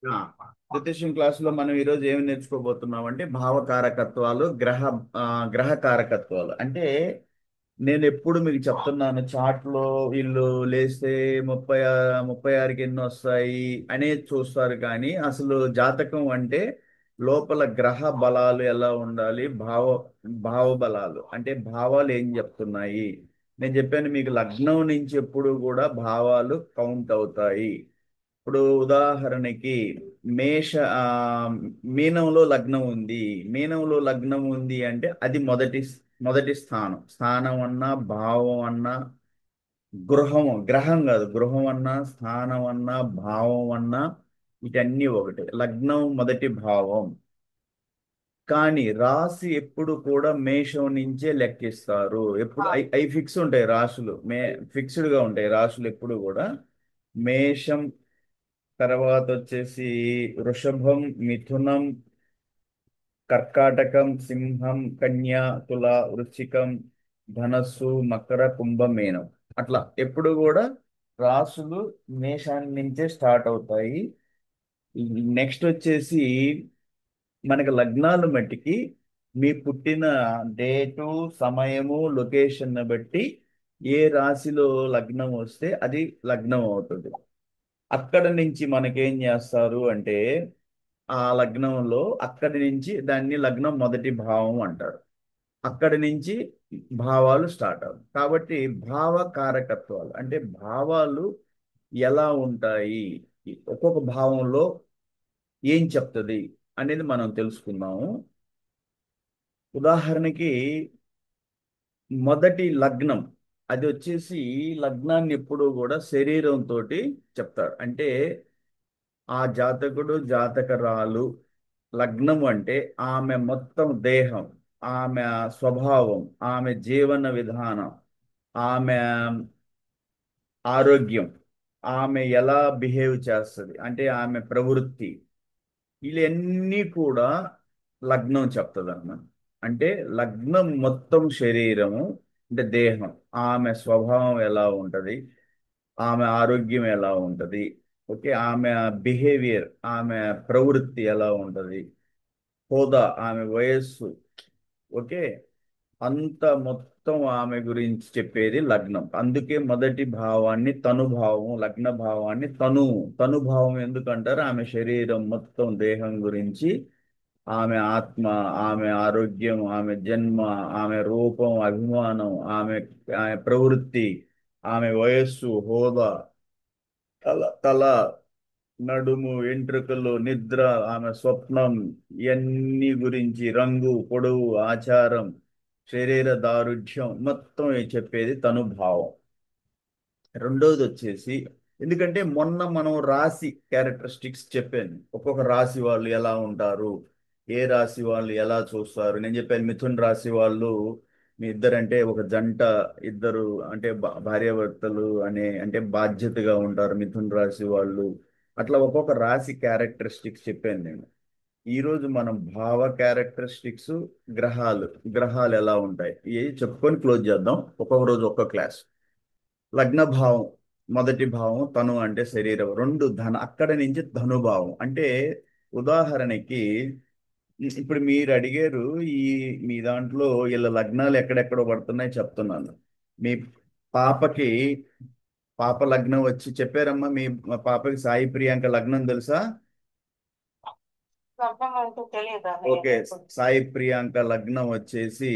ఆ, జ్యోతిష్యం క్లాసులో మనం ఈరోజు ఏమి నేర్చుకోబోతున్నాం అంటే భావకారకత్వాలు గ్రహ కారకత్వాలు అంటే నేను ఎప్పుడు మీకు చెప్తున్నాను చాట్లో వీళ్ళు లేస్తే 36కి ఎన్ని వస్తాయి అనేది చూస్తారు కానీ అసలు జాతకం అంటే లోపల గ్రహ బలాలు ఎలా ఉండాలి భావ బలాలు అంటే భావాలు ఏం చెప్తున్నాయి. నేను చెప్పాను మీకు లగ్నం నుంచి ఎప్పుడు కూడా భావాలు కౌంట్ అవుతాయి. ఇప్పుడు ఉదాహరణకి మేష ఆ, మీనంలో లగ్నం ఉంది. మీనంలో లగ్నం ఉంది అంటే అది మొదటి స్థానం. స్థానం అన్నా భావం అన్నా గ్రహం కాదు, గృహం అన్నా స్థానం అన్నా భావం అన్నా వీటన్నీ ఒకటే. లగ్నం మొదటి భావం. కానీ రాశి ఎప్పుడు కూడా మేషం నుంచే లెక్కిస్తారు. ఎప్పుడు అవి ఫిక్స్ ఉంటాయి రాశులు. ఫిక్స్డ్ గా ఉంటాయి రాశులు ఎప్పుడు కూడా. మేషం తర్వాత వచ్చేసి వృషభం, మిథునం, కర్కాటకం, సింహం, కన్య, తుల, వృశ్చికం, ధనస్సు, మకర, కుంభం, మీనం. అట్లా ఎప్పుడు కూడా రాసులు మేషాన్ని నుంచే స్టార్ట్ అవుతాయి. నెక్స్ట్ వచ్చేసి మనకి లగ్నాలు మట్టికి మీ పుట్టిన డేటు, సమయము, లొకేషన్ బట్టి ఏ రాశిలో లగ్నం వస్తే అది లగ్నం అవుతుంది. అక్కడ నుంచి మనకేం చేస్తారు అంటే ఆ లగ్నంలో అక్కడి నుంచి దాన్ని లగ్నం మొదటి భావం అంటారు. అక్కడి నుంచి భావాలు స్టార్ట్ అవుతాయి. కాబట్టి భావ కారకత్వాలు అంటే భావాలు ఎలా ఉంటాయి, ఒక్కొక్క భావంలో ఏం చెప్తుంది అనేది మనం తెలుసుకుందాము. ఉదాహరణకి మొదటి లగ్నం, అది వచ్చేసి లగ్నాన్ని ఎప్పుడూ కూడా శరీరంతో చెప్తారు. అంటే ఆ జాతకుడు జాతకరాలు లగ్నం అంటే ఆమె మొత్తం దేహం, ఆమె స్వభావం, ఆమె జీవన విధానం, ఆమె ఆరోగ్యం, ఆమె ఎలా బిహేవ్ చేస్తుంది అంటే ఆమె ప్రవృత్తి, ఇవన్నీ కూడా లగ్నం చెప్తుంది అన్నమాట. అంటే లగ్నం మొత్తం శరీరము అంటే దేహం, ఆమె స్వభావం ఎలా ఉంటది, ఆమె ఆరోగ్యం ఎలా ఉంటది, ఓకే, ఆమె బిహేవియర్, ఆమె ప్రవృత్తి ఎలా ఉంటది, హోదా, ఆమె వయస్సు, ఓకే, అంత మొత్తం ఆమె గురించి చెప్పేది లగ్నం. అందుకే మొదటి భావాన్ని తనుభావం, లగ్న భావాన్ని తనుభావం ఎందుకంటారు? ఆమె శరీరం మొత్తం దేహం గురించి, ఆమె ఆత్మ, ఆమె ఆరోగ్యం, ఆమె జన్మ, ఆమె రూపం, అభిమానం, ఆమె ప్రవృత్తి, ఆమె వయస్సు, హోదా, తల, నడుము, వెంట్రుకలు, నిద్ర, ఆమె స్వప్నం, ఇవన్నీ గురించి రంగు, పొడవు, ఆచారం, శరీర దారుఢ్యం మొత్తం చెప్పేది తనుభావం. రెండోది వచ్చేసి, ఎందుకంటే మొన్న మనం రాశి క్యారెక్టరిస్టిక్స్ చెప్పాను, ఒక్కొక్క రాశి వాళ్ళు ఎలా ఉంటారు, ఏ రాశి వాళ్ళు ఎలా చూస్తారు. నేను చెప్పాను మిథున్ రాశి వాళ్ళు మీ ఇద్దరంటే ఒక జంట, ఇద్దరు అంటే భార్యాభర్తలు అంటే బాధ్యతగా ఉంటారు మిథున్ రాశి వాళ్ళు. అట్లా ఒక్కొక్క రాశి క్యారెక్టరిస్టిక్స్ చెప్పాను నేను. ఈ రోజు మనం భావ క్యారెక్టరిస్టిక్స్, గ్రహాలు ఎలా ఉంటాయి ఇవి చెప్పుకొని క్లోజ్ చేద్దాం. ఒక్కొక్క రోజు ఒక్కొక్క క్లాస్. లగ్న భావం మొదటి భావం తను అంటే శరీరం. రెండు అక్కడ నుంచి ధనుభావం అంటే ఉదాహరణకి ఇప్పుడు మీరు అడిగారు ఈ మీ దాంట్లో వీళ్ళ లగ్నాలు ఎక్కడెక్కడ పడుతున్నాయి చెప్తున్నాను. మీ పాపకి పాప లగ్నం వచ్చి చెప్పారమ్మా, మా పాపకి సాయి ప్రియాంక లగ్నం తెలుసా? లగ్నం అంటే తెలియదండి ఓకే, సాయి ప్రియాంక లగ్నం వచ్చేసి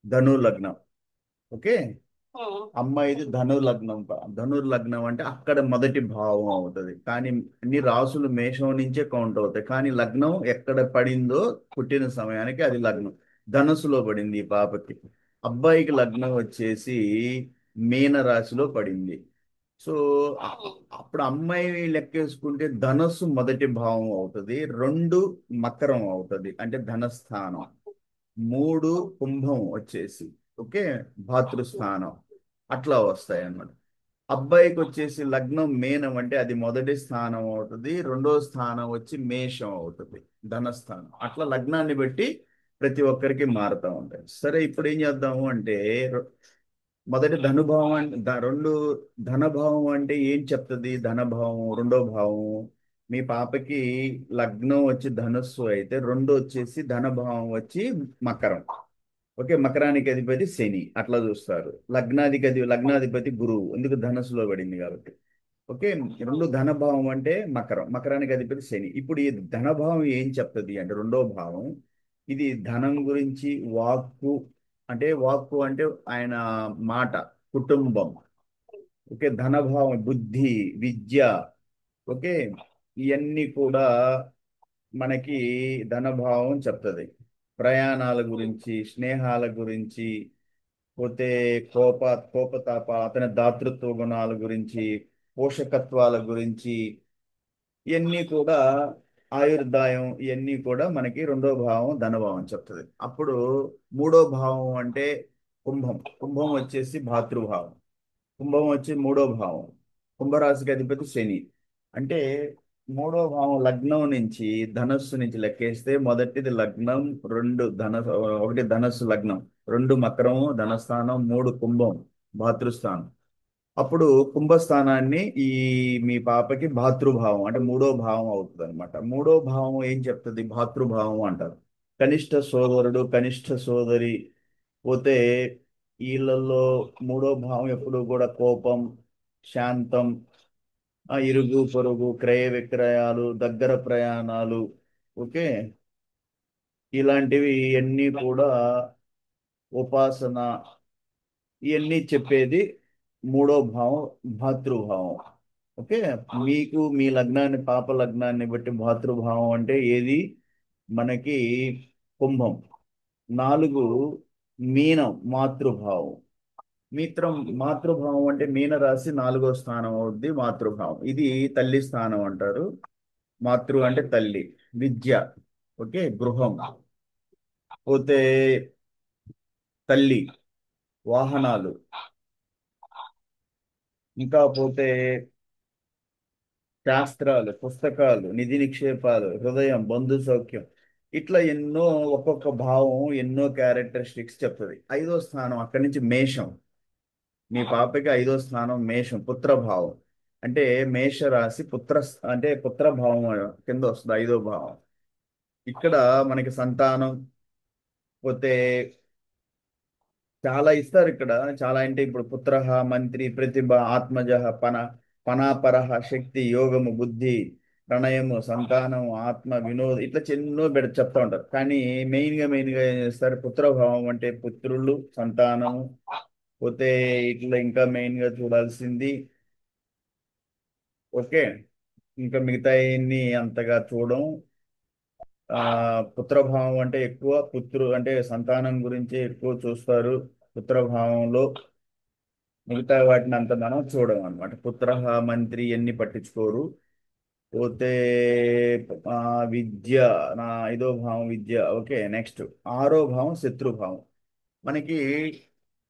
ధను లగ్నం. ఓకే, అమ్మాయిది ధనుర్లగ్నం. ధనుర్లగ్నం అంటే అక్కడ మొదటి భావం అవుతుంది. కానీ అన్ని రాసులు మేషం నుంచే కౌంట్ అవుతాయి. కానీ లగ్నం ఎక్కడ పడిందో పుట్టిన సమయానికి అది లగ్నం. ధనుసులో పడింది ఈ పాపకి. అబ్బాయికి లగ్నం వచ్చేసి మీన రాశిలో పడింది. సో అ- అప్పుడు అమ్మాయి లెక్కేసుకుంటే ధనస్సు మొదటి భావం అవుతుంది. రెండు మకరం అవుతుంది అంటే ధనస్థానం. మూడు కుంభం వచ్చేసి, ఓకే, భాతృస్థానం. అట్లా వస్తాయి అన్నమాట. అబ్బాయికి వచ్చేసి లగ్నం మేనం అంటే అది మొదటి స్థానం అవుతుంది. రెండో స్థానం వచ్చి మేషం అవుతుంది, ధనస్థానం. అట్లా లగ్నాన్ని బట్టి ప్రతి ఒక్కరికి మారుతూ ఉంటాయి. సరే, ఇప్పుడు ఏం చేద్దాము అంటే మొదటి ధనుభావం అంటే రెండు ధనభావం అంటే ఏం చెప్తుంది? ధనభావం రెండో భావం మీ పాపకి లగ్నం వచ్చి ధనుస్సు అయితే రెండు వచ్చేసి ధనభావం వచ్చి మకరం. ఓకే, మకరానికి అధిపతి శని, అట్లా చూస్తారు. లగ్నాధిపతి గురువు, ఎందుకు ధనస్సులో పడింది కాబట్టి. ఓకే, రెండు ధనభావం అంటే మకరం, మకరానికి అధిపతి శని. ఇప్పుడు ఈ ధనభావం ఏం చెప్తుంది అంటే రెండో భావం, ఇది ధనం గురించి, వాక్కు, అంటే వాక్కు అంటే ఆయన మాట, కుటుంబం. ఓకే, ధనభావం బుద్ధి, విద్య. ఓకే, ఇవన్నీ కూడా మనకి ధనభావం చెప్తుంది. ప్రయాణాల గురించి, స్నేహాల గురించి, పోతే కోప కోపతాప, అతని దాతృత్వ గుణాల గురించి, పోషకత్వాల గురించి, ఇవన్నీ కూడా ఆయుర్దాయం, ఇవన్నీ కూడా మనకి రెండో భావం ధనభావం చెప్తుంది. అప్పుడు మూడో భావం అంటే కుంభం. కుంభం వచ్చేసి భాతృభావం. కుంభం వచ్చి మూడో భావం. కుంభరాశికి అధిపతి శని. అంటే మూడో భావం లగ్నం నుంచి, ధనస్సు నుంచి లెక్కేస్తే మొదటిది లగ్నం, రెండు ఒకటి ధనస్సు లగ్నం, రెండు మకరము ధనస్థానం, మూడు కుంభం భాతృస్థానం. అప్పుడు కుంభస్థానాన్ని ఈ మీ పాపకి భాతృభావం అంటే మూడో భావం అవుతుంది అనమాట. మూడో భావం ఏం చెప్తుంది? భాతృభావం అంటారు. కనిష్ట సోదరుడు, కనిష్ట సోదరి పోతే వీళ్ళల్లో మూడో భావం ఎప్పుడు కూడా కోపం, శాంతం, ఇరుగు పొరుగు, క్రయ విక్రయాలు, దగ్గర ప్రయాణాలు. ఓకే, ఇలాంటివి అన్నీ కూడా ఉపాసన, ఇవన్నీ చెప్పేది మూడో భావం, భాతృభావం. ఓకే, మీకు మీ లగ్నాన్ని, పాప లగ్నాన్ని బట్టి భాతృభావం అంటే ఏది మనకి కుంభం. నాలుగు మీనం, మాతృభావం. మిత్రం, మాతృభావం అంటే మీన రాశి నాలుగో స్థానం అవుద్ది మాతృభావం. ఇది తల్లి స్థానం అంటారు. మాతృ అంటే తల్లి. విద్య. ఓకే, గృహం. పోతే తల్లి, వాహనాలు. ఇంకా పోతే శాస్త్రాలు, పుస్తకాలు, నిధి నిక్షేపాలు, హృదయం, బంధు సౌఖ్యం. ఇట్లా ఎన్నో, ఒక్కొక్క భావం ఎన్నో క్యారెక్టరిస్టిక్స్ చెప్తుంది. ఐదో స్థానం అక్కడి నుంచి మేషం. మీ పాపకి ఐదో స్థానం మేషం, పుత్రభావం. అంటే మేష రాశి అంటే పుత్రభావం కింద వస్తుంది ఐదో భావం. ఇక్కడ మనకి సంతానం, పోతే చాలా ఇస్తారు ఇక్కడ. చాలా అంటే ఇప్పుడు పుత్రహ, మంత్రి, ప్రతిభ, ఆత్మజ, పన పనాపరహ, శక్తి, యోగము, బుద్ధి, ప్రణయము, సంతానం, ఆత్మ, వినోద్, ఇట్లా ఎన్నో చెప్తా ఉంటారు. కానీ మెయిన్ గా ఏం చేస్తారు? పుత్రభావం అంటే పుత్రులు, సంతానము. పోతే ఇట్లా ఇంకా మెయిన్ గా చూడాల్సింది. ఓకే, ఇంకా మిగతా అంతగా చూడం. ఆ పుత్రభావం అంటే ఎక్కువ అంటే సంతానం గురించి ఎక్కువ చూస్తారు పుత్రభావంలో. మిగతా వాటిని అంత మనం చూడం అనమాట. పుత్ర, మంత్రి ఎన్ని పట్టించుకోరు. పోతే ఆ విద్య, నా ఐదో భావం విద్య. ఓకే, నెక్స్ట్ ఆరో భావం శత్రుభావం. మనకి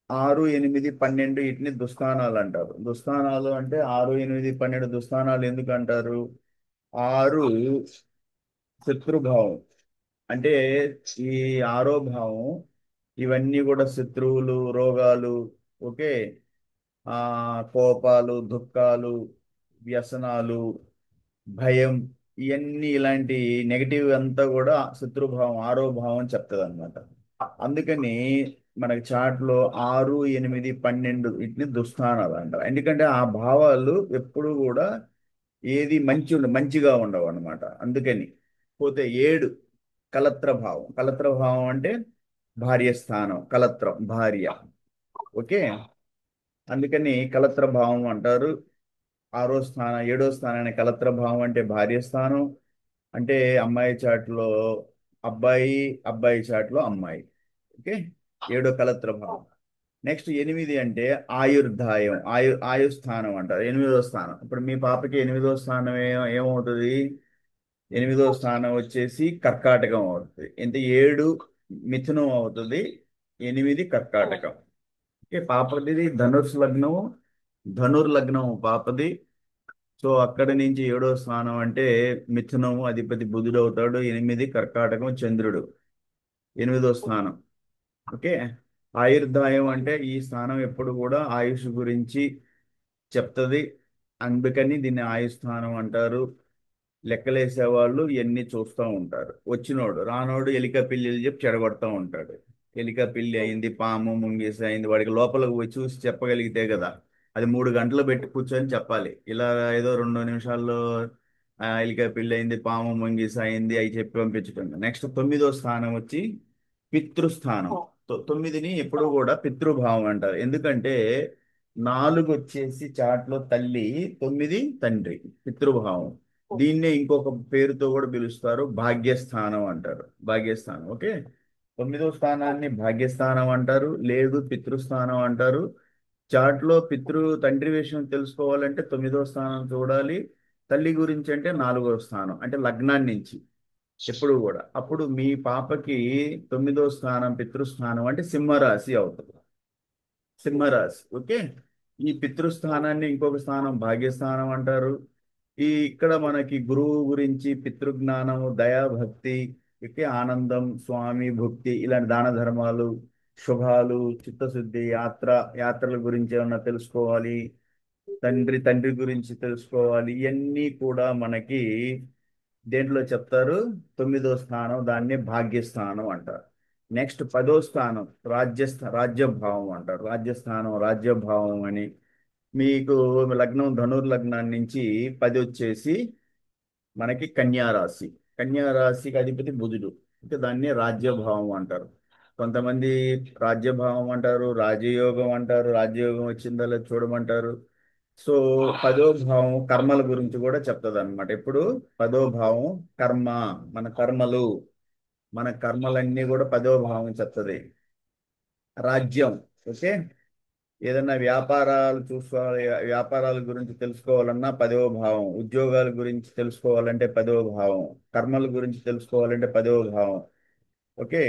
6, 8, 12 వీటిని దుస్థానాలు అంటారు. దుస్థానాలు అంటే 6, 8, 12 దుస్థానాలు ఎందుకు అంటారు? ఆరు శత్రుభావం. అంటే ఈ ఆరో భావం, ఇవన్నీ కూడా శత్రువులు, రోగాలు. ఓకే, ఆ కోపాలు, దుఃఖాలు, వ్యసనాలు, భయం, ఇవన్నీ ఇలాంటి నెగటివ్ అంతా కూడా శత్రుభావం, ఆరో భావం చెప్తుంది అనమాట. అందుకని మనకి చాట్లో 6, 8, 12 వీటిని దుస్థానాలు అంటారు. ఎందుకంటే ఆ భావాలు ఎప్పుడు కూడా ఏది మంచిగా ఉండవు అనమాట. అందుకని పోతే 7 కలత్ర భావం. కలత్ర భావం అంటే భార్య స్థానం, కలత్రం భార్య. ఓకే, అందుకని కలత్ర భావం అంటారు. ఏడో స్థానాన్ని కలత్ర భావం అంటే భార్య స్థానం. అంటే అమ్మాయి చాట్లో అబ్బాయి, అబ్బాయి చాట్లో అమ్మాయి. ఓకే, ఏడో కలత్ర భావం. నెక్స్ట్ 8 అంటే ఆయుర్దాయం, ఆయుస్థానం అంటారు. ఎనిమిదో స్థానం. ఇప్పుడు మీ పాపకి ఎనిమిదో స్థానం ఏమవుతుంది? ఎనిమిదో స్థానం వచ్చేసి కర్కాటకం అవుతుంది. అంటే 7 మిథునం అవుతుంది, 8 కర్కాటకం. ఓకే, పాపది ధనుర్సు లగ్నము, ధనుర్లగ్నం పాపది. సో అక్కడి నుంచి ఏడో స్థానం అంటే మిథునము, అధిపతి బుధుడు అవుతాడు. 8 కర్కాటకం, చంద్రుడు ఎనిమిదో స్థానం. ఓకే, ఆయుర్దాయం అంటే ఈ స్థానం ఎప్పుడు కూడా ఆయుష్ గురించి చెప్తుంది. అందుకని దీన్ని ఆయుస్థానం అంటారు. లెక్కలేసే వాళ్ళు ఇవన్నీ చూస్తూ ఉంటారు. వచ్చినోడు రానోడు ఎలిక పిల్లిలు చెప్పి చెడగొడతా ఉంటాడు. ఎలిక పిల్లి అయింది, పాము ముంగీస అయింది, వాడికి లోపలికి పోయి చూసి చెప్పగలిగితే కదా. అది 3 గంటలు పెట్టి కూర్చొని చెప్పాలి. ఇలా ఏదో 2 నిమిషాల్లో ఎలిక పిల్లి అయింది, పాము ముంగీస అయింది అవి చెప్పి పంపించుకుంది. నెక్స్ట్ 9వ స్థానం వచ్చి పితృస్థానం. 9ని ఎప్పుడు కూడా పితృభావం అంటారు. ఎందుకంటే 4 వచ్చేసి చాట్లో తల్లి, 9 తండ్రి, పితృభావం. దీన్నే ఇంకొక పేరుతో కూడా పిలుస్తారు, భాగ్యస్థానం అంటారు. భాగ్యస్థానం, ఓకే. 9వ స్థానాన్ని భాగ్యస్థానం అంటారు, లేదు పితృస్థానం అంటారు. చాట్లో తండ్రి విషయం తెలుసుకోవాలంటే 9వ స్థానం చూడాలి. తల్లి గురించి అంటే 4వ స్థానం, అంటే లగ్నాన్ని నుంచి. ఎప్పుడు కూడా అప్పుడు మీ పాపకి 9వ స్థానం పితృస్థానం అంటే సింహరాశి అవుతుంది. సింహరాశి, ఓకే. ఈ పితృస్థానాన్ని ఇంకొక స్థానం భాగ్యస్థానం అంటారు. ఇక్కడ మనకి గురువు గురించి పితృజ్ఞానము, దయాభక్తి, ఓకే, ఆనందం, స్వామి భక్తి, ఇలాంటి దాన ధర్మాలు, శుభాలు, చిత్తశుద్ధి, యాత్రల గురించి ఏమన్నా తెలుసుకోవాలి, తండ్రి గురించి తెలుసుకోవాలి, ఇవన్నీ కూడా మనకి దేంట్లో చెప్తారు? 9వ స్థానం, దాన్ని భాగ్యస్థానం అంటారు. నెక్స్ట్ 10వ స్థానం రాజ్యభావం అంటారు. రాజ్యస్థానం, రాజ్యభావం అని. మీకు లగ్నం ధనుర్లగ్నాన్ని నుంచి 10 వచ్చేసి మనకి కన్యా రాశి. కన్యా రాశికి అధిపతి బుధుడు, అంటే దాన్ని రాజ్యభావం అంటారు. కొంతమంది రాజ్యభావం అంటారు, రాజయోగం అంటారు, రాజ్యయోగం వచ్చిందా లేదా చూడమంటారు. సో 10వ భావం కర్మల గురించి కూడా చెప్తుంది అనమాట. ఇప్పుడు 10వ భావం కర్మ, మన కర్మలు, మన కర్మలన్నీ కూడా 10వ భావం చెప్తుంది. రాజ్యం, ఓకే. ఏదైనా వ్యాపారాలు చూసుకోవాలి, వ్యాపారాల గురించి తెలుసుకోవాలన్నా 10వ భావం. ఉద్యోగాల గురించి తెలుసుకోవాలంటే 10వ భావం. కర్మల గురించి తెలుసుకోవాలంటే 10వ భావం, ఓకే.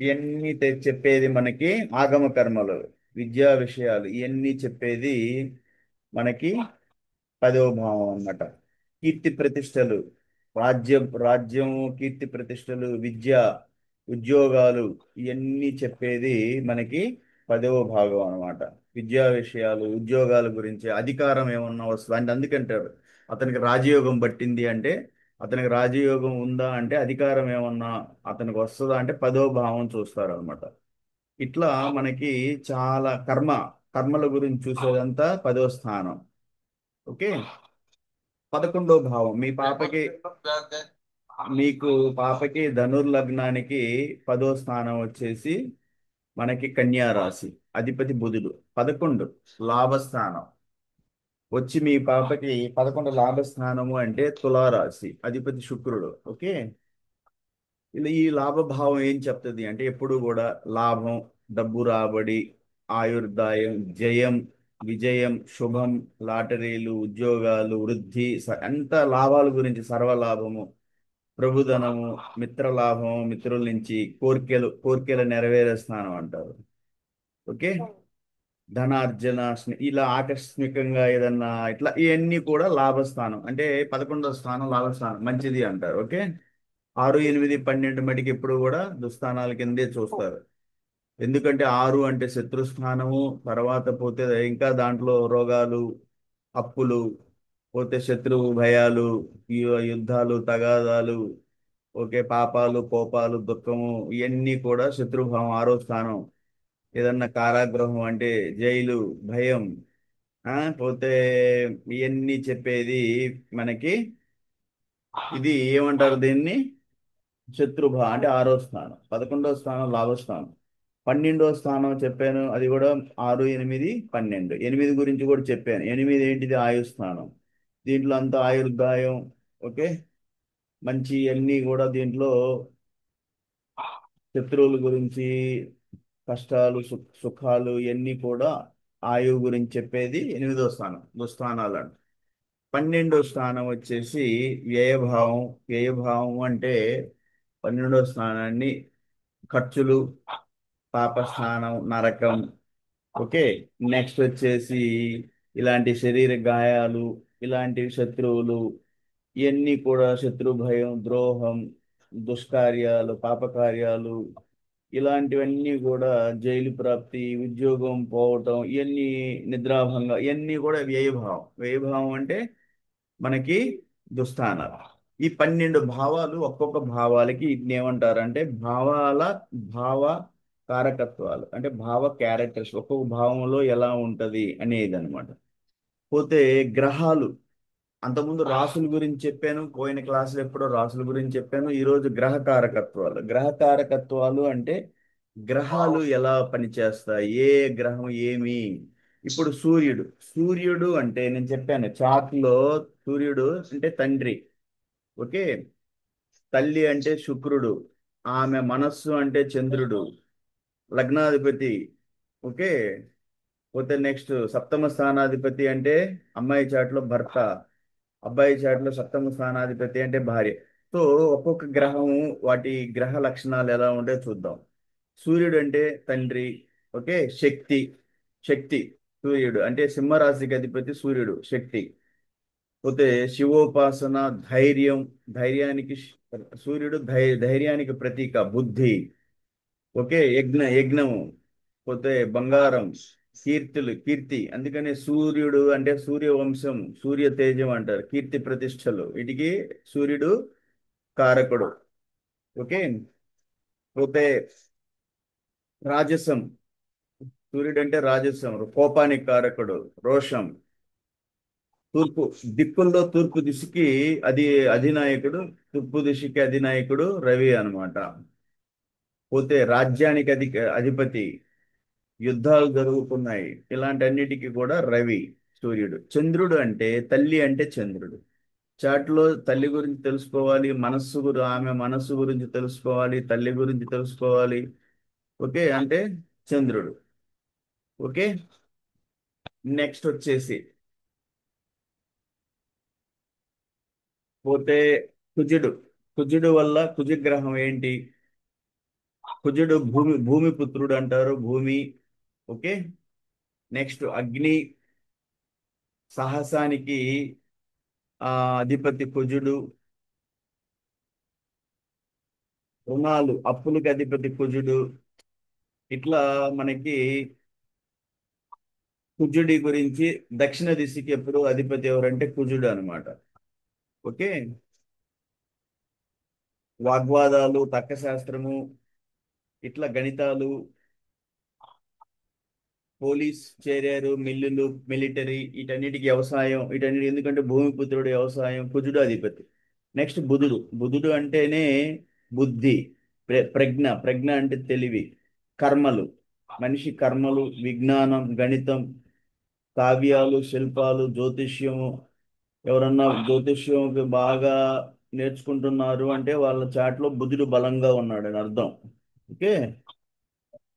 ఇవన్నీ చెప్పేది మనకి ఆగమ కర్మలు, విద్యా విషయాలు, ఇవన్నీ చెప్పేది మనకి 10వ భావం అన్నమాట. కీర్తి ప్రతిష్టలు, రాజ్యము, కీర్తి ప్రతిష్టలు, విద్య, ఉద్యోగాలు, ఇవన్నీ చెప్పేది మనకి 10వ భాగం అన్నమాట. విద్యా విషయాలు, ఉద్యోగాల గురించి, అధికారం ఏమన్నా వస్తుంది అంటే అందుకంటారు అతనికి రాజయోగం పట్టింది అంటే, అతనికి రాజయోగం ఉందా అంటే, అధికారం ఏమన్నా అతనికి వస్తుందా అంటే 10వ భావం చూస్తారు అనమాట. ఇట్లా మనకి చాలా కర్మల గురించి చూసేదంతా 10వ స్థానం, ఓకే. 11వ భావం మీకు పాపకి ధనుర్లగ్నానికి 10వ స్థానం వచ్చేసి మనకి కన్యా రాశి, అధిపతి బుధుడు. 11 లాభస్థానం వచ్చి మీ పాపకి 11 లాభస్థానము అంటే తులారాశి, అధిపతి శుక్రుడు, ఓకే. ఇలా ఈ లాభభావం ఏం చెప్తుంది అంటే ఎప్పుడు కూడా లాభం, డబ్బు రాబడి, ఆయుర్దాయం, జయం, విజయం, శుభం, లాటరీలు, ఉద్యోగాలు, వృద్ధి, అంత లాభాల గురించి, సర్వలాభము, ప్రభుధనము, మిత్రలాభం, మిత్రుల నుంచి కోరికలు నెరవేరే స్థానం అంటారు, ఓకే. ధనార్జన, ఇలా ఆకస్మికంగా ఏదన్నా ఇట్లా ఇవన్నీ కూడా లాభస్థానం. అంటే 11వ స్థానం లాభస్థానం మంచిది అంటారు, ఓకే. 6, 8, 12 మటుకు ఎప్పుడు కూడా దుస్థానాల కిందే చూస్తారు. ఎందుకంటే 6 అంటే శత్రుస్థానము, తర్వాత పోతే ఇంకా దాంట్లో రోగాలు, అప్పులు, పోతే శత్రువు భయాలు, యుద్ధాలు, తగాదాలు, ఓకే, పాపాలు, కోపాలు, దుఃఖము, ఇవన్నీ కూడా శత్రుభావం 6వ స్థానం. ఏదన్నా కారాగృహం అంటే జైలు, భయం, పోతే ఇవన్నీ చెప్పేది మనకి. ఇది ఏమంటారు దీన్ని? అంటే 6వ స్థానం. 11వ స్థానం లాభస్థానం. 12వ స్థానం చెప్పాను, అది కూడా 6, 8, 12. 8 గురించి కూడా చెప్పాను. 8 ఏంటిది? ఆయుస్థానం. దీంట్లో అంతా ఆయుర్దాయం, ఓకే. మంచి అన్నీ కూడా దీంట్లో శత్రువుల గురించి, కష్టాలు, సుఖాలు, ఇవన్నీ కూడా ఆయువు గురించి చెప్పేది 8వ స్థానం, దుస్థానాలు. 12వ స్థానం వచ్చేసి వ్యయభావం. వ్యయభావం అంటే 12వ స్థానాన్ని ఖర్చులు, పాపస్థానం, నరకం, ఓకే. నెక్స్ట్ వచ్చేసి ఇలాంటి శరీర గాయాలు, ఇలాంటి శత్రువులు, ఇవన్నీ కూడా శత్రు భయం, ద్రోహం, దుష్కార్యాలు, పాపకార్యాలు, ఇలాంటివన్నీ కూడా జైలు ప్రాప్తి, ఉద్యోగం పోవటం, ఇవన్నీ నిద్రాభంగం, ఇవన్నీ కూడా వ్యయభావం. వ్యయభావం అంటే మనకి దుస్థానాలు. ఈ 12 భావాలు, ఒక్కొక్క భావాలకి వీటిని ఏమంటారంటే భావ కారకత్వాలు, అంటే భావ క్యారెక్టర్స్, ఒక్కొక్క భావంలో ఎలా ఉంటది అనేది అనమాట. పోతే గ్రహాలు, అంతకుముందు రాసుల గురించి చెప్పాను, పోయిన క్లాసులో ఎప్పుడో రాసుల గురించి చెప్పాను. ఈరోజు గ్రహ కారకత్వాలు. గ్రహ కారకత్వాలు అంటే గ్రహాలు ఎలా పనిచేస్తాయి, ఏ గ్రహం ఏమి. ఇప్పుడు సూర్యుడు అంటే నేను చెప్పాను చార్ట్లో, సూర్యుడు అంటే తండ్రి. ఓకే. తల్లి అంటే శుక్రుడు. ఆమె మనస్సు అంటే చంద్రుడు, లగ్నాధిపతి. ఓకే. పోతే నెక్స్ట్ సప్తమ స్థానాధిపతి అంటే అమ్మాయి చాట్లో భర్త, అబ్బాయి చాట్లో సప్తమ స్థానాధిపతి అంటే భార్య. సో ఒక్కొక్క గ్రహం, వాటి గ్రహ లక్షణాలు ఎలా ఉంటాయో చూద్దాం. సూర్యుడు అంటే తండ్రి. ఓకే. శక్తి. సూర్యుడు అంటే సింహరాశికి అధిపతి సూర్యుడు, శక్తి. పోతే శివోపాసన, ధైర్యం. ధైర్యానికి సూర్యుడు ధైర్యానికి ప్రతీక, బుద్ధి. ఓకే. యజ్ఞము. పోతే బంగారం, కీర్తి. అందుకనే సూర్యుడు అంటే సూర్యవంశం, సూర్య తేజం అంటారు. కీర్తి ప్రతిష్టలు వీటికి సూర్యుడు కారకుడు. ఓకే. పోతే రాజసం. సూర్యుడు అంటే రాజసం, కోపానికి కారకుడు, రోషం. తూర్పు దిక్కుల్లో తూర్పు దిశకి అది అధినాయకుడు, తూర్పు దిశకి అధినాయకుడు రవి అన్నమాట. పోతే రాజ్యానికి అధిపతి, యుద్ధాలు జరుగుతున్నాయి, ఇలాంటి అన్నిటికీ కూడా రవి, సూర్యుడు. చంద్రుడు అంటే తల్లి అంటే చంద్రుడు. చాట్లో తల్లి గురించి తెలుసుకోవాలి, ఆమె మనస్సు గురించి తెలుసుకోవాలి, తల్లి గురించి తెలుసుకోవాలి. ఓకే. అంటే చంద్రుడు. ఓకే. నెక్స్ట్ వచ్చేసి పోతే కుజుడు. కుజగ్రహం ఏంటి? కుజుడు భూమి పుత్రుడు అంటారు, భూమి. ఓకే. నెక్స్ట్ అగ్ని, సాహసానికి ఆ అధిపతి కుజుడు. రుణాలు, అప్పులకి అధిపతి కుజుడు. ఇట్లా మనకి కుజుడి గురించి, దక్షిణ దిశకి ఎప్పుడు అధిపతి ఎవరంటే కుజుడు అన్నమాట. ఓకే. వాగ్వాదాలు, తర్కశాస్త్రము, ఇట్లా గణితాలు, పోలీస్ చేరారు, మిల్లులు, మిలిటరీ, వీటన్నిటికి వ్యవసాయం, వీటన్నిటి ఎందుకంటే భూమిపుత్రుడు వ్యవసాయం, కుజుడు అధిపతి. నెక్స్ట్ బుధుడు అంటేనే బుద్ధి, ప్రజ్ఞ అంటే తెలివి, కర్మలు. మనిషి కర్మలు, విజ్ఞానం, గణితం, కావ్యాలు, శిల్పాలు, జ్యోతిష్యము. ఎవరన్నా జ్యోతిష్యం బాగా నేర్చుకుంటున్నారు అంటే వాళ్ళ చాట్లో బుధుడు బలంగా ఉన్నాడు అని అర్థం. ఓకే.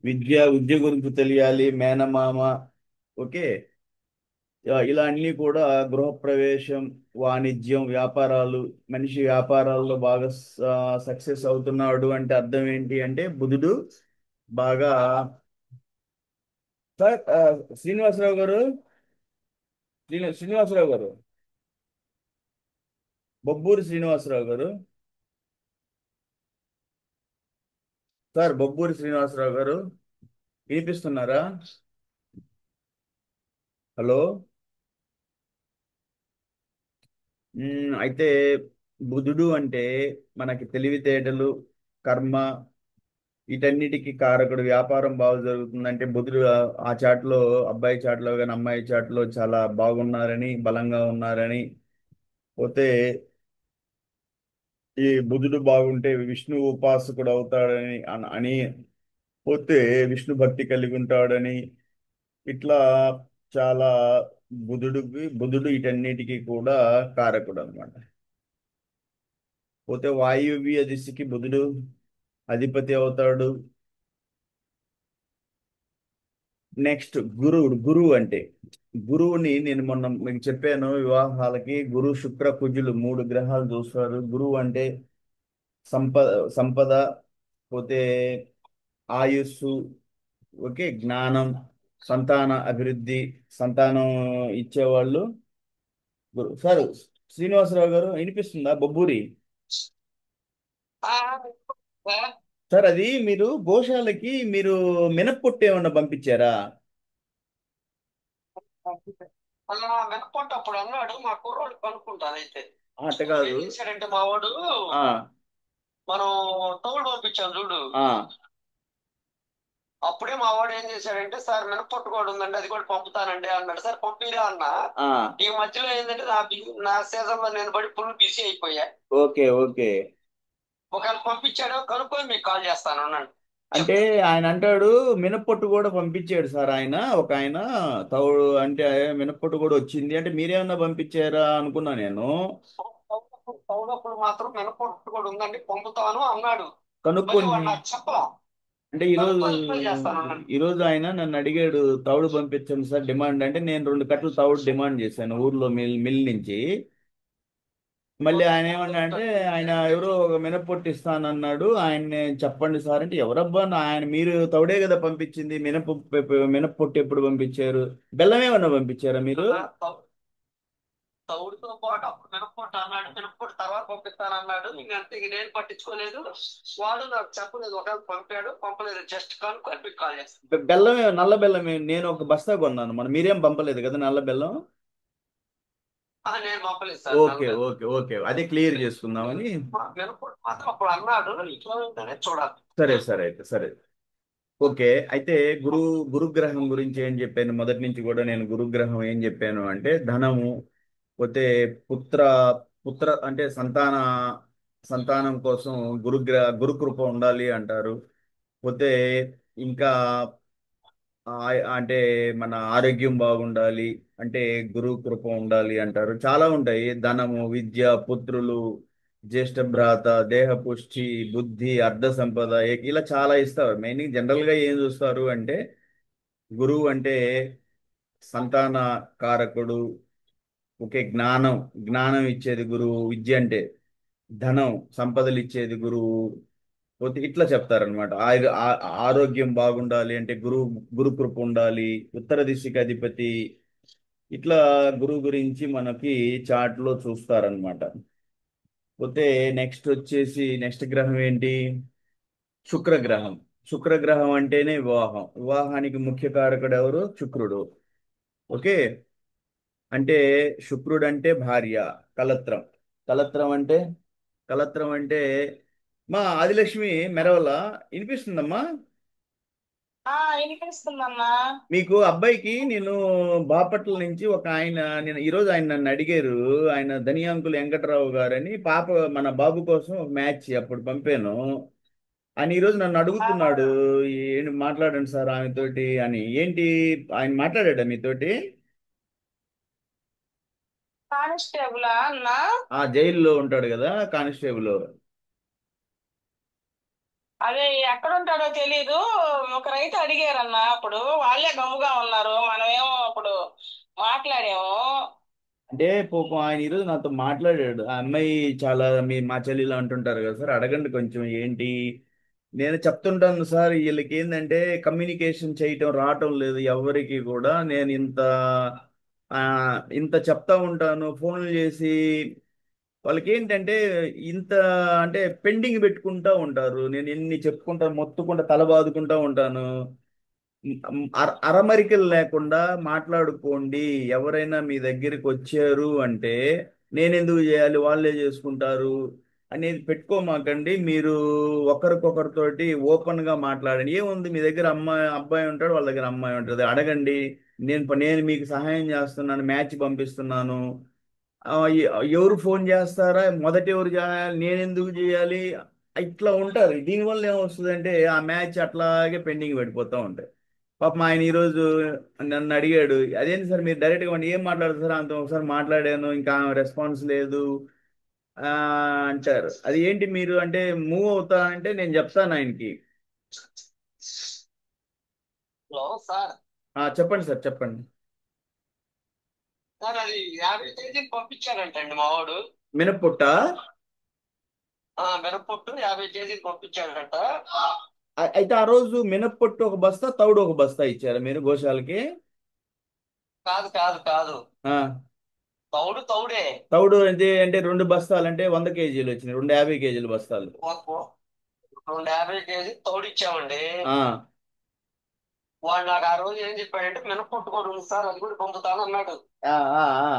విద్య గురించి తెలియాలి, మేనమామ. ఓకే. ఇలా అన్ని కూడా, గృహప్రవేశం, వాణిజ్యం, వ్యాపారాలు. మనిషి వ్యాపారాల్లో బాగా సక్సెస్ అవుతున్నాడు అంటే అర్థం ఏంటి అంటే బుధుడు బాగా. సార్, శ్రీనివాసరావు గారు, శ్రీనివాసరావు గారు, బొబ్బూరి శ్రీనివాసరావు గారు. సార్, బొబ్బూరి శ్రీనివాసరావు గారు, వినిపిస్తున్నారా? హలో. అయితే బుధుడు అంటే మనకి తెలివితేటలు, కర్మ, వీటన్నిటికీ కారకుడు. వ్యాపారం బాగా జరుగుతుందంటే బుధుడు ఆ చాట్లో, అబ్బాయి చాట్లో కానీ అమ్మాయి చాట్లో చాలా బాగున్నారని, బలంగా ఉన్నారని. పోతే ఈ బుధుడు బాగుంటే విష్ణు ఉపాసకుడు అవుతాడని అని. పోతే విష్ణు భక్తి కలిగి ఉంటాడని. ఇట్లా చాలా బుధుడు వీటన్నిటికీ కూడా కారకుడు అన్నమాట. పోతే వాయువ్య దిశకి బుధుడు అధిపతి అవుతాడు. నెక్స్ట్ గురువు అంటే, గురువుని నేను మొన్న మీకు చెప్పాను, వివాహాలకి గురు శుక్ర కుజులు 3 గ్రహాలు చూస్తారు. గురువు అంటే సంపద సంపద పోతే ఆయుస్సు. ఓకే. జ్ఞానం, సంతాన అభివృద్ధి, సంతానం ఇచ్చేవాళ్ళు గురువు. సార్, శ్రీనివాసరావు గారు, వినిపిస్తుందా? బొబ్బూరి సార్, అది మీరు గోశాలకి మినప్పొట్టు ఏమన్నా పంపించారా? అలా వెనక్కొంట అప్పుడు అన్నాడు మా కుర్రోడు కనుక్కుంటాను అయితే. అట్ట కాదు. ఏం చేశాడంటే మా వాడు, ఆ మనం తౌడు పంపించాం చూడు, ఆ అప్పుడే మా వాడు ఏం చేశాడంటే, సార్ మినపట్టు కూడా ఉందండి, అది కూడా పంపుతానండి అన్నాడు. సార్ పంపిరా అన్న. ఆ ఈ మధ్యలో ఏంటంటే నా సీజన్ లో నేను పడి ఫుల్ బిజీ అయిపోయా. Okay okay. ఒకవేళ పంపించాడో కనుక్కొని మీకు కాల్ చేస్తాను అన్నాడు. అంటే ఆయన అంటాడు మినప్పొట్టు కూడా పంపించాడు సార్ ఆయన, ఒక ఆయన తౌడు అంటే మినప్పొట్టు కూడా వచ్చింది అంటే మీరేమన్నా పంపించారా అనుకున్నా నేను. పౌడప్పుడు మాత్రం మినపట్టు కూడా ఉందండి పంపుతాను అన్నాడు. మళ్ళీ కనుక్కొని వాడు నాకు చెప్పలా. అంటే ఈరోజు కనుక్కొని రిప్లై చేస్తాను అన్నాడు. ఈరోజు ఆయన నన్ను అడిగాడు తౌడు పంపించండి సార్ డిమాండ్ అంటే నేను 2 కట్టలు తౌడు డిమాండ్ చేశాను ఊర్లో మిల్ నుంచి. మళ్ళీ ఆయన ఏమన్నా అంటే ఆయన ఎవరో ఒక మినప్పొట్టు ఇస్తానన్నాడు ఆయన చెప్పండి సార్ అంటే ఎవరబ్బా ఆయన మీరు తౌడే కదా పంపించింది మినప్పొట్టు ఎప్పుడు పంపించారు? బెల్లం ఏమన్నా పంపించారా మీరు? తౌడుతో పాటు అప్పుడు మినపొట్టు అన్నాడు. మినపొట్టు తర్వాత పంపిస్తాను అన్నాడు. ఇంక అంతే, ఇంక నేను పట్టించుకోలేదు. వాడు నాకు చెప్పలేదు. ఒకవేళ పంపాడు పంపలేదు జస్ట్ కనుక్కొని మీకు కాల్ చేస్తాను. బెల్లమే నల్ల బెల్లమే నేను ఒక బస్తా కొన్నాను మనం, మీరేం పంపలేదు కదా నల్ల బెల్లం? నేను పంపలేదు సార్ ఓకే నల్లబెల్ల. ఓకే ఓకే, అదే క్లియర్ చేసుకుందామని. మినపొట్టు మాత్రం అప్పుడు అన్నాడు. ఇట్లా ఉందనే చూడాలి. సరే సరే అయితే సరే. ఓకే అయితే గురు గురుగ్రహం గురించి ఏం చెప్పాను మొదటి నుంచి కూడా, నేను గురుగ్రహం ఏం చెప్పాను అంటే ధనము, పోతే పుత్ర పుత్ర అంటే సంతానం కోసం గురుకృప ఉండాలి అంటారు. పోతే ఇంకా అంటే మన ఆరోగ్యం బాగుండాలి అంటే గురువు కృప ఉండాలి అంటారు. చాలా ఉంటాయి, ధనము, విద్య, పుత్రులు, జ్యేష్ఠ భ్రాత, దేహ పుష్టి, బుద్ధి, అర్ధ సంపద, ఇలా చాలా ఇస్తారు. మెయిన్ జనరల్ గా ఏం చూస్తారు అంటే గురువు అంటే సంతాన కారకుడు. ఓకే, జ్ఞానం ఇచ్చేది గురువు, విద్య అంటే ధనం సంపదలు ఇచ్చేది గురువు. పోతే ఇట్లా చెప్తారనమాట. ఆరోగ్యం బాగుండాలి అంటే గురు కృప ఉండాలి. ఉత్తర దిశకి అధిపతి. ఇట్లా గురువు గురించి మనకి చార్ట్ లో చూస్తారనమాట. పోతే నెక్స్ట్ గ్రహం ఏంటి? శుక్రగ్రహం. శుక్రగ్రహం అంటేనే వివాహం. వివాహానికి ముఖ్య కారకుడు ఎవరు? శుక్రుడు. ఓకే. అంటే శుక్రుడు అంటే భార్య. కలత్రం. కలత్రం అంటే కలత్రం అంటే మా ఆదిలక్ష్మి మెరవల వినిపిస్తుందమ్మా? వినిపిస్తుందమ్మా. మీకు అబ్బాయికి నేను బాపట్ల నుంచి ఒక ఆయన, నేను ఈరోజు ఆయన నన్ను అడిగారు. ఆయన ధనియాంకులు వెంకట్రావు గారని పాప మన బాబు కోసం ఒక మ్యాచ్ అప్పుడు పంపాను. ఆయన ఈరోజు నన్ను అడుగుతున్నాడు ఏంటి మాట్లాడండి సార్ ఆమెతోటి అని. ఏంటి ఆయన మాట్లాడాడా మీతోటి? కానిస్టేబులా అన్నా? ఆ జైల్లో ఉంటాడు కదా కానిస్టేబుల్. అదే ఎక్కడుంటాడో తెలీదు. ఒక రైతు అడిగారన్న, అప్పుడు వాళ్ళే గమ్ముగా ఉన్నారు, మనమేమో అప్పుడు మాట్లాడాము. అంటే పాపం ఆయన ఈరోజు నాతో మాట్లాడాడు. ఆ అమ్మాయి చాలా మా చెల్లెలు అంటుంటారు కదా సార్, అడగండి కొంచెం ఏంటి. నేను చెప్తుంటాను సార్ వీళ్ళకి ఏంటంటే కమ్యూనికేషన్ చేయటం రావటం లేదు ఎవరికి కూడా. నేను ఆ, ఇంత చెప్తా ఉంటాను ఫోన్లు చేసి. వాళ్ళకి ఏంటంటే ఇంత అంటే పెండింగ్ పెట్టుకుంటా ఉంటారు. నేను ఎన్ని చెప్పుకుంటా మొత్తుకుంటా తల బాదుకుంటా ఉంటాను. అరమరికలు లేకుండా మాట్లాడుకోండి. ఎవరైనా మీ దగ్గరికి వచ్చారు అంటే నేనెందుకు చేయాలి వాళ్ళే చేసుకుంటారు అనేది పెట్టుకోమాకండి. మీరు ఒకరికొకరితోటి ఓపెన్ గా మాట్లాడండి. ఏముంది మీ దగ్గర అబ్బాయి ఉంటాడు, వాళ్ళ దగ్గర అమ్మాయి ఉంటుంది, అడగండి. నేను మీకు సహాయం చేస్తున్నాను, మ్యాచ్ పంపిస్తున్నాను. ఆ, ఎవరు ఫోన్ చేస్తారా, మొదట ఎవరు చేయాలి, నేను ఎందుకు చేయాలి, ఇట్లా ఉంటారు. దీనివల్ల ఏమొస్తుందంటే ఆ మ్యాచ్ అట్లాగే పెండింగ్ పడిపోతూ ఉంటాయి. పాపం ఆయన ఈరోజు నన్ను అడిగాడు అదేంటి సార్ మీరు డైరెక్ట్గా ఏం మాట్లాడతారు సార్, అంత ఒకసారి మాట్లాడాను ఇంకా రెస్పాన్స్ లేదు ఆ అంటారు. అది ఏంటి మీరు అంటే మూవ్ అవుతా అంటే నేను చెప్తాను ఆయనకి. Hello sir. చెప్పండి సార్ చెప్పండి. సార్ అది 50 కేజీలు పంపించాడంటండి మా వాడు. మినప్పుట్ట. మినపొట్టు 50 కేజీలు పంపించాడట. అయితే ఆ రోజు మినప్పొట్టు ఒక బస్తా తౌడు ఒక బస్తా ఇచ్చారా మీరు గోశాలకి? కాదు కాదు కాదు. ఆ తౌడు తౌడే. తౌడు అంటే 2 బస్తాలు అంటే 100 కేజీలు వచ్చినాయి, 2 50 కేజీల బస్తాలు. ఒక 250 కేజీ తౌడు ఇచ్చామండి. ఆ వాడు నాకు ఆ రోజు ఏం చెప్పాడంటే, మినపొట్టు కూడా ఉంది సార్, అది కూడా పంపుతాను అన్నాడు. ఆ ఆ ఆ.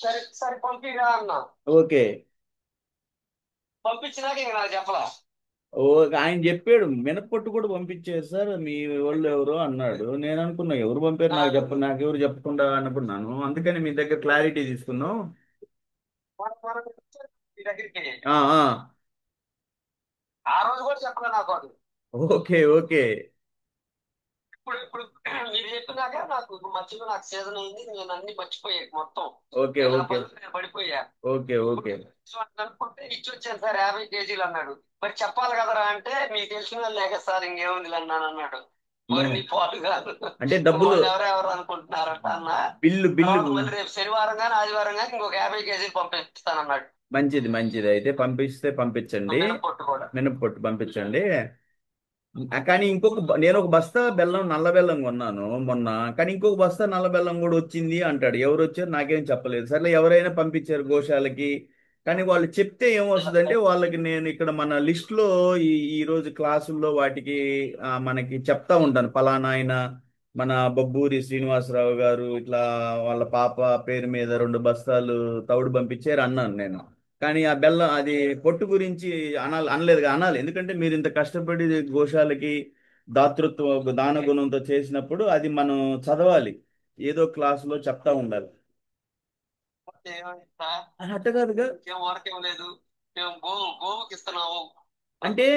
సరే సరే పంపిగా అన్నా. ఓకే. పంపించినాక ఇంక నాకు చెప్పలా. ఓ, ఆయన చెప్పాడు మినప్పట్టు కూడా పంపించారు సార్ మీ వాళ్ళు ఎవరు అన్నాడు. నేను అనుకున్నా ఎవరు పంపారు ఆ, నాకు నాకెవరు చెప్పకుండా అనుకున్నాను. అందుకని మీ దగ్గర క్లారిటీ తీసుకున్నాం. మనం వచ్చాం మీ దగ్గరికి. ఆ, ఆ. ఆ రోజు కూడా చెప్పలే నాకు వాడు. ఓకే, ఓకే, ఇప్పుడు ఇప్పుడు మీరు చెప్పినాక నాకు మధ్యలో నాకు సీజన్ అయింది, నేను అన్ని మర్చిపోయా మొత్తం. ఓకే, నేను నా ఓకే, పనులు నేను పడిపోయా. ఓకే, ఇప్పుడు ఓకే. అనుకుంటే ఇచ్చి వచ్చాను సార్ 50 కేజీలు అన్నాడు. మరి చెప్పాలి కదరా అంటే మీకు తెలిసిన వాళ్ళు లేక సార్ ఇంకేముంది అన్నాను అన్నాడు. నో. మరి నీ పాలు కాదు, అంటే డబ్బులు, వాళ్ళు ఎవరెవరు అనుకుంటున్నారంట అన్న. బిల్లు తర్వాత మళ్ళీ రేపు శనివారం కానీ ఆదివారం కానీ ఇంకొక 50 కేజీలు పంపిస్తానన్నాడు. మంచిది, మంచిది. అయితే పంపిస్తే పంపించండి. మినపొట్టు కూడా. మినప్పొట్టు పంపించండి. కానీ నేను ఒక బస్తా బెల్లం, నల్ల బెల్లం కొన్నాను మొన్న. కానీ ఇంకొక బస్తా నల్ల బెల్లం కూడా వచ్చింది అంటాడు. ఎవరు వచ్చారు నాకేం చెప్పలేదు. సర్లే ఎవరైనా పంపించారు గోశాలకి. కానీ వాళ్ళు చెప్తే ఏమొస్తుందంటే వాళ్ళకి నేను ఇక్కడ మన లిస్ట్ లో ఈ రోజు క్లాసుల్లో వాటికి మనకి చెప్తా ఉంటాను. పలానా ఆయన మన బొబ్బూరి శ్రీనివాసరావు గారు ఇట్లా వాళ్ళ పాప పేరు మీద 2 బస్తాలు తౌడు పంపించారు అన్నాను నేను. కానీ ఆ బెల్లం అది పొట్టు గురించి అనలేదు. అనాలి, ఎందుకంటే మీరు ఇంత కష్టపడి గోశాలకి దాతృత్వ దాన గుణంతో చేసినప్పుడు అది మనం చదవాలి. ఏదో క్లాసులో చెప్తా ఉండాలి. ఏమైంది సార్? అట్ట కాదుగా. ఇంకేం వరకేం లేదు. మేము గోవుకి ఇస్తున్నాము. అంటే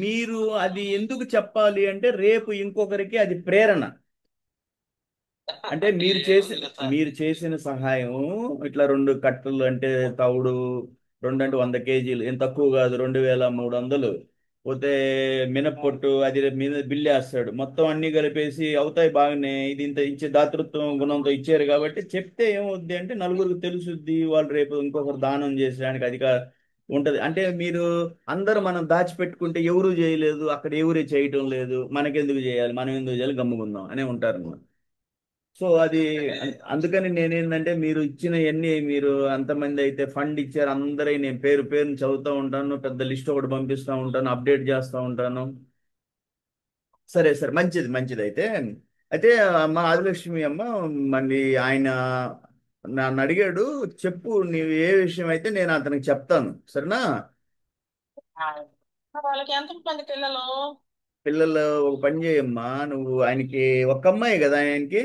మీరు అది ఎందుకు చెప్పాలి అంటే రేపు ఇంకొకరికి అది ప్రేరణ. అంటే ఏముంది లేదు సార్. మీరు చేసిన సహాయం ఇట్లా 2 కట్టలు అంటే తవుడు 2 అంటే 100 కేజీలు ఏం తక్కువ కాదు. 2300 పోతే మినప్పొట్టు అది రేపు మీద బిల్లు వేస్తాడు. మొత్తం అన్ని కలిపేసి అవుతాయి బాగానే. ఇది ఇంత ఇచ్చే దాతృత్వం గుణంతో ఇచ్చారు కాబట్టి చెప్తే ఏమవుద్ది అంటే నలుగురికి తెలుసుద్ది. వాళ్ళు రేపు ఇంకొకరు దానం చేసడానికి ఉంటది. అంటే మీరు అందరూ మనం దాచిపెట్టుకుంటే ఎవరు చేయలేదు, అక్కడ ఎవరు చేయటం లేదు, మనకెందుకు చేయాలి, మనం ఎందుకు చేయాలి, గమ్ముకుందాం అనే ఉంటారు. సో అది అందుకని నేనేంటంటే మీరు ఇచ్చిన ఎన్ని మీరు అంతమంది అయితే ఫండ్ ఇచ్చారు అందరూ నేను పేరు పేరుని చదువుతూ ఉంటాను. పెద్ద లిస్ట్ ఒకటి పంపిస్తూ ఉంటాను, అప్డేట్ చేస్తూ ఉంటాను. సరే, సరే, మంచిది, మంచిది. అయితే మా ఆదిలక్ష్మి అమ్మ మళ్ళీ ఆయన నన్ను అడిగాడు. చెప్పు నీవు ఏ విషయం అయితే నేను అతనికి చెప్తాను, సరేనా? ఆ, వాళ్ళకి ఎంత మంది పిల్లలు? పిల్లలు ఒక పని చేయమ్మా, నువ్వు ఆయనకి ఒక్క అమ్మాయి కదా ఆయనకి.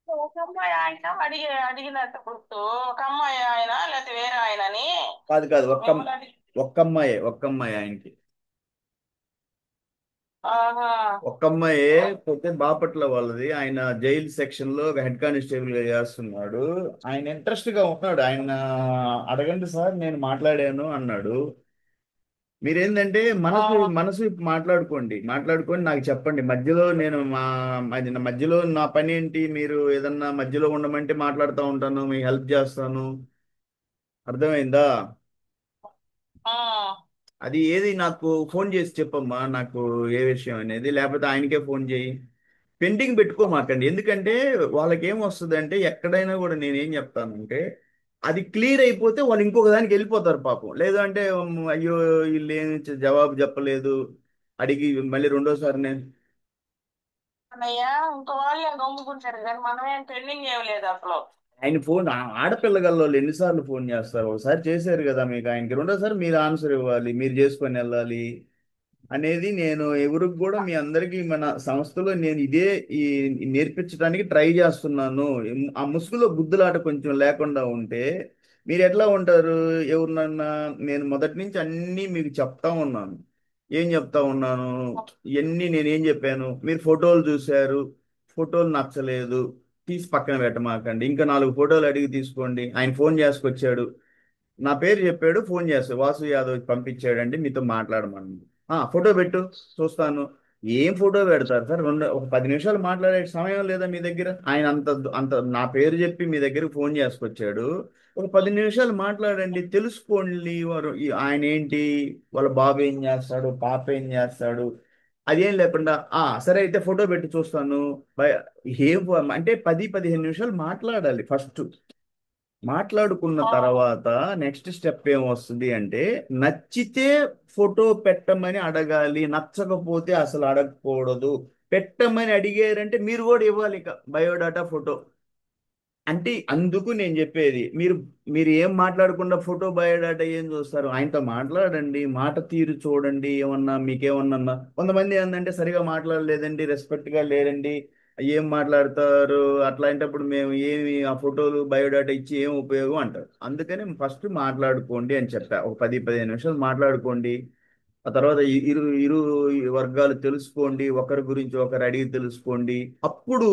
ఒక అమ్మాయి ఆయన అడిగినట్టు గుర్తు. ఒక అమ్మాయి ఆయన లేకపోతే వేరే ఆయనని కాదు, కాదు, మిమ్మల్ని అడిగి. ఒక్క అమ్మాయి ఆయనకి. ఆహా. ఒక్క అమ్మాయి. పోతే బాపట్ల వాళ్ళది. ఆయన జైలు సెక్షన్ లో ఒక హెడ్ కానిస్టేబుల్ గా చేస్తున్నాడు. ఆయన ఇంట్రెస్ట్ గా ఉన్నాడు. ఆయన అడగండి సార్ నేను మాట్లాడాను అన్నాడు. మీరేంటంటే ఆ, మనసు మనసు విప్పి మాట్లాడుకొని నాకు చెప్పండి. మధ్యలో నేను మధ్యలో నా పని ఏంటి, మీరు ఏదన్నా మధ్యలో ఉండమంటే మాట్లాడుతూ ఉంటాను, మీకు హెల్ప్ చేస్తాను. అర్థమైందా? ఆ. అది ఏది నాకు ఫోన్ చేసి చెప్పమ్మా, నాకు ఏ విషయం అనేది. లేకపోతే ఆయనకే ఫోన్ చేయి. పెండింగ్ పెట్టుకోమాకండి. ఎందుకంటే వాళ్ళకి ఏం వస్తుంది అంటే ఎక్కడైనా కూడా నేనేం చెప్తానంటే అది క్లియర్ అయిపోతే వాళ్ళు ఇంకొక దానికి వెళ్ళిపోతారు పాపం. లేదు అంటే అయ్యో వీళ్ళు ఏం జవాబు చెప్పలేదు అడిగి మళ్ళీ రెండోసారి నేను అన్నయ్య, ఇంకో వాళ్ళే గమ్ముకుంటారు కానీ మనమేం పెండింగ్ ఏం లేదు అసలు. ఆయన ఫోన్ ఆడపిల్ల గల్లోళ్ళు ఎన్నిసార్లు ఫోన్ చేస్తారు? ఒకసారి చేశారు కదా మీకు, ఆయనకి రెండోసారి మీరు ఆన్సర్ ఇవ్వాలి, మీరు చేసుకొని వెళ్ళాలి అనేది. నేను ఎవరికి కూడా మీ అందరికీ మన సంస్థలో నేను ఇదే ఈ నేర్పించడానికి ట్రై చేస్తున్నాను. ఆ ముసుగులో గుద్దులాట కొంచెం లేకుండా ఉంటే మీరు ఎట్లా ఉంటారు? ఎవరినన్నా నేను మొదటి నుంచి అన్నీ మీకు చెప్తా ఉన్నాను. ఏం చెప్తా ఉన్నాను? ఇవన్నీ నేను ఏం చెప్పాను? మీరు ఫోటోలు చూశారు, ఫోటోలు నచ్చలేదు, తీసి పక్కన పెట్టమాకండి. ఇంకా 4 ఫోటోలు అడిగి తీసుకోండి. ఆయన ఫోన్ చేసుకొచ్చాడు, నా పేరు చెప్పాడు, ఫోన్ చేస్తాడు, వాసు యాదవ్ పంపించాడండి మీతో మాట్లాడమని. ఫోటో పెట్టు చూస్తాను. ఏం ఫోటో పెడతారు సార్? ఒక 10 నిమిషాలు మాట్లాడే సమయం లేదా మీ దగ్గర? ఆయన అంత అంత నా పేరు చెప్పి మీ దగ్గరికి ఫోన్ చేసుకొచ్చాడు. ఒక 10 నిమిషాలు మాట్లాడండి, తెలుసుకోండి. ఆయన ఏంటి, వాళ్ళ బాబు ఏం చేస్తాడు, పాప ఏం చేస్తాడు, అదేం లేకుండా సరే అయితే ఫోటో పెట్టి చూస్తాను. బై- ఏం అంటే 10-15 నిమిషాలు మాట్లాడాలి ఫస్ట్. మాట్లాడుకున్న ఆ, తర్వాత నెక్స్ట్ స్టెప్ ఏం వస్తుంది అంటే నచ్చితే ఫోటో పెట్టమని అడగాలి, నచ్చకపోతే అసలు అడగకూడదు. పెట్టమని అడిగారంటే మీరు కూడా ఇవ్వాలి ఇక బయోడాటా ఫోటో. అంటే అందుకు నేను చెప్పేది, మీరు మీరు ఏం మాట్లాడకుండా ఫోటో బయోడాటా ఏం చూస్తారు? ఆయనతో మాట్లాడండి, మాట తీరు చూడండి. ఏమన్నా మీకేమన్నా కొంతమంది ఏంటంటే సరిగా మాట్లాడలేదండి, రెస్పెక్ట్గా లేరండి, ఏం మాట్లాడతారు, అట్లాంటప్పుడు మేము ఏమి ఆ ఫోటోలు బయోడాటా ఇచ్చి ఏం ఉపయోగం అంటారు. అందుకని ఫస్ట్ మాట్లాడుకోండి అని చెప్పా. ఒక 10-15 నిమిషాలు మాట్లాడుకోండి. ఆ తర్వాత ఇరు ఇరు వర్గాలు తెలుసుకోండి, ఒకరి గురించి ఒకరు అడిగి తెలుసుకోండి. అప్పుడు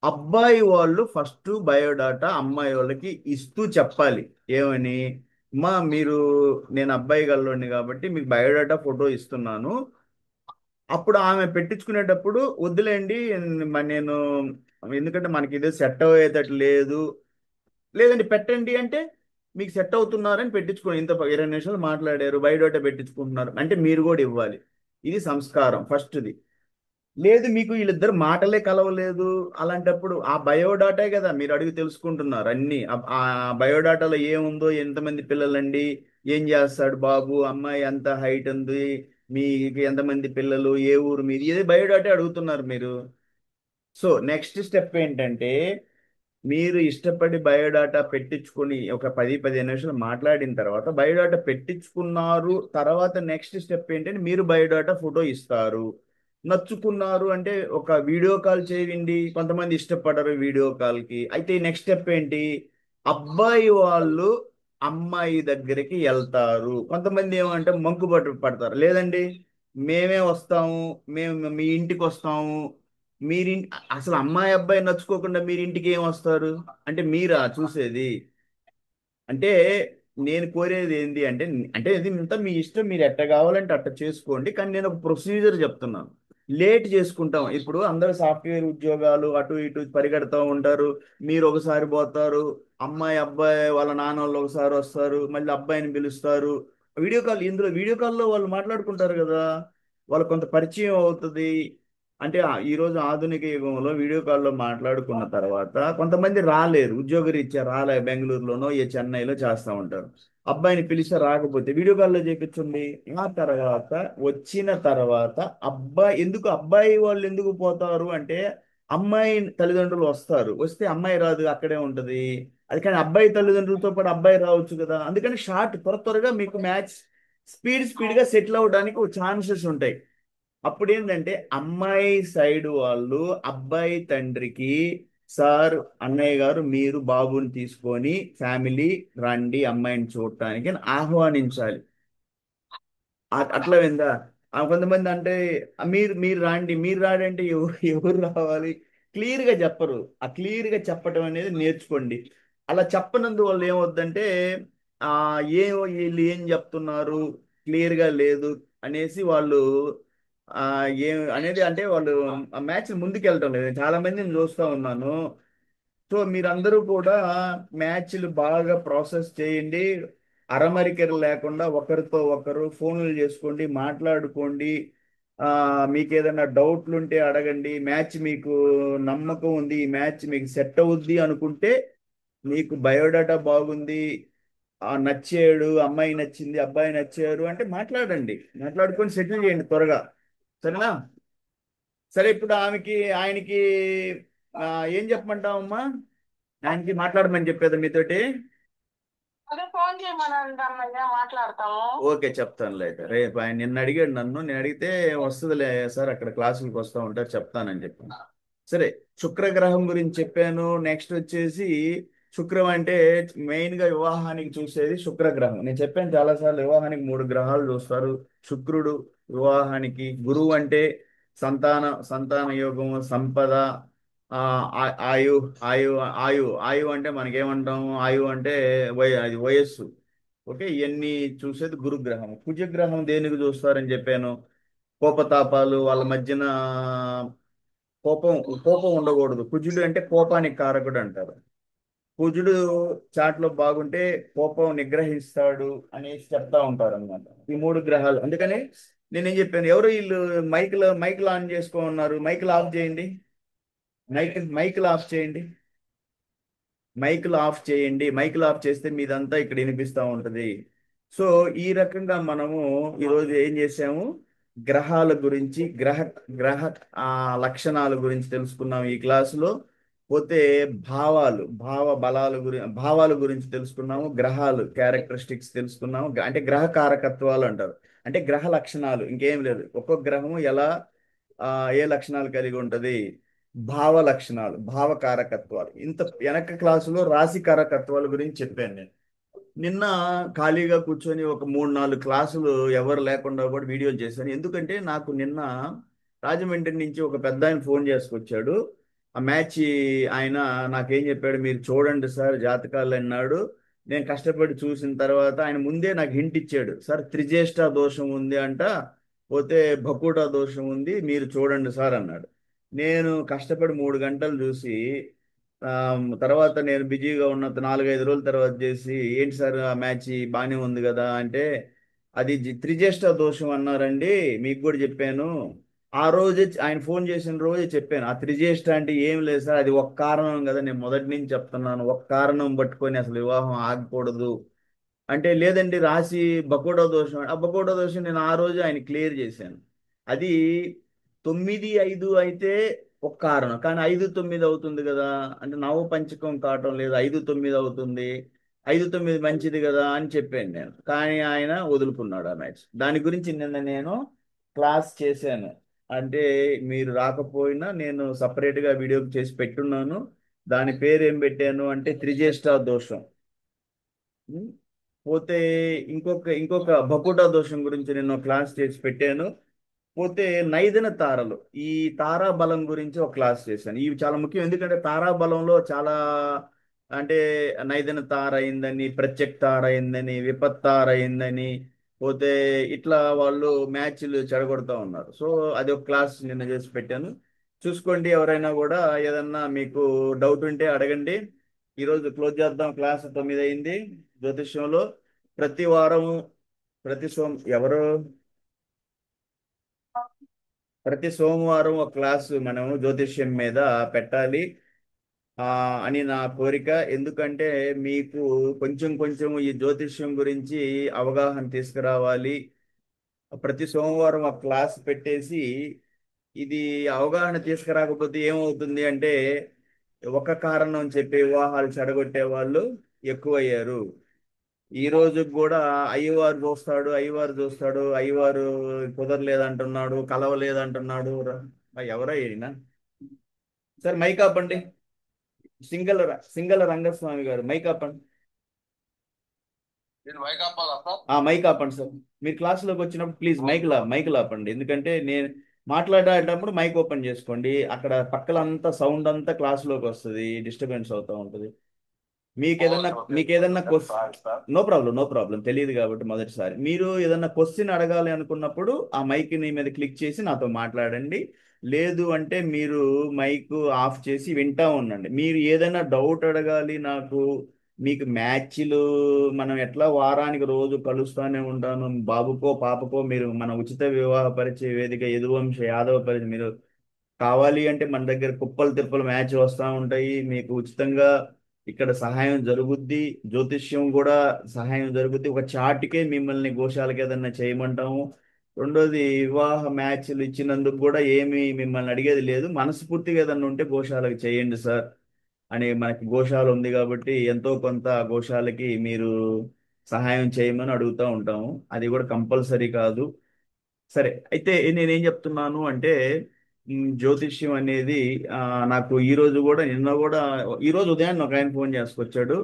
అబ్బాయి వాళ్ళు ఫస్ట్ బయోడాటా అమ్మాయి వాళ్ళకి ఇస్తూ చెప్పాలి. ఏమని? మా మీరు, నేను అబ్బాయి గల్లోని కాబట్టి మీకు బయోడాటా ఫోటో ఇస్తున్నాను. అప్పుడు ఆమె పెట్టించుకునేటప్పుడు వద్దులేండి, నేను ఎందుకంటే మనకి ఇదే సెట్ అయ్యేటట్టు లేదు, లేదండి పెట్టండి అంటే మీకు సెట్ అవుతున్నారని పెట్టించుకోండి. ఇంత 20 నిమిషాలు మాట్లాడారు, బయోడాటా పెట్టించుకుంటున్నారు అంటే మీరు కూడా ఇవ్వాలి. ఇది సంస్కారం ఫస్ట్ది. లేదు మీకు వీళ్ళిద్దరు మాటలే కలవలేదు, అలాంటప్పుడు ఆ బయోడాటే కదా మీరు అడిగి తెలుసుకుంటున్నారు అన్ని. ఆ బయోడాటాలో ఏముందో, ఎంతమంది పిల్లలండి, ఏం చేస్తాడు బాబు, అమ్మాయి ఎంత హైట్ ఉంది, మీకు ఎంతమంది పిల్లలు, ఏ ఊరు మీది, ఇదే బయోడాటే అడుగుతున్నారు మీరు. సో నెక్స్ట్ స్టెప్ ఏంటంటే, మీరు ఇష్టపడి బయోడాటా పెట్టించుకొని ఒక 10-15 నిమిషాలు మాట్లాడిన తర్వాత బయోడాటా పెట్టించుకున్నారు. తర్వాత నెక్స్ట్ స్టెప్ ఏంటంటే మీరు బయోడాటా ఫోటో ఇస్తారు. నచ్చుకున్నారు అంటే ఒక వీడియో కాల్ చేయండి. కొంతమంది ఇష్టపడరు వీడియో కాల్కి. అయితే నెక్స్ట్ స్టెప్ ఏంటి? అబ్బాయి వాళ్ళు అమ్మాయి దగ్గరికి వెళ్తారు. కొంతమంది ఏమంటే మంకు పడతారు, లేదండి మేమే వస్తాము, మేము మీ ఇంటికి వస్తాము. మీరి అసలు అమ్మాయి అబ్బాయి నచ్చుకోకుండా మీరు ఇంటికి ఏం వస్తారు? అంటే మీరా చూసేది? అంటే నేను కోరేది ఏంటి అంటే, అంటే ఇది ఇంత మీ ఇష్టం, మీరు ఎట్ట కావాలంటే అట్ట చేసుకోండి, కానీ నేను ఒక ప్రొసీజర్ చెప్తున్నాను. లేట్ చేసుకుంటాం. ఇప్పుడు అందరూ సాఫ్ట్వేర్ ఉద్యోగాలు అటు ఇటు పరిగెడతా ఉంటారు. మీరు ఒకసారి పోతారు, అమ్మాయి అబ్బాయి వాళ్ళ నాన్న వాళ్ళు ఒకసారి వస్తారు, మళ్ళీ అబ్బాయిని పిలుస్తారు. వీడియో కాల్, ఇందులో వీడియో కాల్లో వాళ్ళు మాట్లాడుకుంటారు కదా, వాళ్ళకు కొంత పరిచయం అవుతుంది. అంటే ఈ రోజు ఆధునిక యుగంలో వీడియో కాల్లో మాట్లాడుకున్న తర్వాత కొంతమంది రాలేరు, ఉద్యోగరీత్యా రాలే, బెంగళూరులోనో ఏ చెన్నైలో చేస్తూ ఉంటారు. అబ్బాయిని పిలిస్తే రాకపోతే వీడియో కాల్లో చేపించండి. ఆ తర్వాత వచ్చిన తర్వాత ఎందుకు అబ్బాయి వాళ్ళు ఎందుకు పోతారు అంటే, అమ్మాయి తల్లిదండ్రులు వస్తారు, వస్తే అమ్మాయి రాదు, అక్కడే ఉంటది. అది కానీ అబ్బాయి తల్లిదండ్రులతో పాటు అబ్బాయి రావచ్చు కదా. అందుకని షార్ట్ త్వరగా మీకు మ్యాచ్ స్పీడ్ గా సెటిల్ అవడానికి ఛాన్సెస్ ఉంటాయి. అప్పుడు ఏంటంటే అమ్మాయి సైడ్ వాళ్ళు అబ్బాయి తండ్రికి, సార్, అన్నయ్య గారు మీరు బాబుని తీసుకొని ఫ్యామిలీ రండి అమ్మాయిని చూడటానికి అని ఆహ్వానించాలి. అట్లా విందా? కొంతమంది అంటే మీరు మీరు రాండి, మీరు రాడంటే ఎవరు ఎవరు రావాలి? క్లియర్ గా చెప్పరు. ఆ క్లియర్ గా చెప్పడం అనేది నేర్చుకోండి. అలా చెప్పనందువల్ల ఏమవుద్దంటే, ఆ వీళ్ళు ఏం చెప్తున్నారు, క్లియర్ గా లేదు అనేసి వాళ్ళు ఆ ఏం అనేది అంటే వాళ్ళు ఆ మ్యాచ్ ముందుకు వెళ్ళటం లేదు. చాలా మందిని చూస్తా ఉన్నాను. సో మీరందరూ కూడా మ్యాచ్లు బాగా ప్రాసెస్ చేయండి. అరమరికలు లేకుండా ఒకరితో ఒకరు ఫోన్లు చేసుకోండి, మాట్లాడుకోండి. ఆ మీకు ఏదైనా డౌట్లు ఉంటే అడగండి. మ్యాచ్ మీకు నమ్మకం ఉంది, ఈ మ్యాచ్ మీకు సెట్ అవుద్ది అనుకుంటే, మీకు బయోడాటా బాగుంది, నచ్చాడు, అమ్మాయి నచ్చింది, అబ్బాయి నచ్చారు అంటే మాట్లాడండి. మాట్లాడుకొని సెటిల్ చేయండి త్వరగా. సరేనా? సరే ఇప్పుడు ఆయనకి ఆ, ఏం చెప్పమంటావమ్మా? ఆయనకి మాట్లాడమని చెప్పేదా మీతోటి? అదే ఫోన్ చేయమనండి అన్నయ్య, మాట్లాడతాము. ఓకే చెప్తానులే. అయితే రేపు ఆయన నిన్న అడిగాడు నన్ను, నేను అడిగితే వస్తుందిలే సార్, అక్కడ క్లాసులకు వస్తూ ఉంటారు చెప్తానని చెప్పాను. సరే, శుక్రగ్రహం గురించి చెప్పాను. నెక్స్ట్ వచ్చేసి శుక్రం అంటే మెయిన్ గా వివాహానికి చూసేది శుక్రగ్రహం. నేను చెప్పాను చాలాసార్లు, వివాహానికి 3 గ్రహాలు చూస్తారు. శుక్రుడు వివాహానికి, గురువు అంటే సంతాన యోగము, సంపద, ఆ ఆయు ఆయు ఆయు అంటే మనకేమంటాం? ఆయు అంటే అది వయస్సు. ఓకే, ఇవన్నీ చూసేది గురుగ్రహం. కుజగ్రహం దేనికి చూస్తారని చెప్పాను? కోపతాపాలు, వాళ్ళ మధ్యన కోపం కోపం ఉండకూడదు. కుజుడు అంటే కోపానికి కారకుడు అంటారు. కుజుడు చాట్లో బాగుంటే కోపం నిగ్రహిస్తాడు అనేసి చెప్తా ఉంటారు అనమాట. ఈ 3 గ్రహాలు. అందుకని నేనేం చెప్పాను, ఎవరు వీళ్ళు మైకులు ఆన్ చేసుకో ఉన్నారు, మైకులు ఆఫ్ చేయండి. మైకులు ఆఫ్ చేయండి. మైకులు ఆఫ్ చేయండి. మైకులు ఆఫ్ చేస్తే మీదంతా ఇక్కడ వినిపిస్తూ ఉంటది. సో ఈ రకంగా మనము ఈరోజు ఏం చేసాము? గ్రహాల గురించి, గ్రహ గ్రహ లక్షణాల గురించి తెలుసుకున్నాం ఈ క్లాసులో. పోతే భావాల గురించి తెలుసుకున్నాము. గ్రహాలు క్యారెక్టరిస్టిక్స్ తెలుసుకున్నాము. అంటే గ్రహ కారకత్వాలు అంటారు. అంటే గ్రహ లక్షణాలు ఇంకేం లేదు. ఒక్కొక్క గ్రహము ఎలా ఆ, ఏ లక్షణాలు కలిగి ఉంటది. భావ లక్షణాలు, భావ కారకత్వాలు. ఇంత వెనక క్లాసులో రాశి కారకత్వాల గురించి చెప్పాను నేను. నిన్న ఖాళీగా కూర్చొని ఒక 3-4 క్లాసులు ఎవరు లేకుండా కూడా వీడియోలు చేశాను. ఎందుకంటే నాకు నిన్న రాజమండ్రి నుంచి ఒక పెద్ద ఆయన ఫోన్ చేసుకొచ్చాడు. ఆ మ్యాచ్ ఆయన నాకేం చెప్పాడు, మీరు చూడండి సార్ జాతకాలు అన్నాడు. నేను కష్టపడి చూసిన తర్వాత ఆయన ముందే నాకు హింట్ ఇచ్చాడు, సార్ త్రిజ్యేష్ఠ దోషం ఉంది అంట, పోతే భకూట దోషం ఉంది, మీరు చూడండి సార్ అన్నాడు. నేను కష్టపడి 3 గంటలు చూసి తర్వాత నేను బిజీగా ఉన్న 4-5 రోజుల తర్వాత చేసి, ఏంటి సార్ ఆ మ్యాచ్ బాగానే ఉంది కదా అంటే, అది త్రిజ్యేష్ఠ దోషం అన్నారండి, మీకు కూడా చెప్పాను. ఆ రోజే ఆయన ఫోన్ చేసిన రోజే చెప్పాను, ఆ త్రిజ్యేష్ఠ అంటే ఏం లేదు సార్, అది ఒక కారణం కదా, నేను మొదటి నుంచి చెప్తున్నాను, ఒక కారణం పట్టుకొని అసలు వివాహం ఆగకూడదు అంటే, లేదండి రాశి బకోడా దోషం. ఆ బకోడా దోషం నేను ఆ రోజు ఆయన క్లియర్ చేశాను. అది 9-5 అయితే ఒక కారణం, కానీ 5-9 అవుతుంది కదా, అంటే నవ పంచకం కావటం లేదు, 5-9 అవుతుంది, 5-9 మంచిది కదా అని చెప్పాను నేను. కానీ ఆయన వదులుకున్నాడు ఆ మ్యాచ్. దాని గురించి నిన్న నేను క్లాస్ చేశాను. అంటే మీరు రాకపోయినా నేను సపరేట్గా వీడియో చేసి పెట్టున్నాను. దాని పేరు ఏం పెట్టాను అంటే త్రిజ్యేష్ఠ దోషం. ఉం? పోతే ఇంకొక బకుటా దోషం గురించి నేను క్లాస్ చేసి పెట్టాను. పోతే నైదన తారలు, ఈ తారా బలం గురించి ఒక క్లాస్ చేశాను. ఇవి చాలా ముఖ్యం, ఎందుకంటే తారా బలంలో చాలా, అంటే నైదన తార అయిందని, ప్రత్యక్ తార అయిందని, విపత్ తార అయిందని, పోతే ఇట్లా వాళ్ళు మ్యాచ్లు చెడగొడతా ఉన్నారు. సో అది ఒక క్లాస్ నిన్న చేసి పెట్టాను. చూసుకోండి, ఎవరైనా కూడా ఏదన్నా మీకు డౌట్ ఉంటే అడగండి. ఈరోజు క్లోజ్ చేద్దాం, క్లాస్ 9 అయింది జ్యోతిష్యంలో. ప్రతి వారం, ప్రతి ఎవరు ప్రతి సోమవారం ఒక క్లాసు మనం జ్యోతిష్యం మీద పెట్టాలి ఆ, అని నా కోరిక. ఎందుకంటే మీకు కొంచెం కొంచెం ఈ జ్యోతిష్యం గురించి అవగాహన తీసుకురావాలి. ప్రతి సోమవారం ఒక క్లాస్ పెట్టేసి, ఇది అవగాహన తీసుకురాకపోతే ఏమవుతుంది అంటే, ఒక కారణం చెప్పి వివాహాలు చెడగొట్టే వాళ్ళు ఎక్కువయ్యారు. ఈ రోజు కూడా అయ్యవారు చూస్తాడు, అయ్యవారు కుదరలేదంటున్నాడు, కలవలేదంటున్నాడు. ఎవరో ఈయన, సార్ మైక్ ఆపండి. సింగల రంగస్వామి గారు మైక్ ఆపండి. నేను వైకాపాలా సార్? ఆ మైక్ ఆపండి సార్. మీరు క్లాసులోకి వచ్చినప్పుడు ప్లీజ్ మైక్ ఆపండి. ఎందుకంటే నేను మాట్లాడేటప్పుడు మైక్ ఓపెన్ చేసుకోండి. అక్కడ పక్కలంతా సౌండ్ అంతా క్లాసులోకి వస్తుంది, డిస్టర్బెన్స్ అవుతూ ఉంటుంది. మీకేదన్నా సారీ సార్. నో ప్రాబ్లం, తెలియదు కాబట్టి మొదటిసారి మీరు ఏదన్నా క్వశ్చన్ అడగాలి అనుకున్నప్పుడు ఆ మైక్ ని మీద క్లిక్ చేసి నాతో మాట్లాడండి. లేదు అంటే మీరు మైక్ ఆఫ్ చేసి వింటా ఉండండి. మీరు ఏదైనా డౌట్ అడగాలి నాకు, మీకు మ్యాచ్లు, మనం ఎట్లా వారానికి రోజు కలుస్తూనే ఉంటాను, బాబుకో పాపకో మీరు మన ఉచిత వివాహ పరిచయ వేదిక యదువంశ యాదవ పరిచయ, మీరు కావాలి అంటే మన దగ్గర కుప్పలు తిప్పలు మ్యాచ్ వస్తూ ఉంటాయి, మీకు ఉచితంగా ఇక్కడ సహాయం జరుగుద్ది. జ్యోతిష్యం కూడా సహాయం జరుగుద్ది. ఒక చాటుకే మిమ్మల్ని గోశాలకు ఏదన్నా చేయమంటాము. రెండోది, వివాహ మ్యాచ్లు ఇచ్చినందుకు కూడా ఏమీ మిమ్మల్ని అడిగేది లేదు. మనస్ఫూర్తిగా ఏదన్నా ఉంటే గోశాలకు చేయండి సార్ అని, మనకి గోశాల ఉంది కాబట్టి ఎంతో కొంత గోశాలకి మీరు సహాయం చేయమని అడుగుతూ ఉంటాము. అది కూడా కంపల్సరీ కాదు. సరే, అయితే నేనేం చెప్తున్నాను అంటే, జ్యోతిష్యం అనేది ఆ, నాకు ఈ రోజు కూడా, నిన్న కూడా, ఈ రోజు ఉదయాన్నే ఒక ఆయన ఫోన్ చేసుకొచ్చాడు.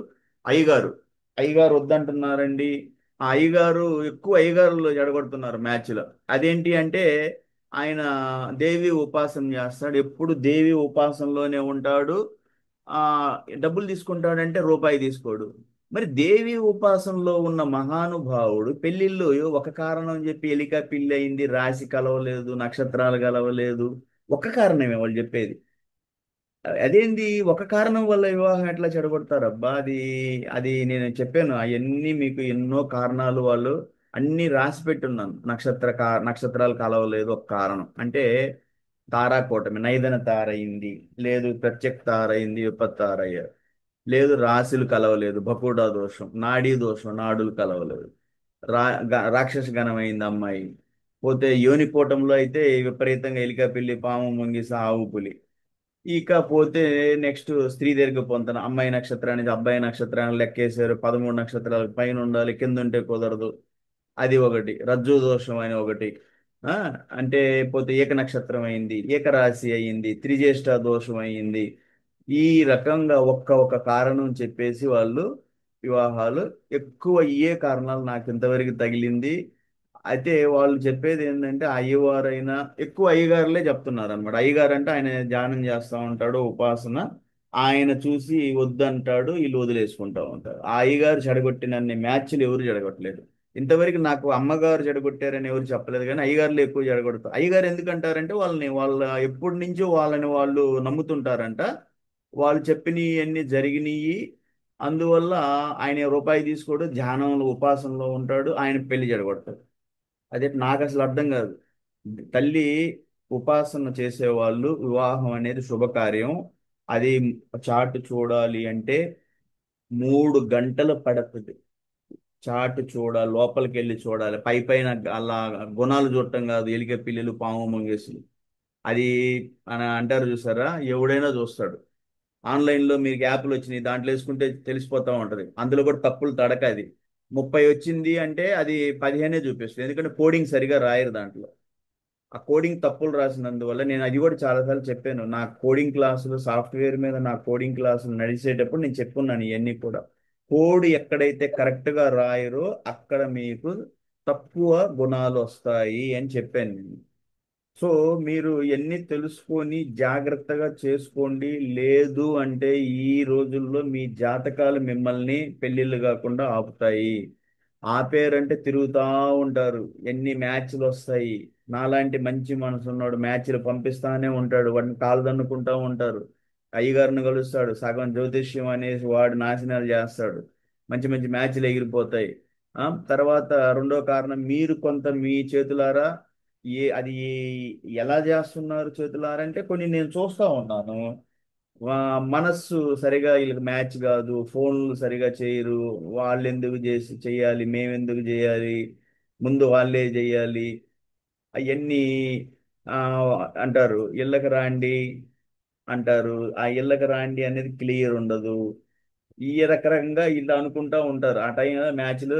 అయ్యగారు అయ్యగారు వద్దంటున్నారండి. ఆ అయ్యగారు ఎక్కువ అయ్యగారులు జడగొడుతున్నారు మ్యాచ్లో. అదేంటి అంటే, ఆయన దేవి ఉపాసన చేస్తాడు, ఎప్పుడు దేవి ఉపాసనలోనే ఉంటాడు. ఆ డబ్బులు తీసుకుంటాడంటే రూపాయి తీసుకోడు. మరి దేవి ఉపాసనలో ఉన్న మహానుభావుడు పెళ్లిళ్ళు ఒక కారణం చెప్పి, ఎలిక పిల్లి అయింది, రాశి కలవలేదు, నక్షత్రాలు కలవలేదు, ఒక్క కారణమే వాళ్ళు చెప్పేది. అదేంది ఒక కారణం వల్ల వివాహం ఎట్లా చెడగొడతారబ్బా? అది అది నేను చెప్పాను అవన్నీ మీకు, ఎన్నో కారణాలు వాళ్ళు అన్ని రాసి పెట్టున్నాను. నక్షత్రాలు కలవలేదు ఒక కారణం అంటే, తారాకోటమి నైదన తార అయింది, లేదు ప్రత్యక్ తార అయింది, విపత్ తార అయ్యారు, లేదు రాశులు కలవలేదు, బకుడా దోషం, నాడీ దోషం, నాడులు కలవలేదు, రాక్షస గణమైంది అమ్మాయి. పోతే యోనిపోటంలో అయితే విపరీతంగా ఎలిక పిల్లి, పాము, ముంగిస, ఆవు, పులి. ఇకపోతే నెక్స్ట్ స్త్రీ దగ్గరికి పొందుతాను. అమ్మాయి నక్షత్రానికి అబ్బాయి నక్షత్రాన్ని లెక్కేశారు. 13 నక్షత్రాలు పైన ఉండాలి, కింద ఉంటే కుదరదు. అది ఒకటి. రజ్జు దోషం అని ఒకటి. ఆ అంటే పోతే ఏక నక్షత్రం అయింది, ఏకరాశి అయింది, త్రిజ్యేష్ఠ దోషం అయింది. ఈ రకంగా ఒక్క కారణం చెప్పేసి వాళ్ళు వివాహాలు ఎక్కువ అయ్యే కారణాలు నాకు ఇంతవరకు తగిలింది. అయితే వాళ్ళు చెప్పేది ఏంటంటే అయ్యవారైనా ఎక్కువ అయ్యగారులే చెప్తున్నారు అనమాట. అయ్యగారు అంటే ఆయన ధ్యానం చేస్తూ ఉంటాడు, ఉపాసన. ఆయన చూసి వద్దంటాడు, వీళ్ళు వదిలేసుకుంటా ఉంటారు. ఆ అయ్యగారు చెడగొట్టినన్ని మ్యాచ్లు ఎవరు చెడగొట్టలేదు. ఇంతవరకు నాకు అమ్మగారు చెడగొట్టారని ఎవరు చెప్పలేదు, కానీ అయ్యగారులు ఎక్కువ చెడగొడతారు. అయ్యగారు ఎందుకంటారంటే వాళ్ళ ఎప్పటి నుంచో వాళ్ళని వాళ్ళు నమ్ముతుంటారంట. వాళ్ళు చెప్పినవి అన్ని జరిగినాయి. అందువల్ల ఆయన రూపాయి తీసుకోడు, ధ్యానంలో ఉపాసనలో ఉంటాడు, ఆయన పెళ్లి చెడగొడతాడు. అదే నాకు అసలు అర్థం కాదు. తల్లి ఉపాసన చేసేవాళ్ళు వివాహం అనేది శుభకార్యం. అది చాటు చూడాలి అంటే 3 గంటలు పడుతుంది. చాటు చూడాలి, లోపలికి వెళ్ళి చూడాలి. పై పైన అలా గుణాలు చూడటం కాదు, ఎలిక పిల్లలు పాము ముంగేసులు. అది అని అంటారు చూసారా, ఎవడైనా చూస్తాడు. ఆన్లైన్లో మీకు యాప్లు వచ్చినాయి, దాంట్లో వేసుకుంటే తెలిసిపోతా ఉంటది. అందులో కూడా తప్పులు తడక అది 30 వచ్చింది అంటే అది 15 చూపిస్తుంది. ఎందుకంటే కోడింగ్ సరిగా రాయరు దాంట్లో. ఆ కోడింగ్ తప్పులు రాసినందువల్ల నేను అది కూడా చాలాసార్లు చెప్పాను. నా కోడింగ్ క్లాసులు సాఫ్ట్వేర్ మీద నా కోడింగ్ క్లాసులు నడిచేటప్పుడు నేను చెప్పున్నాను ఇవన్నీ కూడా. కోడ్ ఎక్కడైతే కరెక్ట్గా రాయరో అక్కడ మీకు తక్కువ గుణాలు వస్తాయి అని చెప్పాను నేను. సో మీరు ఇవన్నీ తెలుసుకొని జాగ్రత్తగా చేసుకోండి. లేదు అంటే ఈ రోజుల్లో మీ జాతకాలు మిమ్మల్ని పెళ్ళిళ్ళు కాకుండా ఆపుతాయి. ఆపేరంటే తిరుగుతా ఉంటారు, ఎన్ని మ్యాచ్లు వస్తాయి. నాలాంటి మంచి మనసు ఉన్నాడు మ్యాచ్లు పంపిస్తానే ఉంటాడు, వాడిని కాలు దన్నుకుంటా ఉంటారు. అయ్యగారిని కలుస్తాడు, సగం జ్యోతిష్యం అనేసి వాడు నాశనాలు చేస్తాడు. మంచి మంచి మ్యాచ్లు ఎగిరిపోతాయి. ఆ తర్వాత రెండో కారణం, మీరు కొంత మీ చేతులారా అది ఎలా చేస్తున్నారు చేతులారా అంటే కొన్ని నేను చూస్తా ఉన్నాను. మనస్సు సరిగా వీళ్ళకి మ్యాచ్ కాదు, ఫోన్లు సరిగా చేయరు. వాళ్ళు ఎందుకు చేయాలి, మేమెందుకు చేయాలి, ముందు వాళ్ళే చేయాలి, అవన్నీ ఆ, అంటారు. ఇళ్ళకి రాండి అంటారు. ఆ ఇళ్ళకి రాండి అనేది క్లియర్ ఉండదు. ఈ రకరకంగా ఇలా అనుకుంటా ఉంటారు. ఆ టైం మ్యాచ్లు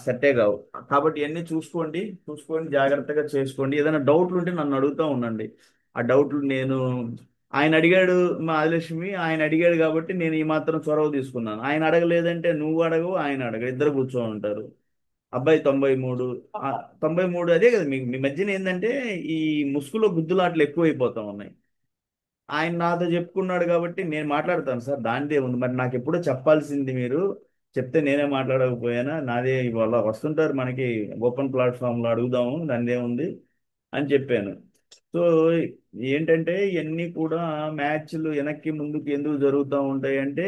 సెట్టే కావు. కాబట్టి ఇవన్నీ చూసుకోండి, చూసుకొని జాగ్రత్తగా చేసుకోండి. ఏదైనా డౌట్లు ఉంటే నన్ను అడుగుతూ ఉండండి. ఆ డౌట్లు నేను, ఆయన అడిగాడు మా ఆదిలక్ష్మి, ఆయన అడిగాడు కాబట్టి నేను ఈ మాత్రం చొరవ తీసుకున్నాను. ఆయన అడగలేదంటే నువ్వు అడగవు, ఆయన అడగ, ఇద్దరు కూర్చొని ఉంటారు. అబ్బాయి 93. 93 అదే కదా మీ మధ్యన ఏంటంటే ఈ ముసుగులో గుద్దులాట్లు ఎక్కువైపోతా ఉన్నాయి. ఆయన నాతో చెప్పుకున్నాడు కాబట్టి నేను మాట్లాడతాను సార్, దానిదే ఉంది. మరి నాకు ఎప్పుడో చెప్పాల్సింది మీరు. చెప్తే నేనే మాట్లాడకపోయానా, నాదే ఇవాళ వస్తుంటారు మనకి ఓపెన్ ప్లాట్ఫామ్లో, అడుగుదాము దానిదే ఉంది అని చెప్పాను. సో ఏంటంటే ఇవన్నీ కూడా మ్యాచ్లు వెనక్కి ముందుకు ఎందుకు జరుగుతూ ఉంటాయి అంటే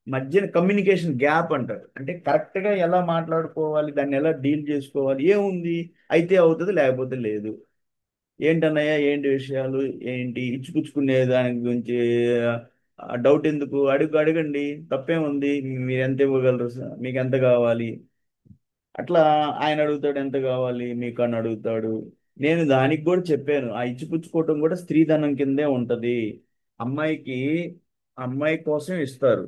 మధ్యన కమ్యూనికేషన్ గ్యాప్ అంటారు. అంటే కరెక్ట్గా ఎలా మాట్లాడుకోవాలి, దాన్ని ఎలా డీల్ చేసుకోవాలి, ఏముంది అయితే అవుతుంది లేకపోతే లేదు. ఏంటన్నయ్య ఏంటి విషయాలు, ఏంటి ఇచ్చిపుచ్చుకునే దాని గురించి డౌట్ ఎందుకు, అడగండి, తప్పేముంది. మీరు ఎంత ఇవ్వగలరు సార్, మీకు ఎంత కావాలి, అట్లా. ఆయన అడుగుతాడు ఎంత కావాలి మీకు అని అడుగుతాడు. నేను దానికి కూడా చెప్పాను, ఆ ఇచ్చిపుచ్చుకోవటం కూడా స్త్రీధనం కిందే ఉంటది. అమ్మాయికి అమ్మాయి కోసం ఇస్తారు,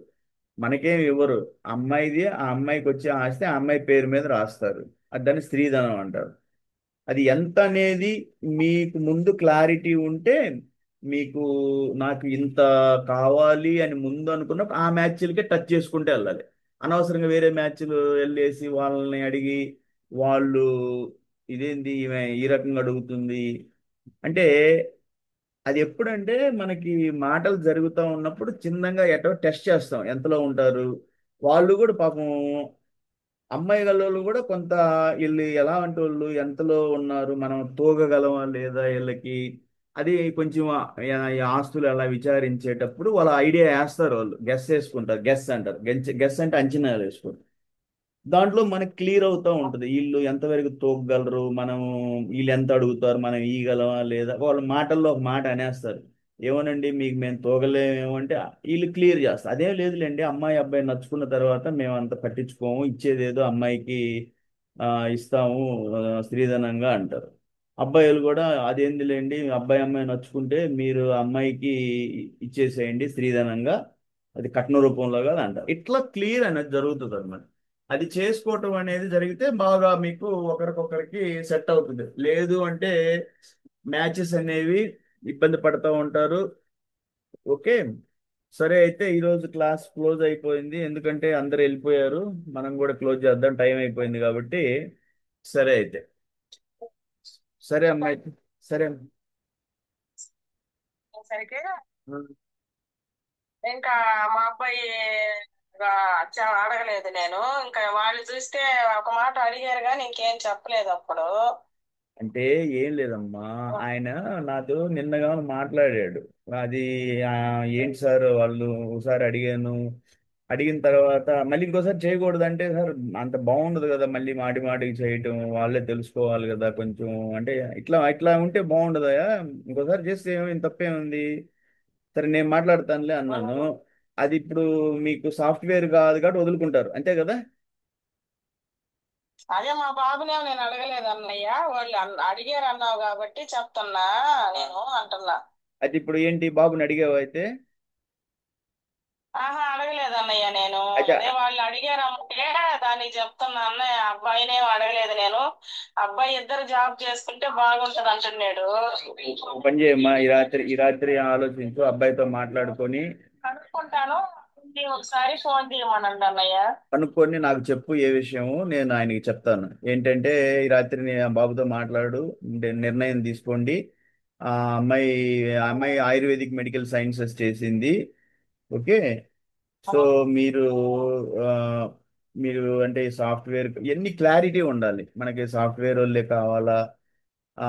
మనకేం ఇవ్వరు. అమ్మాయిది ఆ అమ్మాయికి వచ్చే ఆస్తి ఆ అమ్మాయి పేరు మీద రాస్తారు. అది దాన్ని స్త్రీధనం అంటారు. అది ఎంత అనేది మీకు ముందు క్లారిటీ ఉంటే మీకు, నాకు ఇంత కావాలి అని ముందు అనుకున్నప్పుడు ఆ మ్యాచ్లకే టచ్ చేసుకుంటే వెళ్ళాలి. అనవసరంగా వేరే మ్యాచ్లు వెళ్ళేసి వాళ్ళని అడిగి వాళ్ళు ఇదేంది ఈమె ఈ రకంగా అడుగుతుంది అంటే, అది ఎప్పుడంటే మనకి మాటలు జరుగుతూ ఉన్నప్పుడు చిన్నగా ఎటో టెస్ట్ చేస్తాం ఎంతలో ఉంటారు. వాళ్ళు కూడా పాపం అమ్మాయి గల్లోళ్ళు కూడా కొంత, వీళ్ళు ఎలా అంటే వాళ్ళు ఎంతలో ఉన్నారు, మనం తూగగలమా లేదా వీళ్ళకి, అది కొంచెం ఈ ఆస్తులు అలా విచారించేటప్పుడు వాళ్ళ ఐడియా వేస్తారు. వాళ్ళు గెస్ వేసుకుంటారు, గెస్ అంటారు. గెస్ అంటే అంచనాలు వేసుకుంటారు. దాంట్లో మనకి క్లియర్ అవుతూ ఉంటుంది వీళ్ళు ఎంతవరకు తోగగలరు, మనం వీళ్ళు ఎంత అడుగుతారు, మనం ఇయ్యగలమా లేదా. వాళ్ళ మాటల్లో ఒక మాట అనేస్తారు, ఏమోనండి మీకు మేము తోగలేమేమో అంటే వీళ్ళు క్లియర్ చేస్తారు. అదేం లేదులేండి, అమ్మాయి అబ్బాయి నచ్చుకున్న తర్వాత మేము అంత పట్టించుకోము, ఇచ్చేదేదో అమ్మాయికి ఆ, ఇస్తాము స్త్రీధనంగా అంటారు. అబ్బాయిలు కూడా అదేందిలేండి, అబ్బాయి అమ్మాయి నచ్చుకుంటే మీరు అమ్మాయికి ఇచ్చేసేయండి స్త్రీధనంగా, అది కట్న రూపంలో కాదు అంటారు. ఇట్లా క్లియర్ అనేది జరుగుతుంది అన్నమాట. అది చేసుకోవటం అనేది జరిగితే బాగా మీకు ఒకరికొకరికి సెట్ అవుతుంది. లేదు అంటే మ్యాచెస్ అనేవి ఇబ్బంది పడుతూ ఉంటారు. ఓకే. సరే అయితే ఈరోజు క్లాస్ క్లోజ్ అయిపోయింది, ఎందుకంటే అందరు వెళ్ళిపోయారు. మనం కూడా క్లోజ్ చేద్దాం, టైం అయిపోయింది కాబట్టి. సరే అయితే. సరే అమ్మాయి. సరే అమ్మ. సరికి ఇంకా మా అబ్బాయి ఇంకా అడగలేదు నేను. ఇంకా వాళ్ళు చూస్తే ఒక మాట అడిగారు కానీ ఇంకేం చెప్పలేదు అప్పుడు. అంటే ఏం లేదమ్మా, ఆయన నాతో నిన్నగా మాట్లాడాడు. అది ఆ, ఏంటి సార్ వాళ్ళు ఒకసారి అడిగాను, అడిగిన తర్వాత మళ్ళీ ఇంకోసారి చేయకూడదు అంటే, సార్ అంత బాగుండదు కదా మళ్ళీ మాటి మాటికి చేయటం, వాళ్ళే తెలుసుకోవాలి కదా కొంచెం, అంటే ఇట్లా ఇట్లా ఉంటే బాగుండదయా, ఇంకోసారి చేస్తే ఏమైంది, తప్పేముంది, సరే నేను మాట్లాడతానులే అన్నాను. అది ఇప్పుడు మీకు సాఫ్ట్వేర్ కాదు కాబట్టి వదులుకుంటారు అంతే కదా. అదే మా బాబునే నేను అడగలేదు అన్నయ్య. వాళ్ళు అడిగారు అన్నావు కాబట్టి చెప్తున్నా నేను అంటున్నా. అది ఇప్పుడు ఏంటి, బాబుని అడిగావు అయితే? ఆహా, అడగలేదు అన్నయ్య నేను. అయితే అదే వాళ్ళు అడిగారు అమ్ముకే దానికి చెప్తున్నా అన్నయ్య. అబ్బాయినే అడగలేదు నేను. అబ్బాయి ఇద్దరు జాబ్ చేసుకుంటే బాగుంటది అంటున్నాడు. ఒక పని చేయమ్మా, ఈ రాత్రి ఆలోచించు, అబ్బాయితో మాట్లాడుకొని కనుక్కుంటాను. ఒకసారి ఫోన్ తీయమనండి అన్నయ్య. కనుక్కొని నాకు చెప్పు ఏ విషయము, నేను ఆయనకి చెప్తాను. ఏంటంటే ఈ రాత్రి ఆ బాబుతో మాట్లాడు, నిర్ణయం తీసుకోండి. ఆ అమ్మాయి ఆ అమ్మాయి ఆయుర్వేదిక్ మెడికల్ సైన్సెస్ చేసింది. ఓకే. సో మీరు ఆ, మీరు అంటే సాఫ్ట్వేర్ ఎన్ని క్లారిటీ ఉండాలి, మనకి సాఫ్ట్వేర్ వాళ్ళే కావాలా, ఆ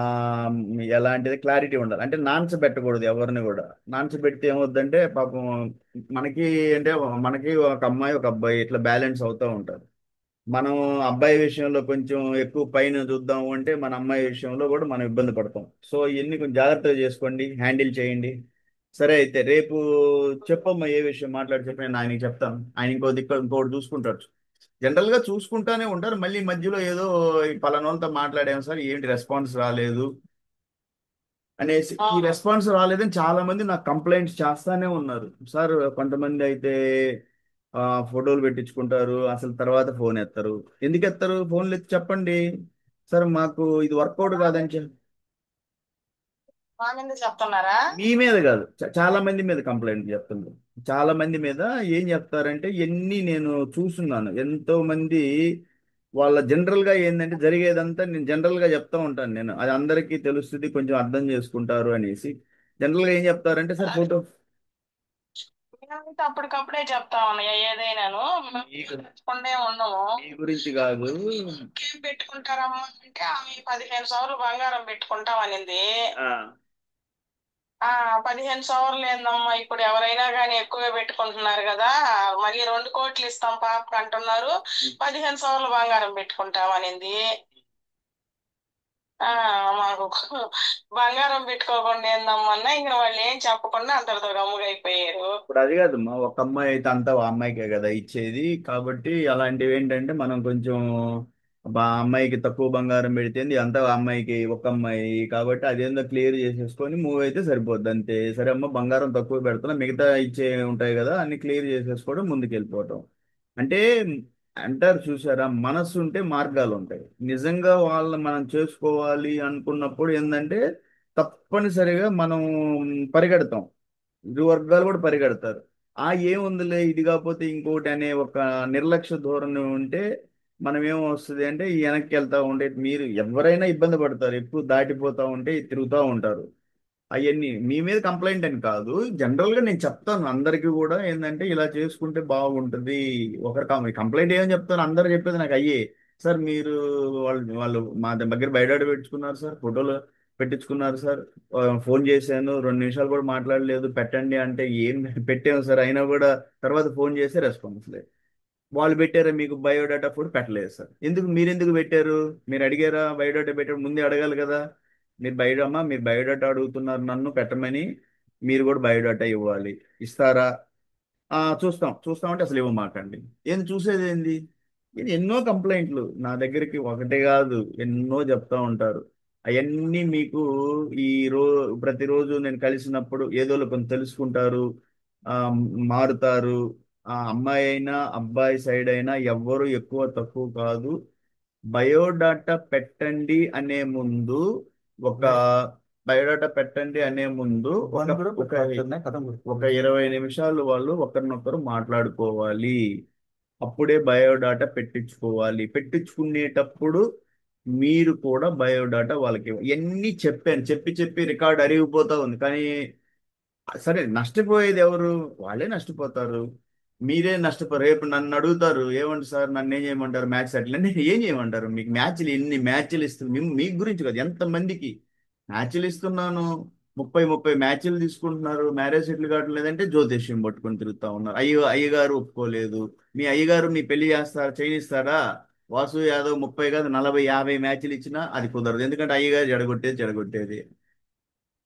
ఎలాంటిది క్లారిటీ ఉండాలి. అంటే నాన్స్ పెట్టకూడదు ఎవరిని కూడా. నాన్స్ పెడితే ఏమవుద్దంటే పాపం మనకి, అంటే మనకి ఒక అమ్మాయి ఒక అబ్బాయి ఇట్లా బ్యాలెన్స్ అవుతూ ఉంటారు. మనం అబ్బాయి విషయంలో కొంచెం ఎక్కువ పైన చూద్దాము అంటే మన అమ్మాయి విషయంలో కూడా మనం ఇబ్బంది పడతాం. సో ఇవన్నీ కొంచెం జాగ్రత్తగా చేసుకోండి, హ్యాండిల్ చేయండి. సరే అయితే రేపు చెప్పమ్మా, ఏ విషయం మాట్లాడి చెప్పి నేను ఆయనకి చెప్తాను. ఆయన ఇంకో దిక్కు ఇంకోటి చూసుకుంటాడు. జనరల్ గా చూసుకుంటానే ఉంటారు, మళ్ళీ మధ్యలో ఏదో ఈ పలానోళ్ళతో మాట్లాడాము సార్, ఏంటి రెస్పాన్స్ రాలేదు అనేసి, ఈ రెస్పాన్స్ రాలేదని చాలా మంది నాకు కంప్లైంట్స్ చేస్తానే ఉన్నారు సార్. కొంతమంది అయితే ఫోటోలు పెట్టించుకుంటారు, అసలు తర్వాత ఫోన్ ఎత్తారు. ఎందుకు ఎత్తారు ఫోన్లు ఎత్తి చెప్పండి, సార్ మాకు ఇది వర్కౌట్ కాదని మా మీద చెప్తున్నారా? మీ మీద కాదు, చాలా మంది మీద కంప్లైంట్ చెప్తున్నారు. చాలా మంది మీద ఏం చెప్తారంటే, ఎన్ని నేను చూస్తున్నాను, ఎంతో మంది వాళ్ళ జనరల్ గా ఏంటంటే జరిగేదంతా నేను జనరల్ గా చెప్తా ఉంటాను. నేను అది అందరికీ తెలుస్తుంది, కొంచెం అర్థం చేసుకుంటారు అనేసి. జనరల్ గా ఏం చెప్తారంటే, సార్ ఫోటో మేమైతే అప్పటికప్పుడే చెప్తాం అన్నయ్య ఏదైనాను. మేము మీకు పెట్టుకుంటే ఉండము. మీ గురించి కాదు. ఏం పెట్టుకుంటారమ్మా అంటే ఆమె 15 సవర్లు బంగారం పెట్టుకుంటాం అనింది. ఆ, ఆ 15 సవర్లు ఏందమ్మా, ఇప్పుడు ఎవరైనా కానీ ఎక్కువే పెట్టుకుంటున్నారు కదా. మళ్ళీ 2 కోట్లు ఇస్తాం పాపకు అంటున్నారు. 15 సవర్లు బంగారం పెట్టుకుంటాం అనింది. ఆ మాకు బంగారం పెట్టుకోకుండా ఏందమ్మన్నా, ఇంకా వాళ్ళు ఏం చెప్పకుండా అంతటితో గమ్ముగా అయిపోయారు. ఇప్పుడు అది కాదమ్మా, ఒక అమ్మాయి అయితే అంతా ఆ అమ్మాయికే కదా ఇచ్చేది. కాబట్టి అలాంటివి ఏంటంటే మనం కొంచెం అమ్మాయికి తక్కువ బంగారం పెడితేంది, అంతా ఆ అమ్మాయికి ఒక అమ్మాయి కాబట్టి అదేందో క్లియర్ చేసేసుకొని మూవ్ అయితే సరిపోద్ది అంతే. సరే అమ్మ, బంగారం తక్కువ పెడుతున్నా, మిగతా ఇచ్చే ఉంటాయి కదా అన్ని క్లియర్ చేసేసుకోవడం, ముందుకు వెళ్ళిపోవటం. అంటే అంటారు చూసారా, మనస్సు ఉంటే మార్గాలు ఉంటాయి. నిజంగా వాళ్ళని మనం చేసుకోవాలి అనుకున్నప్పుడు ఏంటంటే తప్పనిసరిగా మనం పరిగెడతాం. ఇరు వర్గాలు కూడా పరిగెడతారు. ఏముందిలే ఇది కాకపోతే ఇంకోటి అనే ఒక నిర్లక్ష్య ధోరణి ఉంటే మనం ఏమొస్తుంది అంటే ఈ వెనక్కి వెళ్తా ఉంటే మీరు ఎవరైనా ఇబ్బంది పడతారు, ఎక్కువ దాటిపోతా ఉంటే తిరుగుతూ ఉంటారు. అవన్నీ మీ మీద కంప్లైంట్ అని కాదు, జనరల్ గా నేను చెప్తాను అందరికీ కూడా ఏంటంటే ఇలా చేసుకుంటే బాగుంటుంది. ఒకరు కంప్లైంట్ ఏమని చెప్తాను, అందరు చెప్పేది నాకు అయ్యే, సార్ మీరు వాళ్ళు వాళ్ళు మా దగ్గర బయట పెట్టుకున్నారు సార్, ఫోటోలు పెట్టించుకున్నారు సార్, ఫోన్ చేశాను 2 నిమిషాలు కూడా మాట్లాడలేదు, పెట్టండి అంటే ఏం పెట్టాము సార్, అయినా కూడా తర్వాత ఫోన్ చేస్తే రెస్పాన్స్ లేదు. వాళ్ళు పెట్టారా మీకు బయోడాటా కూడా పెట్టలేదు సార్, మీరు ఎందుకు పెట్టారు, మీరు అడిగారా బయోడాటా పెట్టారు, ముందే అడగాలి కదా. మీరు బయోడాటా అడుగుతున్నారు నన్ను పెట్టమని, మీరు కూడా బయోడాటా ఇవ్వాలి. ఇస్తారా? చూస్తాం చూస్తాం అంటే అసలు ఇవ్వమాకండి. ఏంది చూసేది ఏంది? ఇది ఎన్నో కంప్లైంట్లు నా దగ్గరికి ఒకటే కాదు, ఎన్నో చెప్తా ఉంటారు. అవన్నీ మీకు ఈ రో ప్రతిరోజు నేను కలిసినప్పుడు ఏదో కొంత తెలుసుకుంటారు, ఆ, మారుతారు. ఆ అమ్మాయి అయినా అబ్బాయి సైడ్ అయినా ఎవ్వరు ఎక్కువ తక్కువ కాదు. బయోడాటా పెట్టండి అనే ముందు ఒక బయోడాటా పెట్టండి అనే ముందు ఒక 20 నిమిషాలు వాళ్ళు ఒకరినొకరు మాట్లాడుకోవాలి. అప్పుడే బయోడాటా పెట్టించుకోవాలి. పెట్టించుకునేటప్పుడు మీరు కూడా బయోడాటా వాళ్ళకి ఇవన్నీ చెప్పాను, చెప్పి చెప్పి రికార్డ్ అరిగిపోతా ఉంది. కానీ సరే, నష్టపోయేది ఎవరు? వాళ్ళే నష్టపోతారు. మీరే నష్టపోరు. రేపు నన్ను అడుగుతారు, ఏమంటారు సార్, నన్ను ఏం చేయమంటారు మ్యాచ్ అట్లా అంటే ఏం చేయమంటారు? మీకు మ్యాచ్లు ఎన్ని మ్యాచ్లు ఇస్తుంది? మీకు గురించి కదా, ఎంతమందికి మ్యాచ్లు ఇస్తున్నాను. 30 మ్యాచ్లు తీసుకుంటున్నారు, మ్యారేజ్ సెటిల్ కావట్లేదంటే లేదంటే జ్యోతిష్యం పట్టుకొని తిరుగుతా ఉన్నారు. అయ్యగారు ఒప్పుకోలేదు. మీ అయ్యగారు మీ పెళ్లి చేస్తారా, చేయనిస్తారా? వాసు యాదవ్ 30 కాదు 40 50 మ్యాచ్లు ఇచ్చినా అది కుదరదు. ఎందుకంటే అయ్యగారు జడగొట్టేది జడగొట్టేది.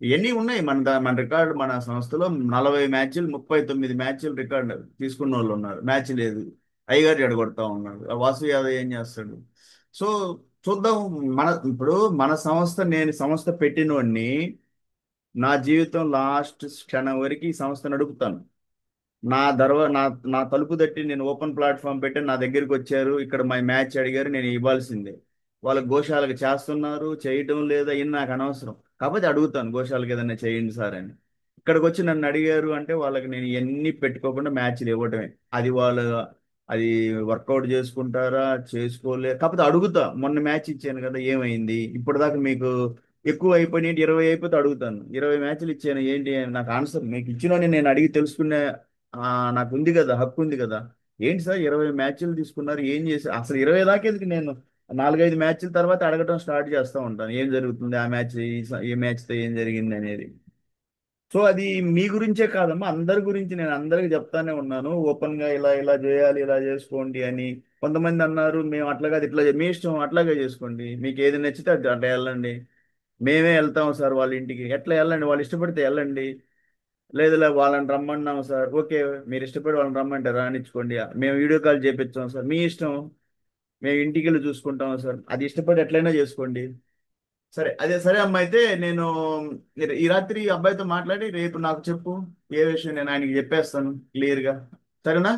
ఇవన్నీ ఉన్నాయి మన రికార్డు. మన సంస్థలో 40 మ్యాచ్లు 39 మ్యాచ్లు రికార్డు తీసుకున్న వాళ్ళు ఉన్నారు. మ్యాచ్ లేదు, అయ్యగారు ఎడగొడతా ఉన్నాడు. ఆ వాసు యాదవ్ ఏం చేస్తాడు? సో చూద్దాం. ఇప్పుడు మన సంస్థ, నేను సంస్థ పెట్టినోడిని, నా జీవితం లాస్ట్ క్షణం వరకు ఈ సంస్థ నడుపుతాను. నా నా తలుపు తట్టి నేను ఓపెన్ ప్లాట్ఫామ్ పెట్టి నా దగ్గరికి వచ్చారు, ఇక్కడ మా మ్యాచ్ అడిగారు, నేను ఇవ్వాల్సిందే. వాళ్ళ గోశాలకు చేస్తున్నారు, చేయటం లేదా ఇన్ని నాకు అనవసరం. కాకపోతే అడుగుతాను, గోశాలకు ఏదైనా చేయండి సార్ అని. ఇక్కడికి వచ్చి నన్ను అడిగారు అంటే వాళ్ళకి నేను ఇవన్నీ పెట్టుకోకుండా మ్యాచ్లు ఇవ్వటమే. అది వాళ్ళు అది వర్కౌట్ చేసుకుంటారా, చేసుకోలే, కాకపోతే అడుగుతా. మొన్న మ్యాచ్ ఇచ్చాను కదా, ఏమైంది ఇప్పటిదాకా మీకు? ఎక్కువ అయిపోయినాయి, 20 అయిపోతే అడుగుతాను. 20 మ్యాచ్లు ఇచ్చాను ఏంటి అని నాకు ఆన్సర్, మీకు ఇచ్చినోని నేను అడిగి తెలుసుకునే నాకు ఉంది కదా, హక్కు ఉంది కదా. ఏంటి సార్ 20 మ్యాచ్లు తీసుకున్నారు, ఏం చేసి అసలు 20 దాకా ఎందుకు? నేను 4-5 మ్యాచ్ల తర్వాత అడగటం స్టార్ట్ చేస్తూ ఉంటాను, ఏం జరుగుతుంది ఆ మ్యాచ్, ఈ మ్యాచ్తో ఏం జరిగింది అనేది. సో అది మీ గురించే కాదమ్మా, అందరి గురించి నేను అందరికి చెప్తానే ఉన్నాను ఓపెన్ గా, ఇలా ఇలా చేయాలి, ఇలా చేసుకోండి అని. కొంతమంది అన్నారు, మేము అట్లా కాదు ఇట్లా మీ ఇష్టం, అట్లాగే చేసుకోండి, మీకు ఏది నచ్చితే అది అట్లా వెళ్ళండి. మేమే వెళ్తాం సార్ వాళ్ళ ఇంటికి, ఎట్లా వెళ్ళండి, వాళ్ళు ఇష్టపడితే వెళ్ళండి. లేదు వాళ్ళని రమ్మన్నాం సార్, ఓకే, మీరు ఇష్టపడి వాళ్ళని రమ్మంటే రానిచ్చుకోండి. మేము వీడియో కాల్ చేపించాం సార్, మీ ఇష్టం, మేము ఇంటికి వెళ్ళి చూసుకుంటాం సార్, అది ఇష్టపడి ఎట్లయినా చేసుకోండి. సరే, అదే సరే అమ్మ, అయితే నేను ఈ రాత్రి అబ్బాయితో మాట్లాడి రేపు నాకు చెప్పు ఏ విషయం, నేను ఆయనకి చెప్పేస్తాను క్లియర్గా. సరేనా?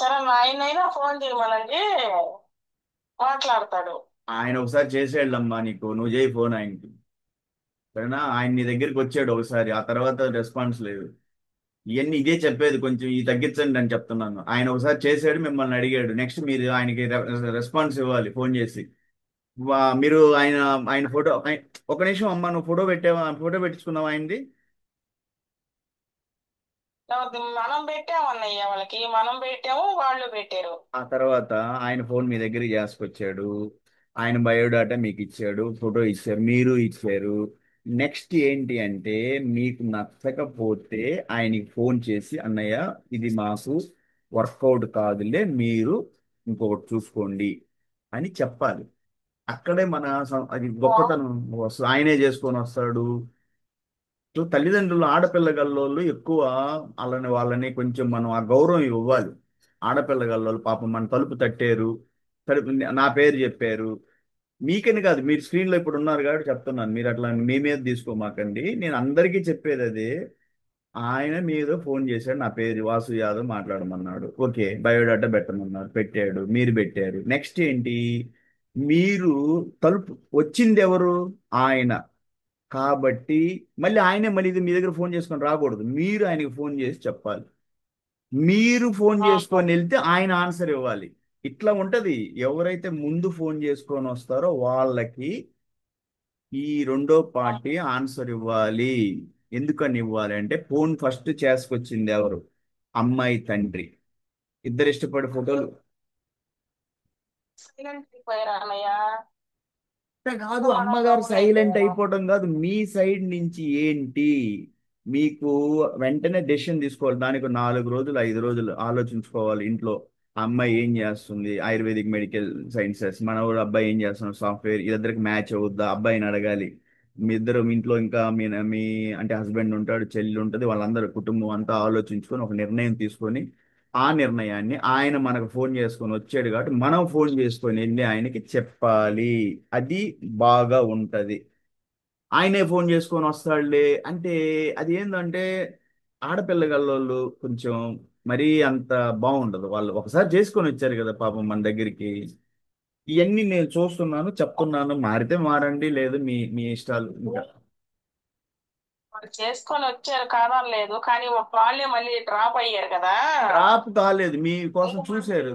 సరే మా ఆయనైనా ఫోన్ చేయమనండి, మాట్లాడతాడు. ఆయన ఒకసారి చేసేళ్ళమ్మా, నువ్వు చేయి ఫోన్ ఆయనకి. సరేనా? ఆయన నీ దగ్గరికి వచ్చాడు ఒకసారి, ఆ తర్వాత రెస్పాన్స్ లేదు. ఇవన్నీ ఇదే చెప్పేది, కొంచెం ఇది తగ్గించండి అని చెప్తున్నాను. ఆయన ఒకసారి చేశాడు, మిమ్మల్ని అడిగాడు, నెక్స్ట్ మీరు ఆయనకి రెస్పాన్స్ ఇవ్వాలి ఫోన్ చేసి. మీరు ఆయన ఆయన ఫోటో ఒక నిమిషం అమ్మా, నువ్వు ఫోటో పెట్టావా? ఫోటో పెట్టించుకున్నావా ఆయనది? ఎవరిది? మనం పెట్టామన్నయ్య, వాళ్ళకి మనం పెట్టాము, వాళ్ళు పెట్టారు. ఆ తర్వాత ఆయన ఫోన్ మీ దగ్గరికి చేసుకొచ్చాడు, ఆయన బయోడాటా మీకు ఇచ్చాడు, ఫోటో ఇచ్చారు, మీరు ఇచ్చారు. నెక్స్ట్ ఏంటి అంటే, మీకు నచ్చకపోతే ఆయనకి ఫోన్ చేసి, అన్నయ్య ఇది మాకు వర్కౌట్ కాదులే, మీరు ఇంకొకటి చూసుకోండి అని చెప్పాలి. అక్కడే అది గొప్పతనం వస్తుంది. ఆయనే చేసుకొని వస్తాడు. సో తల్లిదండ్రులు ఆడపిల్ల గల్లోళ్ళు ఎక్కువ, వాళ్ళని కొంచెం మనం ఆ గౌరవం ఇవ్వాలి. ఆడపిల్ల గల్లోళ్ళు పాపం మన తలుపు తట్టారు, తలుపు నా పేరు చెప్పారు. మీకని కాదు, మీరు స్క్రీన్లో ఇప్పుడు ఉన్నారు కాబట్టి చెప్తున్నాను, మీరు అట్లా మీ మీద తీసుకోమాకండి. నేను అందరికీ చెప్పేది అదే. ఆయన మీద ఫోన్ చేశాడు, నా పేరు వాసు యాదవ్, మాట్లాడమన్నాడు, ఓకే, బయోడాటా పెట్టమన్నారు, పెట్టాడు, మీరు పెట్టారు. నెక్స్ట్ ఏంటి? మీరు తలుపు వచ్చింది ఎవరు? ఆయన. కాబట్టి మళ్ళీ ఇది మీ దగ్గర ఫోన్ చేసుకొని రాకూడదు, మీరు ఆయనకి ఫోన్ చేసి చెప్పాలి. మీరు ఫోన్ చేసుకొని వెళ్తే ఆయన ఆన్సర్ ఇవ్వాలి. ఇట్లా ఉంటది. ఎవరైతే ముందు ఫోన్ చేసుకొని వస్తారో వాళ్ళకి ఈ రెండో పార్టీ ఆన్సర్ ఇవ్వాలి. ఎందుకని ఇవ్వాలి అంటే, ఫోన్ ఫస్ట్ చేసుకొచ్చింది ఎవరు? అమ్మాయి తండ్రి. ఇద్దరు ఇష్టపడి ఫోటోలు. సైలెంట్ అయిపోయారు అన్నయ్య. అంటే కాదు, మనం అమ్మగారు గమ్మున సైలెంట్ అయిపోయాము. అయిపోవడం కాదు, మీ సైడ్ నుంచి ఏంటి? మీకు వెంటనే డెసిషన్ తీసుకోవాలి. దానికి 4 రోజులు 5 రోజులు ఆలోచించుకోవాలి ఇంట్లో. ఆ అమ్మాయి ఏం చేస్తుంది, ఆయుర్వేదిక్ మెడికల్ సైన్సెస్, మనవాడు అబ్బాయి ఏం చేస్తున్నాడు, సాఫ్ట్వేర్, ఇద్దరికి మ్యాచ్ అవుద్దా, అబ్బాయిని అడగాలి. మీ ఇద్దరు ఇంట్లో ఇంకా మీ అంటే హస్బెండ్ ఉంటాడు, చెల్లి ఉంటుంది, వాళ్ళందరూ కుటుంబం అంతా ఆలోచించుకొని ఒక నిర్ణయం తీసుకొని ఆ నిర్ణయాన్ని ఆయన మనకు ఫోన్ చేసుకొని వచ్చాడు కాబట్టి మనం ఫోన్ చేసుకొని వెళ్ళి ఆయనకి చెప్పాలి. అది బాగా ఉంటది. ఆయనే ఫోన్ చేసుకొని వస్తాడులే అంటే అది ఏంటంటే ఆడపిల్లగల్లోళ్ళు కొంచెం మరీ అంత బాగుండదు. వాళ్ళు ఒకసారి చేసుకొని వచ్చారు కదా పాపం మన దగ్గరికి. ఇవన్నీ నేను చూస్తున్నాను, చెప్తున్నాను. మారితే మారండి, లేదు మీ మీ ఇష్టాలు ఇంకా. వాళ్ళు చేసుకొని వచ్చారు కాదనలేదు, కానీ వాళ్ళే మళ్ళీ డ్రాప్ అయ్యారు కదా. డ్రాప్ కాలేదు, మీ కోసం చూశారు.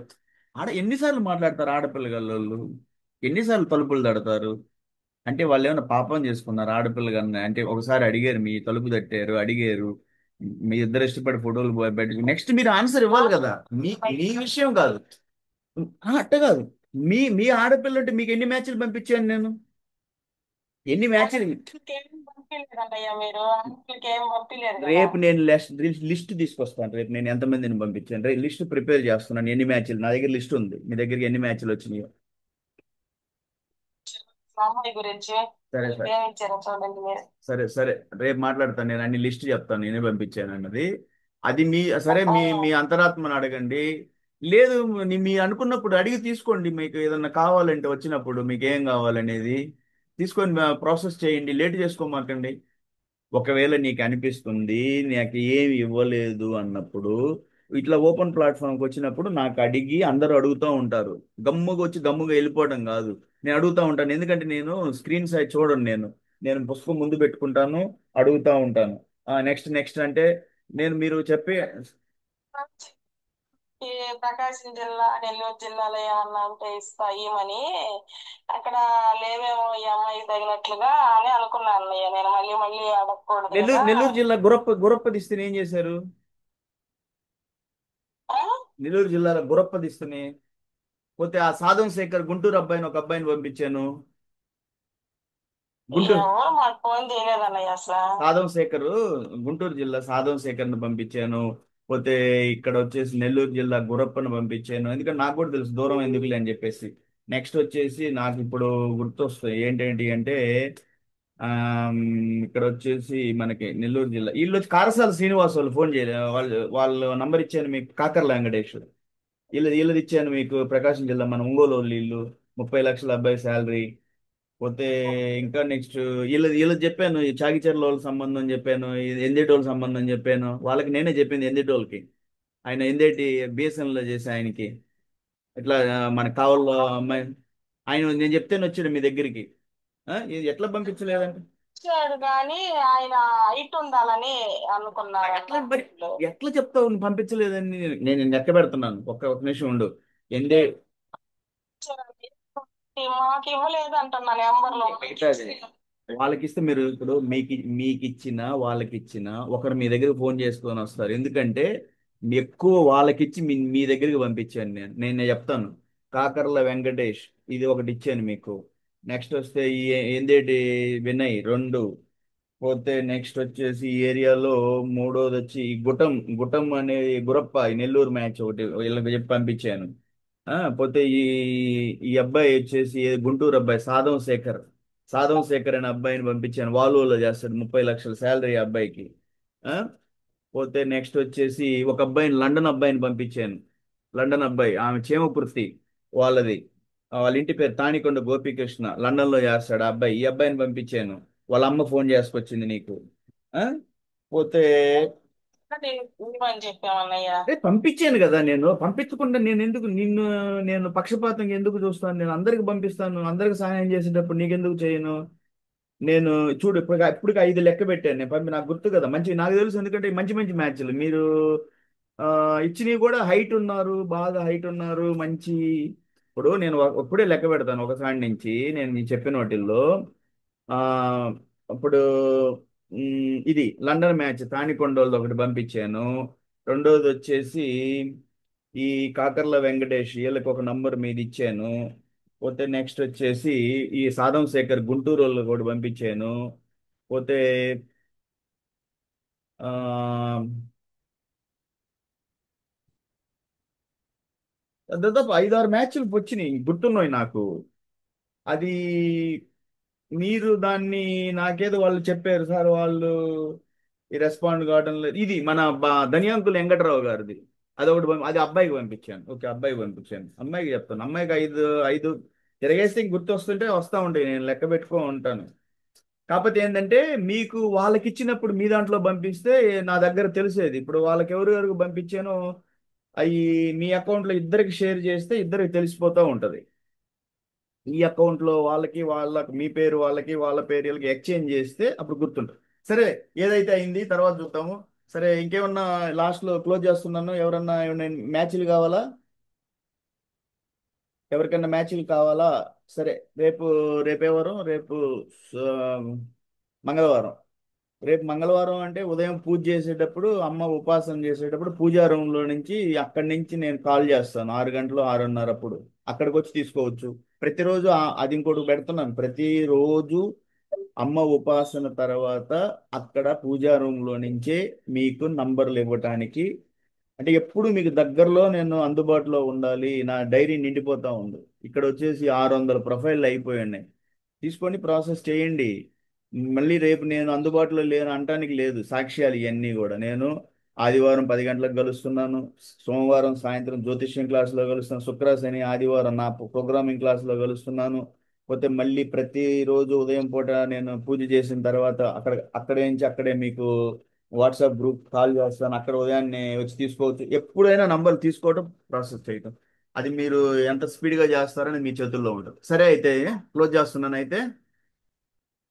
ఎన్నిసార్లు మాట్లాడతారు ఆడపిల్లగల్లోళ్ళు? ఎన్నిసార్లు తలుపులు తడతారు? అంటే వాళ్ళు ఏమైనా పాపం చేసుకున్నారు ఆడపిల్ల కన్నా? అంటే ఒకసారి అడిగారు, మీ తలుపు తట్టారు, అడిగారు, మీ ఇద్దరు ఇష్టపడి ఫోటోలు పెట్టి నెక్స్ట్ మీరు ఆన్సర్ ఇవ్వాలి కదా. మీ మీ విషయం కాదు. అట్ట కాదు. మీ మీ ఆడపిల్ల అంటే మీకు ఎన్ని మ్యాచ్లు పంపించాను నేను? ఎన్ని మ్యాచ్లు? ఏం పంపించలేదంటయ్యా, మీరు అంకుల్కి ఏం పంపించలేదు కదా. రేపు నేను లిస్ట్ తీసుకొస్తాను. రేపు నేను ఎంతమందిని పంపించాను రేపు లిస్ట్ ప్రిపేర్ చేస్తున్నాను. ఎన్ని మ్యాచ్లు నా దగ్గర లిస్ట్ ఉంది. మీ దగ్గరికి ఎన్ని మ్యాచ్లు వచ్చినాయో. మా అమ్మాయి గురించి సరే మీకు సరే ఏమి ఇచ్చారో చూడండి మీరు. సరే సరే రేపు మాట్లాడతాను. నేను అన్ని లిస్ట్ చెప్తాను నేనే పంపించాను అన్నది. అది మీ సరే, మీ మీ అంతరాత్మను అడగండి. లేదు, మీ అనుకున్నప్పుడు అడిగి తీసుకోండి. మీకు ఏదన్నా కావాలంటే వచ్చినప్పుడు మీకు ఏం కావాలనేది తీసుకొని ప్రాసెస్ చేయండి. లేట్ చేసుకోమాకండి. ఒకవేళ నీకు అనిపిస్తుంది నాకు ఏమి ఇవ్వలేదు అన్నప్పుడు, ఇట్లా ఓపెన్ ప్లాట్ఫామ్కి వచ్చినప్పుడు నాకు అడిగి, అందరూ అడుగుతూ ఉంటారు. గమ్ముగా వచ్చి గమ్ముగా వెళ్ళిపోవడం కాదు. నేను అడుగుతూ ఉంటాను. ఎందుకంటే నేను స్క్రీన్ సైడ్ చూడను. నేను నేను పుస్తకం ముందు పెట్టుకుంటాను, అడుగుతూ ఉంటాను. నెక్స్ట్ నెక్స్ట్ అంటే నేను మీరు చెప్పే. ఈ ప్రకాశం జిల్లా, నెల్లూరు జిల్లాలో ఏమన్నా ఉంటే ఇస్తా ఇవ్వమని, అక్కడ లేవేమో ఈ అమ్మాయికి తగినట్లుగా అని అనుకున్నాను అన్నయ్య. నేను మళ్ళీ మళ్ళీ అడగకూడదు నెల్లూరు కదా. నెల్లూరు జిల్లా గురప్పదిస్తేనే ఏం చేశారు? ఆ? నెల్లూరు జిల్లాలో గురప్పదిస్తేనే పోతే ఆ సాధం శేఖర్ గుంటూరు అబ్బాయిని, ఒక అబ్బాయిని పంపించాను. గుంటూరు ఎవరు మాకు ఫోన్ చేయలేదు అన్నయ్య అసలు. సాధం శేఖర్, గుంటూరు జిల్లా సాధం శేఖర్ని పంపించాను. పోతే ఇక్కడ వచ్చేసి నెల్లూరు జిల్లా గురప్పను పంపించాను. ఎందుకంటే నాకు కూడా తెలుసు దూరం ఎందుకులే అని చెప్పేసి. నెక్స్ట్ వచ్చేసి నాకు ఇప్పుడు గుర్తొస్తాయి ఏంటేంటి అంటే ఆమ్, ఇక్కడ వచ్చేసి మనకి నెల్లూరు జిల్లా వీళ్ళు వచ్చి కారసాల శ్రీనివాస్ వాళ్ళు ఫోన్ చేయలేదు. వాళ్ళ నంబర్ ఇచ్చాను మీకు. కాకర్ల వెంకటేష్ వీళ్ళది ఇచ్చాను మీకు. ప్రకాశం జిల్లా మన ఒంగోలు వాళ్ళు వీళ్ళు. 30 లక్షల అబ్బాయి శాలరీ. పోతే ఇంకా నెక్స్ట్ వీళ్ళది చెప్పాను. ఈ చాగిచర్ల వాళ్ళ సంబంధం చెప్పాను, ఎందేటి వాళ్ళ సంబంధం చెప్పాను. వాళ్ళకి నేనే చెప్పింది ఎందేటి వాళ్ళకి. ఆయన ఎందేటి బిఎస్ఎన్ఎల్లో చేసి ఆయనకి ఇట్లా మన కావల్లో అమ్మాయి. ఆయన నేను చెప్తేనే వచ్చాడు మీ దగ్గరికి. ఇది ఎట్లా పంపించలేదంటే వచ్చాడు కానీ ఆయన హైట్ ఉండాలని ఎట్లా అనుకున్నారంట మరి? వీళ్ళు. ఎట్లా చెప్తావు నువ్వు పంపించలేదని? నేను లెక్క పెడుతున్నాను. ఒక నిమిషం ఉండు. ఎందే మాకు ఇవ్వలేదు అంటున్నా నెంబర్లు. మిగతాది వాళ్ళకి ఇస్తే మీరు ఇప్పుడు మీకు ఇచ్చిన వాళ్ళకి ఇచ్చిన ఒకరు మీ దగ్గర ఫోన్ చేసుకొని వస్తారు. ఎందుకంటే ఎక్కువ వాళ్ళకిచ్చి మీ దగ్గరికి పంపించాను. నేను చెప్తాను. కాకర్ల వెంకటేష్ ఇది ఒకటి ఇచ్చాను మీకు. నెక్స్ట్ వస్తే ఈ ఏందేటి వినయ్ రెండు. పోతే నెక్స్ట్ వచ్చేసి ఈ ఏరియాలో మూడోది వచ్చి ఈ గుటం అనే గురప్ప, ఈ నెల్లూరు మ్యాచ్ ఒకటి వీళ్ళకి చెప్పి పంపించాను. పోతే ఈ అబ్బాయి వచ్చేసి గుంటూరు అబ్బాయి సాధం శేఖర్ అనే అబ్బాయిని పంపించాను. వాల్వోలో చేస్తాడు, 30 లక్షల శాలరీ అబ్బాయికి. ఆ, పోతే నెక్స్ట్ వచ్చేసి ఒక అబ్బాయిని, లండన్ అబ్బాయిని పంపించాను. లండన్ అబ్బాయి ఆమె చేమకుర్తి వాళ్ళది. వాళ్ళ ఇంటి పేరు తానికొండ గోపీకృష్ణ. లండన్ లో చేస్తాడు ఆ అబ్బాయి. ఈ అబ్బాయిని పంపించాను. వాళ్ళ అమ్మ ఫోన్ చేసుకొచ్చింది నీకు. ఆ, పోతే ఇవ్వని చెప్పామన్నయ్య. పంపించాను కదా. నేను పంపించకుండా నేను ఎందుకు నేను పక్షపాతంగా ఎందుకు చూస్తాను? నేను అందరికి పంపిస్తాను. అందరికి సహాయం చేసేటప్పుడు నీకెందుకు చేయను? నేను చూడు ఇప్పుడు 5 లెక్క పెట్టాను నేను నాకు గుర్తు కదా మంచి. నాకు తెలుసు ఎందుకంటే మంచి మంచి మ్యాచ్లు మీరు ఇచ్చినవి కూడా. హైట్ ఉన్నారు, బాగా హైట్ ఉన్నారు, మంచి. ఇప్పుడు నేను ఇప్పుడే లెక్క పెడతాను ఒకసారి నుంచి. నేను నీకు చెప్పిన వాటిల్లో ఆ ఇప్పుడు ఇది లండన్ మ్యాచ్ తానికొండోళ్ళది ఒకటి పంపించాను. రెండోది వచ్చేసి ఈ కాకర్ల వెంకటేష్ వీళ్ళకి ఒక నంబర్ మీద ఇచ్చాను. పోతే నెక్స్ట్ వచ్చేసి ఈ సాధం శేఖర్ గుంటూరు వాళ్ళు కూడా పంపించాను. పోతే ఆ దాదాపు 5-6 మ్యాచ్లు వచ్చినాయి గుర్తున్నాయి నాకు. అది మీరు దాన్ని నాకేదో వాళ్ళు చెప్పారు సార్, వాళ్ళు ఈ రెస్పాండ్ కావడం లేదు. ఇది మన ధనియాంకులు వెంకట్రావు గారిది. అదొకటి అది అబ్బాయికి పంపించాను. ఓకే, అబ్బాయికి పంపించాను. అమ్మాయికి చెప్తాను. అమ్మాయికి ఐదు ఐదు తిరగేస్తే ఇంక గుర్తు వస్తుంటే వస్తా ఉంటాయి, నేను లెక్క పెట్టుకో ఉంటాను. కాకపోతే ఏంటంటే మీకు వాళ్ళకి ఇచ్చినప్పుడు మీ దాంట్లో పంపిస్తే నా దగ్గర తెలిసేది. ఇప్పుడు వాళ్ళకి ఎవరెవరికి పంపించానో అవి మీ అకౌంట్లో ఇద్దరికి షేర్ చేస్తే ఇద్దరికి తెలిసిపోతూ ఉంటది. ఈ అకౌంట్లో వాళ్ళకి వాళ్ళకి మీ పేరు వాళ్ళకి వాళ్ళ పేరు వీళ్ళకి ఎక్స్చేంజ్ చేస్తే అప్పుడు గుర్తుంటుంది. సరే, ఏదైతే అయింది తర్వాత చూద్దాము. సరే, ఇంకేమన్నా లాస్ట్లో క్లోజ్ చేస్తున్నాను. ఎవరన్నా ఏమన్నా మ్యాచ్లు కావాలా? ఎవరికన్నా మ్యాచ్లు కావాలా? సరే, రేపు రేపేవారం రేపు స- మంగళవారం. రేపు మంగళవారం అంటే ఉదయం పూజ చేసేటప్పుడు, అమ్మ ఉపాసన చేసేటప్పుడు పూజా రూమ్లో నుంచి అక్కడి నుంచి నేను కాల్ చేస్తాను. 6 గంటలు 6:30 అప్పుడు అక్కడికి వచ్చి తీసుకోవచ్చు. ప్రతిరోజు అది ఇంకోటి పెడుతున్నాను. ప్రతిరోజు అమ్మ ఉపాసన తర్వాత అక్కడ పూజా రూమ్లో నుంచే మీకు నంబర్లు ఇవ్వటానికి, అంటే ఎప్పుడు మీకు దగ్గరలో నేను అందుబాటులో ఉండాలి. నా డైరీ నిండిపోతా ఉంది. ఇక్కడ వచ్చేసి 600 ప్రొఫైల్ అయిపోయి ఉన్నాయి. తీసుకొని ప్రాసెస్ చేయండి. మళ్ళీ రేపు నేను అందుబాటులో లేను అంటానికి లేదు. సాక్ష్యాలు ఇవన్నీ కూడా. నేను ఆదివారం 10 గంటలకు కలుస్తున్నాను. సోమవారం సాయంత్రం జ్యోతిష్యం క్లాసులో కలుస్తున్నాను. శుక్ర శని ఆదివారం నా ప్రోగ్రామింగ్ క్లాసులో కలుస్తున్నాను. పోతే మళ్ళీ ప్రతిరోజు ఉదయం పూట నేను పూజ చేసిన తర్వాత అక్కడే నుంచి అక్కడే మీకు వాట్సాప్ గ్రూప్ కాల్ చేస్తాను. అక్కడ ఉదయాన్నే వచ్చి తీసుకోవచ్చు. ఎప్పుడైనా నంబర్ తీసుకోవడం, ప్రాసెస్ చేయటం, అది మీరు ఎంత స్పీడ్గా చేస్తారని మీ చేతుల్లో ఉంటుంది. సరే, అయితే క్లోజ్ చేస్తున్నాను అయితే.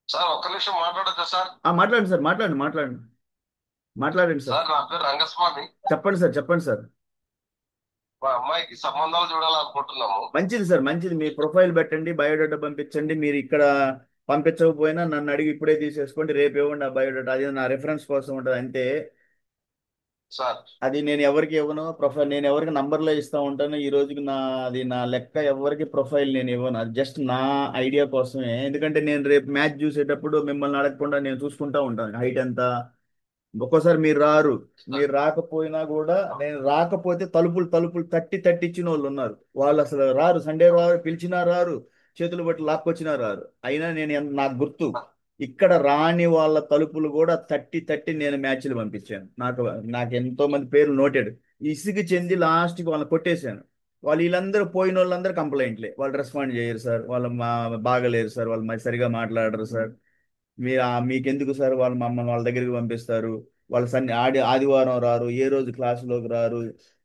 సార్ ఒక్క నిమిషం మాట్లాడొచ్చా సార్? మాట్లాడండి సార్, మాట్లాడండి మాట్లాడండి సార్. సార్ నా పేరు రంగస్వామి. చెప్పండి సార్, చెప్పండి సార్. మా అమ్మాయికి సంబంధాలు చూడాలనుకుంటున్నాము. మంచిది సార్, మంచిది. మీ ప్రొఫైల్ పెట్టండి, బయోడేటా పంపించండి. మీరు ఇక్కడ పంపించకపోయినా నన్ను అడిగి ఇప్పుడే తీసేసుకోండి. రేపు ఇవ్వండి ఆ బయోడేటా. అది నా రెఫరెన్స్ కోసం ఉంటుంది అంతే. సార్ అది నేను ఎవరికి ఇవ్వను ప్రొఫైల్. నేను ఎవరికి నంబర్లో ఇస్తూ ఉంటాను. ఈ రోజుకి నా లెక్క ఎవరికి ప్రొఫైల్ నేను ఇవ్వను. అది జస్ట్ నా ఐడియా కోసమే. ఎందుకంటే నేను రేపు మ్యాచ్ చూసేటప్పుడు మిమ్మల్ని అడగకుండా నేను చూసుకుంటా ఉంటాను హైట్ ఎంత. ఒక్కోసారి మీరు రారు. సార్ మీరు రాకపోయినా కూడా నేను రాకపోతే తలుపులు తలుపులు తట్టి తట్టి ఇచ్చిన వాళ్ళు ఉన్నారు. వాళ్ళు అసలు రారు. సండే రారు, పిలిచినా రారు, చేతులు బట్టి లాక్కొచ్చినా రారు. అయినా నేను నాకు గుర్తు, ఇక్కడ రాని వాళ్ళ తలుపులు కూడా తట్టి తట్టి నేను మ్యాచ్లు పంపించాను. నాకు నాకు ఎంతో మంది పేర్లు నోటెడ్. ఇసుగు చెంది లాస్ట్కి వాళ్ళని కొట్టేశాను. వీళ్ళందరూ పోయిన వాళ్ళందరూ కంప్లైంట్లే. వాళ్ళు రెస్పాండ్ చేయరు సార్, వాళ్ళు బాగలేరు సార్, వాళ్ళు మరి సరిగా మాట్లాడరు సార్. మీకెందుకు సార్, వాళ్ళు మమ్మల్ని వాళ్ళ దగ్గరికి పంపిస్తారు. వాళ్ళు ఆదివారం రారు, ఏ రోజు క్లాసులోకి రారు,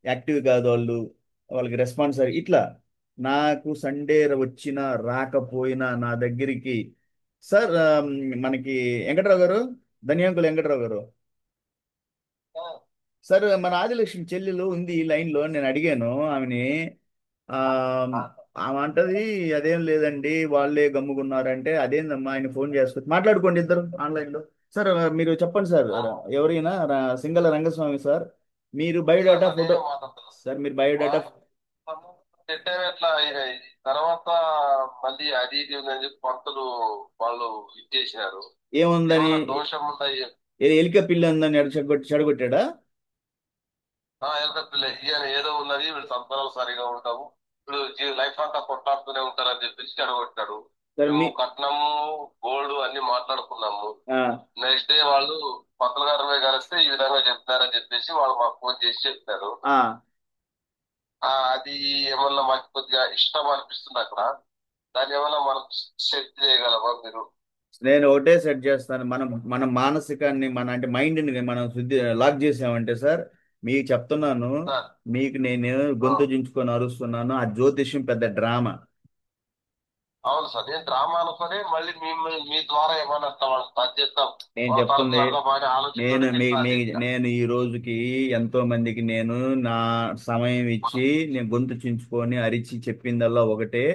యాక్టివ్ కాదు వాళ్ళు, వాళ్ళకి రెస్పాన్స్ ఇట్లా. నాకు సండే వచ్చినా రాకపోయినా నా దగ్గరికి సార్, మనకి వెంకట్రావు గారు, ధనియాంకులు వెంకట్రావు గారు, సార్ మన ఆదిలక్ష్మి చెల్లెలు ఉంది లైన్లో. నేను అడిగాను ఆమెని. ఆ, ఆమె అంటది అదేం లేదండి, వాళ్ళే గమ్ముకున్నారంటే. అదేందమ్మా, ఆయన ఫోన్ చేసుకొని మాట్లాడుకోండి ఇద్దరు ఆన్లైన్లో. సార్ మీరు చెప్పండి సార్. ఎవరైనా సింగల రంగస్వామి సార్, మీరు సార్ బయోడేటా ఫోటో. నేనే మాట్లాడుతున్నాను. సార్ మీరు బయోడేటా. వాళ్ళు పెట్టారు ఎట్లా తర్వాత మళ్ళీ అది ఇది ఉందని చెప్పి పంతులు వాళ్ళు ఇచ్చేసినారు. ఏముందని? ఏమన్నా దోషం ఉందా? ఎలిక పిల్ల ఉందని చెడగొట్టాడా? ఎల్క పిల్ల ఈయన ఏదో ఉన్నది, వీళ్ళు సంతానాలు సరిగా ఉంటాము, వీళ్ళు లైఫ్ అంతా కొట్లాడుతూనే ఉంటారని చెప్పేసి చెడగొట్టాడు. సార్ మేము కట్నము గోల్డ్ అన్ని మాట్లాడుకున్నాము. ఆ, నెక్స్ట్ డే వాళ్ళు పంతులు గారి మీద కలిస్తే ఈ విధంగా చెప్తారని చెప్పేసి వాళ్ళు మాకు ఫోన్ చేసి చెప్పారు. ఆ. అది ఏమన్నా మాకు కొద్దిగా ఇష్టం అనిపిస్తుంది అక్కడ. దాన్ని ఏమన్నా మనం సెట్ చేయగలమా మీరు? నేను ఒకటే సెట్ చేస్తాను. మనం మన మానసికాన్ని, అంటే మైండ్ని మనం లాక్ చేసామంటే సార్, మీకు చెప్తున్నాను, సార్ మీకు నేను ఆ, గొంతు చించుకొని అరుస్తున్నాను. ఆ జ్యోతిష్యం పెద్ద డ్రామా. అవును సార్, నేను డ్రామా అనుకుని మళ్ళీ మీ ద్వారా ఏమన్నా వాళ్ళు టచ్ చేస్తాం, నేను వాళ్ళ చెప్తుంది, తరపున బాగా నేను ఆలోచించడానికి మీ ట్రై మీ చేసిన. నేను ఈ రోజుకి ఎంతో మందికి నేను నా సమయం ఇచ్చి నేను గొంతు చించుకొని అరిచి చెప్పిందల్లా ఒకటే: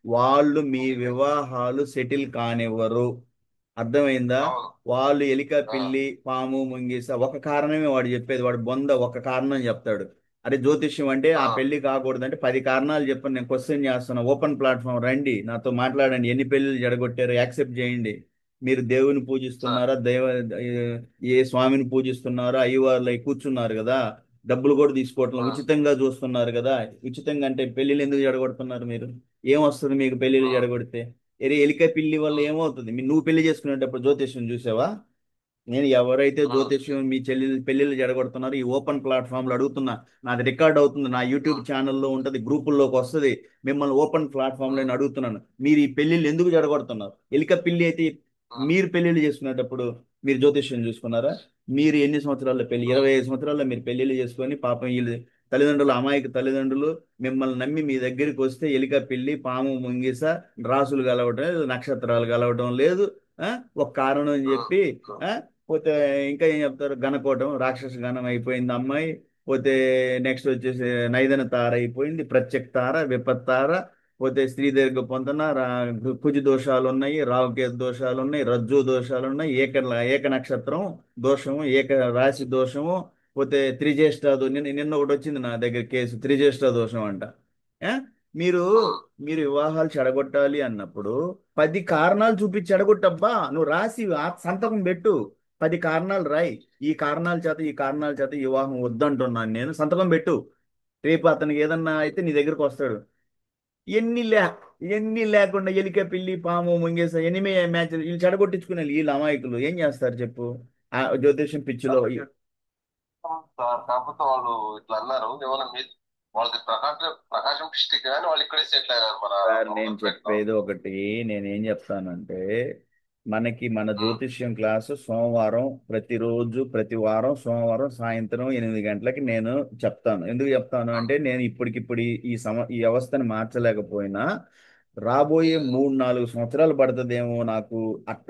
వాళ్ళు మీ వివాహాలు సెటిల్ కానివ్వరు. అర్థమైందా? అవును. వాళ్ళు ఎలిక ఆ, పిల్లి పాము ముంగిస ఒక కారణమే వాడు చెప్పేది. వాడు బొంద ఒక కారణం చెప్తాడు. అరే జ్యోతిష్యం అంటే ఆ ఆ, పెళ్లి కాకూడదు అంటే 10 కారణాలు చెప్పని నేను క్వశ్చన్ చేస్తున్నా. ఓపెన్ ప్లాట్ఫామ్, రండి నాతో మాట్లాడండి. ఎన్ని పెళ్లిళ్ళు జడగొట్టారో యాక్సెప్ట్ చేయండి. మీరు దేవుని సార్ పూజిస్తున్నారా, ఏ స్వామిని పూజిస్తున్నారా, అయ్యవార్లు అయి కూర్చున్నారు కదా, డబ్బులు కూడా తీసుకోవట్లేదు, ఆ, ఉచితంగా చూస్తున్నారు కదా. ఉచితంగా అంటే పెళ్లిళ్ళు ఎందుకు జడగొడుతున్నారు మీరు? ఏం వస్తుంది మీకు పెళ్లిళ్ళు ఆ. జడగొడితే? ఎలిక పిల్లి వల్ల ఏమవుతుంది? నువ్వు పెళ్లి చేసుకునేటప్పుడు జ్యోతిష్యం చూసావా? నేను ఎవరైతే ఉమ్, జ్యోతిష్యం మీ చెల్లెలు పెళ్ళిళ్ళు జరగొడుతున్నారో ఈ ఓపెన్ ప్లాట్ఫామ్లో అడుగుతున్నా, నాది రికార్డ్ అవుతుంది, నా యూట్యూబ్ ఉమ్, ఛానల్లో ఉంటుంది, గ్రూపుల్లోకి వస్తుంది. మిమ్మల్ని ఓపెన్ ప్లాట్ఫామ్లో ఉమ్, నేను అడుగుతున్నాను, మీరు ఈ పెళ్ళిళ్ళు ఎందుకు జరగొడుతున్నారు? ఎలిక పెళ్లి అయితే ఉమ్, మీరు పెళ్ళిళ్ళు చేసుకునేటప్పుడు మీరు జ్యోతిష్యం చూసుకున్నారా? మీరు ఎన్ని సంవత్సరాల్లో పెళ్లి, ఉమ్, 25 సంవత్సరాల్లో మీరు పెళ్ళిళ్ళు చేసుకొని పాపం వీళ్ళు తల్లిదండ్రులు, అమాయక తల్లిదండ్రులు మిమ్మల్ని నమ్మి మీ దగ్గరికి వస్తే ఎలిక పెళ్లి, పాము ముంగిస, రాసులు కలవటం లేదు, నక్షత్రాలు కలవటం లేదు, ఆ? ఒక కారణం ఉమ్, చెప్పి, ఉమ్, ఆ? పోతే ఇంకా ఏం చెప్తారు, గణకోటం రాక్షస గణం అయిపోయింది అమ్మాయి. పోతే నెక్స్ట్ వచ్చేసి నైదన తార అయిపోయింది, ప్రత్యక్ తార, విపత్ తార. పోతే స్త్రీ దీర్ఘ పొందన, కుజ దోషాలు ఉన్నాయి, రావుకేతు దోషాలు ఉన్నాయి, రజ్జు దోషాలు ఉన్నాయి, ఏక నక్షత్రం దోషము, ఏక రాశి దోషము. పోతే త్రిజ్యేష్ఠ నిన్న ఒకటి వచ్చింది నా దగ్గర కేసు, త్రిజ్యేష్ఠ దోషం అంట. ఆ? మీరు ఉమ్, మీరు వివాహాలు చెడగొట్టాలి అన్నప్పుడు 10 కారణాలు చూపించి చెడగొట్టబ్బా, నువ్వు రాసి ఆ సంతకం పెట్టు. 10 కారణాలు రాయి, ఈ కారణాల చేత ఈ కారణాల చేత ఈ వివాహం వద్దంటున్నాను నేను, సంతకం పెట్టు. రేపు అతనికి ఏదన్నా అయితే నీ దగ్గరకు వస్తాడు. ఎన్ని లే ఎన్ని లేకుండా ఎలిక పిల్లి పాము ముంగేస ఎనిమే మ్యాచ్ వీళ్ళు చెడగొట్టించుకునే వీళ్ళు అమాయకులు ఏం చేస్తారు చెప్పు? ఆ జ్యోతిషం పిచ్చిలో సార్ కాకపోతే వాళ్ళు ఇట్లా అన్నారు ఏమన్నా మీ వాళ్ళది ప్రకాశం డిస్టిక్ కానీ వాళ్ళు ఇక్కడే సెటిల్ అయ్యారు మన సార్ నేను మమ్మల్పేటలో. చెప్పేది ఒకటి, నేనేం చెప్తానంటే మనకి మన ఉమ్, జ్యోతిష్యం క్లాసు సోమవారం ప్రతిరోజు ప్రతి వారం సోమవారం సాయంత్రం 8 గంటలకి నేను చెప్తాను. ఎందుకు చెప్తాను ఉమ్, అంటే నేను ఇప్పటికిప్పుడు ఈ వ్యవస్థని మార్చలేకపోయినా రాబోయే 3-4 సంవత్సరాలు పడుతుందేమో నాకు,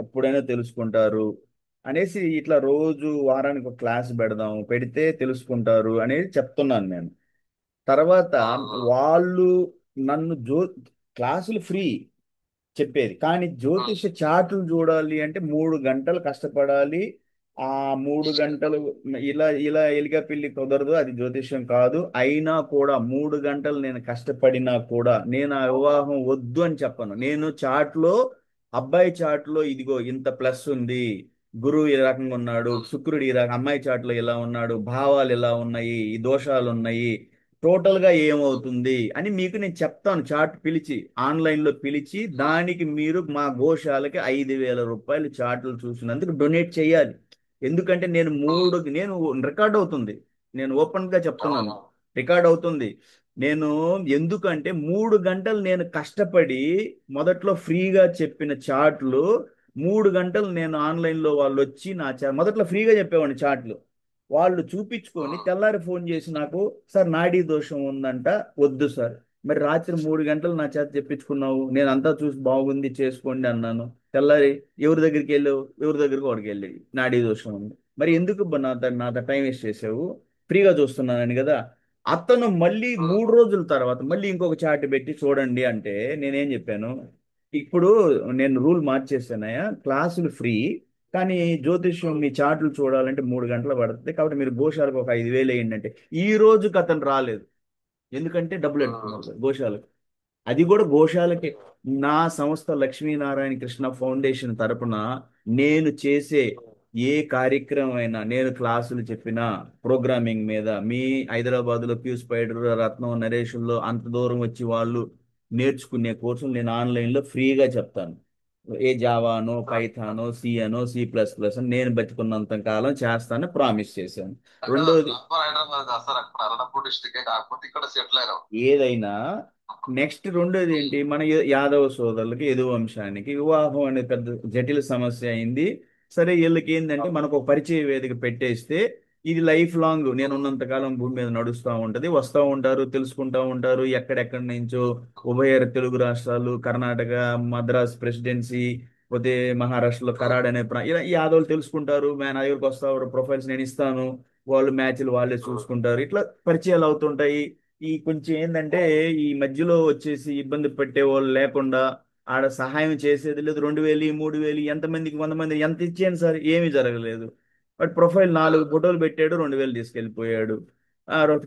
అప్పుడైనా తెలుసుకుంటారు అనేసి ఇట్లా రోజు వారానికి ఒక క్లాస్ పెడదాం, పెడితే తెలుసుకుంటారు అనేది చెప్తున్నాను నేను. తర్వాత ఉమ్, ఉమ్, వాళ్ళు నన్ను క్లాసులు ఫ్రీ చెప్పేది, కానీ ఉమ్, జ్యోతిష చాటులు చూడాలి అంటే 3 గంటలు కష్టపడాలి. ఆ 3 గంటలు ఇలా ఇలా ఎలిగా పిల్లి కుదరదు, అది జ్యోతిష్యం కాదు. అయినా కూడా 3 గంటలు నేను కష్టపడినా కూడా నేను ఆ వివాహం వద్దు అని చెప్పను. నేను చాట్లో అబ్బాయి చాట్లో ఇదిగో ఇంత ప్లస్ ఉంది, గురువు ఈ రకంగా ఉన్నాడు, ఉమ్, శుక్రుడు ఈ రకం, అమ్మాయి చాట్లో ఇలా ఉన్నాడు, భావాలు ఇలా ఉన్నాయి, ఈ దోషాలు ఉన్నాయి, టోటల్ గా ఏమవుతుంది అని మీకు నేను చెప్తాను. చార్ట్ పిలిచి ఆన్లైన్ లో పిలిచి ఉమ్, దానికి మీరు మా గోశాలకి 5,000 రూపాయలు చార్టులు చూసినందుకు డొనేట్ చేయాలి. ఎందుకంటే ఉమ్, నేను రికార్డ్ అవుతుంది, నేను ఓపెన్ గా చెప్తున్నాను, అవును. రికార్డ్ అవుతుంది. నేను ఎందుకంటే 3 గంటలు నేను కష్టపడి మొదట్లో ఫ్రీగా చెప్పిన చార్ట్లు 3 గంటలు నేను ఆన్లైన్ లో వాళ్ళు వచ్చి మొదట్లో ఫ్రీగా చెప్పేవాడిని చార్ట్లు, వాళ్ళు చూపించుకొని ఉమ్, తెల్లారి ఫోన్ చేసి నాకు, సార్ నాడీ దోషం ఉందంట. వద్దు సార్, మరి రాత్రి 3 గంటలు నా చేత చెప్పించుకున్నావు, నేను అంతా చూసి బాగుంది చేసుకోండి అన్నాను. తెల్లారి ఎవరి దగ్గరికి వెళ్ళావు? ఎవరి దగ్గరికి వాడికి వెళ్ళి నాడీ దోషం ఉంది, మరి ఎందుకు నాతో టైం వేస్ట్ చేసావు, ఫ్రీగా చూస్తున్నానని కదా. అతను మళ్ళీ ఉమ్, 3 రోజుల తర్వాత మళ్ళీ ఇంకొక చాట్ పెట్టి చూడండి అంటే నేనేం చెప్పాను, ఇప్పుడు నేను రూల్ మార్చేసానయ్యా, క్లాసులు ఫ్రీ, కానీ జ్యోతిష్యం ఉమ్, మీ చార్టులు చూడాలంటే 3 గంటలు పడుతుంది, కాబట్టి మీరు గోశాలకు ఒక 5,000 వేయండి అంటే ఈ రోజుకి అతను రాలేదు. ఎందుకంటే డబ్బులు ఉమ్, ఎట్టుకున్నారు గోశాలకు. అది కూడా గోశాలకి నా సంస్థ లక్ష్మీనారాయణ కృష్ణ ఫౌండేషన్ తరపున నేను చేసే ఏ కార్యక్రమం అయినా, నేను క్లాసులు చెప్పినా ప్రోగ్రామింగ్ మీద, మీ హైదరాబాద్లో క్యూ స్పైడర్, రత్నం, నరేషుల్లో అంత దూరం వచ్చి వాళ్ళు నేర్చుకునే కోర్సులు నేను ఆన్లైన్లో ఫ్రీగా చెప్తాను. ఏ జావానో, పైథానో, సి అనో, C++ అని నేను బతికున్నంత కాలం చేస్తానని ప్రామిస్ చేశాను. అక్కడ రెండోది, ప్రాపర్ హైదరాబాద్ కాదు సార్, అక్కడ అనంతపూర్ డిస్టిక్ కాకపోతే ఇక్కడ సెటిల్ అయినాం. ఏదైనా నెక్స్ట్ రెండోది ఉమ్, ఏంటి, మన యాదవ సోదరులకి, యదు వంశానికి వివాహం అనేది పెద్ద జటిల సమస్య అయింది. సరే వీళ్ళకి ఏంటంటే మనకు ఒక పరిచయ వేదిక పెట్టేస్తే ఇది లైఫ్ లాంగ్ నేను ఉమ్, ఉన్నంత కాలం భూమి మీద నడుస్తూ ఉంటది, వస్తూ ఉంటారు, తెలుసుకుంటూ ఉంటారు, ఎక్కడెక్కడి నుంచో ఉభయ తెలుగు రాష్ట్రాలు, కర్ణాటక, మద్రాస్ ప్రెసిడెన్సీ, పోతే మహారాష్ట్రలో ఉమ్, కరాడ్ అనే ఇలా ఈ యాదవులు తెలుసుకుంటారు, నా దగ్గరకు వస్తారు, ప్రొఫైల్స్ నేను ఇస్తాను, వాళ్ళు మ్యాచ్లు వాళ్ళే ఉమ్, చూసుకుంటారు, ఇట్లా పరిచయాలు అవుతుంటాయి. ఈ కొంచెం ఏంటంటే ఈ మధ్యలో వచ్చేసి ఇబ్బంది పెట్టే వాళ్ళు లేకుండా ఆడ సహాయం చేసేది లేదు. 2,000 3,000 ఎంతమందికి, 100 మంది ఎంత ఇచ్చాను సార్, ఏమీ జరగలేదు. బట్ ప్రొఫైల్ 4 ఫోటోలు పెట్టాడు, 2,000 తీసుకెళ్ళిపోయాడు.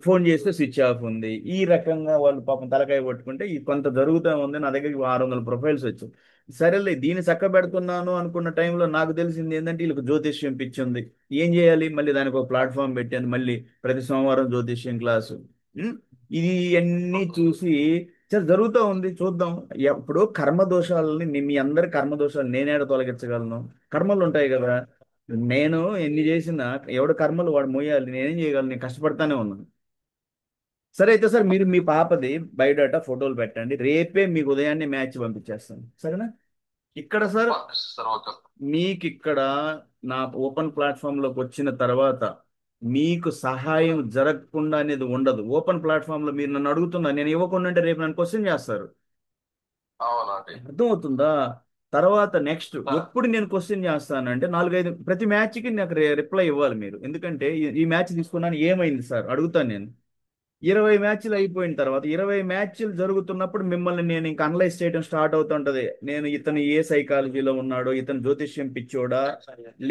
ఫోన్ చేస్తే స్విచ్ ఆఫ్ ఉంది. ఈ రకంగా వాళ్ళు పాపం తలకాయ పట్టుకుంటే ఈ కొంత జరుగుతూ ఉంది. నా దగ్గరికి 600 ప్రొఫైల్స్ వచ్చాయి. సరేలే దీన్ని చక్క పెడుతున్నాను అనుకున్న టైంలో నాకు తెలిసింది ఏంటంటే వీళ్ళకి జ్యోతిష్యం పిచ్చి ఉంది. ఏం చేయాలి, మళ్ళీ దానికి ఒక ప్లాట్ఫామ్ పెట్టాను, మళ్ళీ ప్రతి సోమవారం జ్యోతిష్యం క్లాసు. ఉం? ఇది అన్నీ చూసి సరే జరుగుతూ ఉంది, చూద్దాం. ఇప్పుడు కర్మ దోషాలని మీ అందరి కర్మ దోషాలు నేనేడ తొలగించగలను? కర్మలు ఉంటాయి కదా. నేను ఎన్ని చేసినా ఎవడు కర్మలు వాడు మోయాలి, నేనేం చేయగలను, నేను కష్టపడతానే ఉన్నాను. సరే అయితే సార్, మీరు మీ పాపది బయోడేటా ఫోటోలు పెట్టండి, రేపే మీకు ఉదయాన్నే మ్యాచ్ పంపించేస్తాను, సరేనా? ఇక్కడ సార్, పంపిస్తారు. ఓకే. మీకు ఇక్కడ నా ఓపెన్ ప్లాట్ఫామ్ లోకి వచ్చిన తర్వాత మీకు సహాయం జరగకుండా అనేది ఉండదు. ఓపెన్ ప్లాట్ఫామ్ లో మీరు నన్ను అడుగుతున్నా, నేను ఇవ్వకుండా ఉంటే రేపు నన్ను క్వశ్చన్ చేస్తారు. అవునండి. అర్థమవుతుందా? తర్వాత నెక్స్ట్ సార్. ఎప్పుడు నేను క్వశ్చన్ చేస్తానంటే, నాలుగైదు ప్రతి మ్యాచ్కి నాకు రిప్లై ఇవ్వాలి మీరు. ఎందుకంటే ఈ మ్యాచ్ తీసుకున్నాను, ఏమైంది సార్ అడుగుతాను నేను. 20 మ్యాచ్లు అయిపోయిన తర్వాత, 20 మ్యాచ్లు జరుగుతున్నప్పుడు మిమ్మల్ని నేను ఇంకా అనలైజ్ చేయడం స్టార్ట్ అవుతుంటది. నేను ఇతను ఏ సైకాలజీలో ఉన్నాడో, ఇతను జ్యోతిష్యం పిచ్చోడా,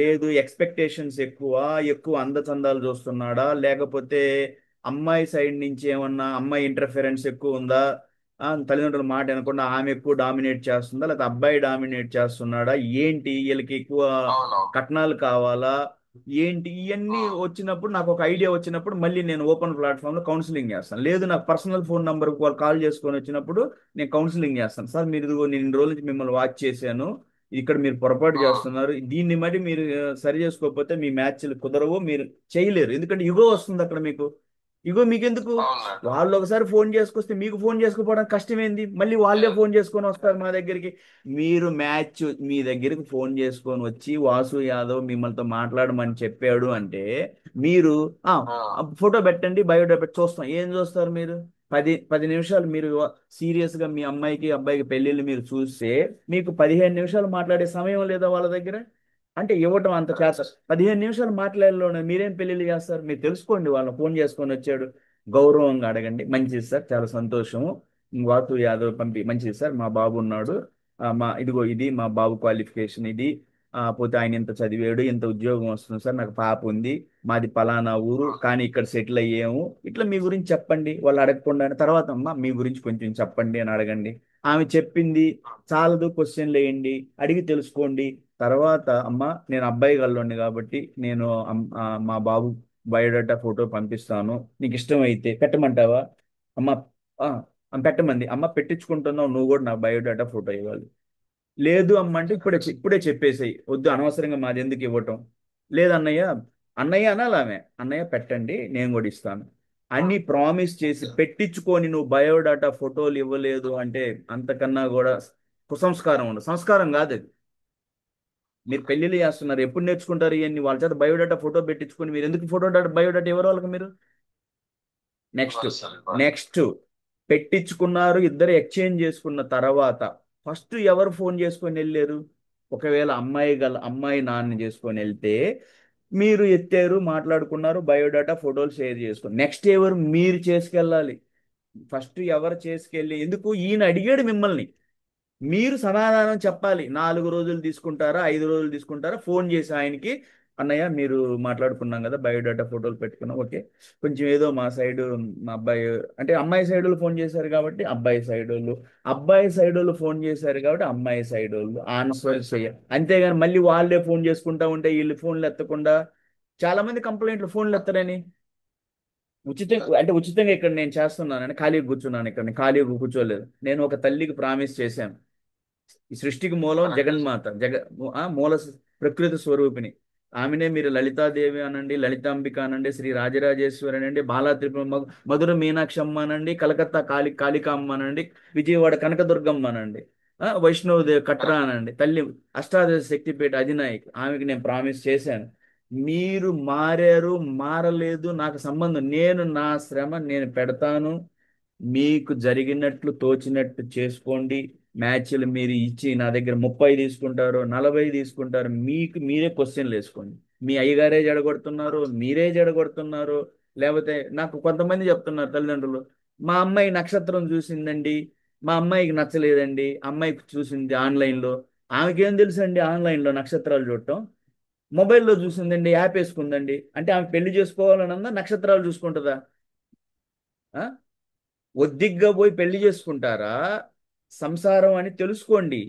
లేదు ఎక్స్పెక్టేషన్స్ ఎక్కువ, ఎక్కువ అందచందాలు చూస్తున్నాడా, లేకపోతే అమ్మాయి సైడ్ నుంచి ఏమన్నా అమ్మాయి ఇంటర్ఫిరెన్స్ ఎక్కువ ఉందా, తల్లిదండ్రుల మాట వినకుండా ఆమె ఎక్కువ డామినేట్ చేస్తుందా, లేకపోతే అబ్బాయి డామినేట్ చేస్తున్నాడా, ఏంటి వీళ్ళకి ఎక్కువ అవునవును. కట్నాలు కావాలా, ఏంటి ఇవన్నీ వచ్చినప్పుడు, నాకు ఒక ఐడియా వచ్చినప్పుడు మళ్ళీ నేను ఓపెన్ ప్లాట్ఫామ్ లో కౌన్సిలింగ్ చేస్తాను. లేదు నాకు పర్సనల్ ఫోన్ నంబర్ వాళ్ళు కాల్ చేసుకొని వచ్చినప్పుడు నేను కౌన్సిలింగ్ చేస్తాను. సార్ మీరు ఇదిగో నేను ఇన్ని రోజుల నుంచి మిమ్మల్ని వాచ్ చేశాను, ఇక్కడ మీరు పొరపాటు చేస్తున్నారు, దీన్ని బట్టి మీరు సరి చేసుకోకపోతే మీ మ్యాచ్లు కుదరవు, మీరు చేయలేరు. ఎందుకంటే యుగో వస్తుంది అక్కడ మీకు. ఇగో మీకెందుకు, అవునండి. వాళ్ళు ఒకసారి ఫోన్ చేసుకొస్తే మీకు ఫోన్ చేసుకోవడానికి కష్టమేంది, మళ్ళీ వాళ్ళే ఫోన్ చేసుకొని వస్తారు మా దగ్గరికి. మీరు మ్యాచ్ మీ దగ్గరికి ఫోన్ చేసుకొని వచ్చి వాసు యాదవ్ మిమ్మల్తో మాట్లాడమని చెప్పాడు అంటే, మీరు ఆ ఫోటో పెట్టండి, బయోడేటా పెట్టి చూస్తాం. ఏం చూస్తారు మీరు? 10 10 నిమిషాలు మీరు సీరియస్ గా మీ అమ్మాయికి అబ్బాయికి పెళ్ళిళ్ళు మీరు చూస్తే, మీకు 15 నిమిషాలు మాట్లాడే సమయం లేదా వాళ్ళ దగ్గర? అంటే ఇవ్వటం అంత చేత 15 నిమిషాలు మాట్లాడలోనే మీరేం పెళ్లిళ్ళు చేస్తారు? మీరు తెలుసుకోండి, వాళ్ళని ఫోన్ చేసుకొని వచ్చాడు, గౌరవంగా అడగండి. మంచిది సార్, చాలా సంతోషము, వాసు యాదవ్ పంపి, మంచిది సార్, మా బాబు ఉన్నాడు, మా ఇదిగో ఇది మా బాబు క్వాలిఫికేషన్ ఇది, పోతే ఆయన ఇంత చదివాడు, ఇంత ఉద్యోగం వస్తుంది సార్, నాకు పాప ఉంది, మాది పలానా ఊరు కానీ ఇక్కడ సెటిల్ అయ్యాము, ఇట్లా మీ గురించి చెప్పండి. వాళ్ళు అడగకుండా తర్వాత అమ్మ మీ గురించి కొంచెం చెప్పండి అని అడగండి. ఆమె చెప్పింది చాలదు, క్వశ్చన్లు వేయండి, అడిగి తెలుసుకోండి. తర్వాత అమ్మ నేను అబ్బాయి గల్లోని కాబట్టి నేను మా బాబు బయోడేటా ఫోటో పంపిస్తాను, నీకు ఇష్టమైతే పెట్టమంటావా? అమ్మ ఆ, పెట్టమంది. అమ్మ పెట్టించుకుంటున్నావు, నువ్వు కూడా నా బయోడేటా ఫోటో ఇవ్వాలి. లేదు అమ్మ అంటే ఇప్పుడే ఇప్పుడే చెప్పేసేయి, వద్దు అనవసరంగా మాది ఎందుకు ఇవ్వటం. లేదన్నయ్య, అన్నయ్య అనాలి ఆమె, అన్నయ్య పెట్టండి నేను కూడా ఇస్తాను అన్ని ప్రామిస్ చేసి పెట్టించుకొని నువ్వు బయోడేటా ఫోటోలు ఇవ్వలేదు అంటే, అంతకన్నా కూడా కుసంస్కారం ఉండదు, సంస్కారం కాదు అది. మీరు పెళ్లిళ్ళు చేస్తున్నారు, ఎప్పుడు నేర్చుకుంటారు ఇవన్నీ? వాళ్ళ చేత బయోడేటా ఫోటో పెట్టించుకొని మీరు ఎందుకు ఫోటో బయోడేటా ఎవరు వాళ్ళకి మీరు? నెక్స్ట్ ఇవ్వాలి సార్, ఇవ్వాలి. నెక్స్ట్ పెట్టించుకున్నారు, ఇద్దరు ఎక్స్చేంజ్ చేసుకున్న తర్వాత ఫస్ట్ ఎవరు ఫోన్ చేసుకొని వెళ్ళారు? ఒకవేళ అమ్మాయి నాన్న చేసుకొని వెళ్తే, మీరు ఎత్తారు, మాట్లాడుకున్నారు, బయోడేటా ఫోటోలు షేర్ చేసుకున్నారు. నెక్స్ట్ ఎవరు? మీరు చేసుకెళ్ళాలి. ఫస్ట్ ఎవరు చేసుకెళ్ళి, ఎందుకు ఈయన అడిగాడు మిమ్మల్ని, మీరు సమాధానం చెప్పాలి. 4 రోజులు తీసుకుంటారా, 5 రోజులు తీసుకుంటారా? ఫోన్ చేసి ఆయనకి, అన్నయ్య మీరు మాట్లాడుకున్నాం కదా, బయోడేటా ఫోటోలు పెట్టుకున్నాం, ఓకే, కొంచెం ఏదో మా సైడ్, మా అబ్బాయి అంటే అమ్మాయి సైడ్ వాళ్ళు ఫోన్ చేశారు కాబట్టి అబ్బాయి సైడ్ వాళ్ళు, అబ్బాయి సైడ్ వాళ్ళు ఫోన్ చేశారు కాబట్టి అమ్మాయి సైడ్ వాళ్ళు ఆన్సర్ చేయాలి. అంతేగాని మళ్ళీ వాళ్ళే ఫోన్ చేసుకుంటా ఉంటే వీళ్ళు ఫోన్లు ఎత్తకుండా, చాలా మంది కంప్లైంట్లు ఫోన్లు ఎత్తరని. అంటే ఉచితంగా ఇక్కడ నేను చేస్తున్నానని ఖాళీగా కూర్చున్నాను, ఇక్కడ నేను ఖాళీగా కూర్చోలేదు. నేను ఒక తల్లికి ప్రామిస్ చేశాను, ఈ సృష్టికి మూలం కరెక్ట్ సార్. జగన్మాత, మూల ప్రకృతి స్వరూపిణి. ఆమెనే మీరు లలితాదేవి అనండి, లలితాంబిక అనండి, శ్రీ రాజరాజేశ్వరి అనండి, బాలా త్రిపుర మధుర మీనాక్షమ్మ అనండి, కలకత్తా కాళికామ్మ అనండి, విజయవాడ కనకదుర్గమ్మ అనండి, వైష్ణవదేవి కట్రా కరెక్ట్. అనండి, తల్లి అష్టాదశ శక్తిపీఠ అధినాయక్, ఆమెకి నేను ప్రామిస్ చేశాను. మీరు మారారు మారలేదు నాకు సంబంధం, నేను నా శ్రమ నేను పెడతాను, మీకు జరిగినట్లు తోచినట్టు చేసుకోండి. మ్యాచ్లు మీరు ఇచ్చి నా దగ్గర 30 తీసుకుంటారు, 40 తీసుకుంటారు, మీకు మీరే క్వశ్చన్లు వేసుకోండి. మీ అయ్యగారే జడగొడుతున్నారు, మీరే జడగొడుతున్నారు. లేకపోతే నాకు కొంతమంది చెప్తున్నారు తల్లిదండ్రులు, మా అమ్మాయి నక్షత్రం చూసిందండి, మా అమ్మాయికి నచ్చలేదండి, అమ్మాయికి చూసింది ఆన్లైన్లో, ఆమెకేం తెలుసండి ఆన్లైన్లో నక్షత్రాలు చూడటం, మొబైల్లో చూసిందండి, యాప్ వేసుకుందండి, అంటే ఆమె పెళ్లి చేసుకోవాలనందా నక్షత్రాలు చూసుకుంటుందా? ఆ? ఒద్దిగ్గా పోయి పెళ్లి చేసుకుంటారా? సంసారం అని తెలుసుకోండి,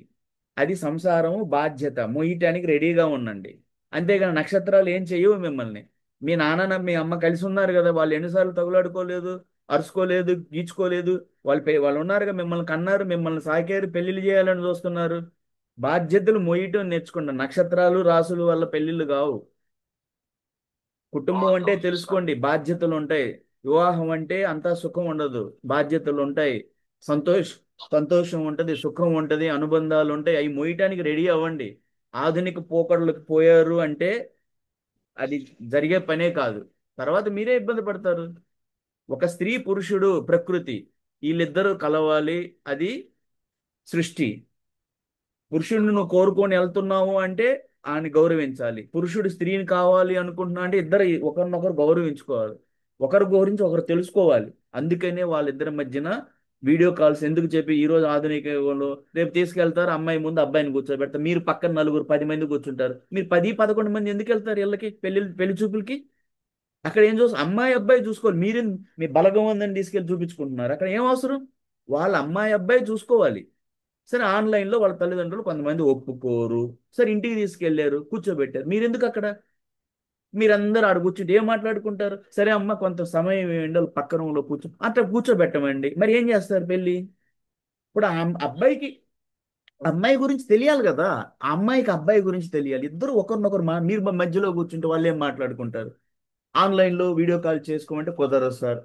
అది సంసారం బాధ్యత, మొయ్యటానికి రెడీగా ఉండండి. అంతేగాని నక్షత్రాలు ఏం చెయ్యవు మిమ్మల్ని. మీ నాన్న మీ అమ్మ కలిసి ఉన్నారు కదా, వాళ్ళు ఎన్నిసార్లు తగులాడుకోలేదు, అరుచుకోలేదు, గీచుకోలేదు? వాళ్ళు ఉన్నారుగా, మిమ్మల్ని కన్నారు, మిమ్మల్ని సాకారు, పెళ్లిళ్ళు చేయాలని చూస్తున్నారు. బాధ్యతలు మోయటం నేర్చుకోండి. నక్షత్రాలు రాసులు వల్ల పెళ్ళిళ్ళు కావు. కుటుంబం అంటే వాస్తవం సార్. తెలుసుకోండి, బాధ్యతలు ఉంటాయి. వివాహం అంటే అంతా సుఖం ఉండదు, బాధ్యతలు ఉంటాయి. సంతోష్ సంతోషం ఉంటది, సుఖం ఉంటది, అనుబంధాలు ఉంటాయి. అవి మోయటానికి రెడీ అవ్వండి. ఆధునిక పోకడలకు పోయారు అంటే అది జరిగే పనే కాదు. తర్వాత మీరే ఇబ్బంది పడతారు. ఒక స్త్రీ పురుషుడు ప్రకృతి వీళ్ళిద్దరూ కలవాలి. అది సృష్టి. పురుషుడిని నువ్వు కోరుకొని వెళ్తున్నావు అంటే ఆయన గౌరవించాలి. పురుషుడు స్త్రీని కావాలి అనుకుంటున్నా అంటే ఇద్దరు ఒకరినొకరు గౌరవించుకోవాలి. ఒకరి గురించి ఒకరు తెలుసుకోవాలి. అందుకనే వాళ్ళిద్దరి మధ్యన వీడియో కాల్స్ ఎందుకు చెప్పి ఈ రోజు ఆధునిక యుగంలో రేపు తీసుకెళ్తారు అమ్మాయి ముందు అబ్బాయిని కూర్చోబెడతారు. మీరు పక్కన నలుగురు 10 మంది కూర్చుంటారు. మీరు 10 11 మంది ఎందుకు వెళ్తారు ఇళ్ళకి, పెళ్లి చూపులకి? అక్కడ ఏం చూస్తారు? అమ్మాయి అబ్బాయి చూసుకోవాలి. మీరు మీ బలగం ఉందని తీసుకెళ్ళి చూపించుకుంటున్నారు. అక్కడ ఏం అవసరం? వాళ్ళ అమ్మాయి అబ్బాయి చూసుకోవాలి. సరే ఆన్లైన్లో వాళ్ళ తల్లిదండ్రులు కొంతమంది ఒప్పుకోరు. సరే ఇంటికి తీసుకెళ్లారు, కూర్చోబెట్టారు. మీరెందుకు అక్కడ? మీరందరూ ఆడ కూర్చుంటే ఏం మాట్లాడుకుంటారు? సరే అమ్మ కొంత సమయం ఎండలు పక్క రూమ్లో అట్లా కూర్చోబెట్టమండి. మరి ఏం చేస్తారు పెళ్ళి? ఇప్పుడు ఆ అబ్బాయికి అమ్మాయి గురించి తెలియాలి కదా, ఆ అమ్మాయికి అబ్బాయి గురించి తెలియాలి. ఇద్దరు ఒకరినొకరు మీరు మధ్యలో కూర్చుంటే వాళ్ళు ఏం మాట్లాడుకుంటారు? ఆన్లైన్లో వీడియో కాల్ చేసుకోమంటే కుదరదు సార్.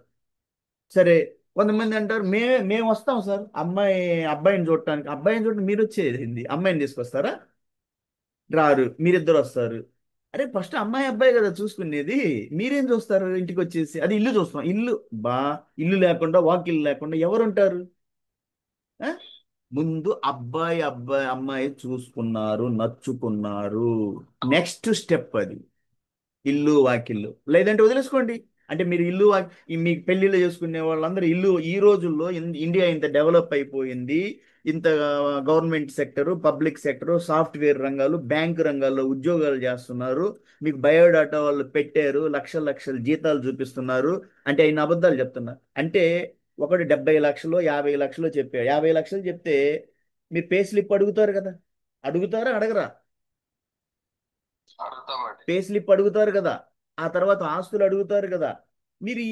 సరే కొంతమంది అంటారు మేము వస్తాం సార్ అమ్మాయి అబ్బాయిని చూడటానికి. అబ్బాయిని చూడటానికి మీరు వచ్చేది ఏంది? అమ్మాయిని తీసుకొస్తారా? రారు, మీరిద్దరు వస్తారు. అరే ఫస్ట్ అమ్మాయి అబ్బాయి కదా చూసుకునేది. మీరేం చూస్తారు ఇంటికి వచ్చేసి? అది ఇల్లు చూస్తాం. ఇల్లు బా ఇల్లు లేకుండా వాకిల్లు లేకుండా ఎవరు ఉంటారు? ఆ? ముందు అబ్బాయి అమ్మాయి చూసుకున్నారు, నచ్చుకున్నారు. నెక్స్ట్ స్టెప్ అది ఇల్లు వాకిల్లు. లేదంటే వదిలేసుకోండి. అంటే మీరు మీకు పెళ్లిళ్ళు చేసుకునే వాళ్ళందరూ ఇల్లు. ఈ రోజుల్లో ఇండియా ఇంత డెవలప్ అయిపోయింది. ఇంత government sector, public sector, software రంగాలు, బ్యాంక్ రంగాల్లో ఉద్యోగాలు చేస్తున్నారు. మీకు బయోడాటా వాళ్ళు పెట్టారు, లక్షల లక్షల జీతాలు చూపిస్తున్నారు. అంటే ఆయన అబద్ధాలు చెప్తున్నారు అంటే. ఒకటి 70 లక్షలు 50 లక్షలు చెప్పారు. 50 లక్షలు చెప్తే మీరు పే స్లిప్ అడుగుతారు కదా. అడుగుతారా అడగరా? అడుగుతామండి. పే స్లిప్ అడుగుతారు కదా. ఆ తర్వాత ఆస్తులు అడుగుతారు కదా. మీరు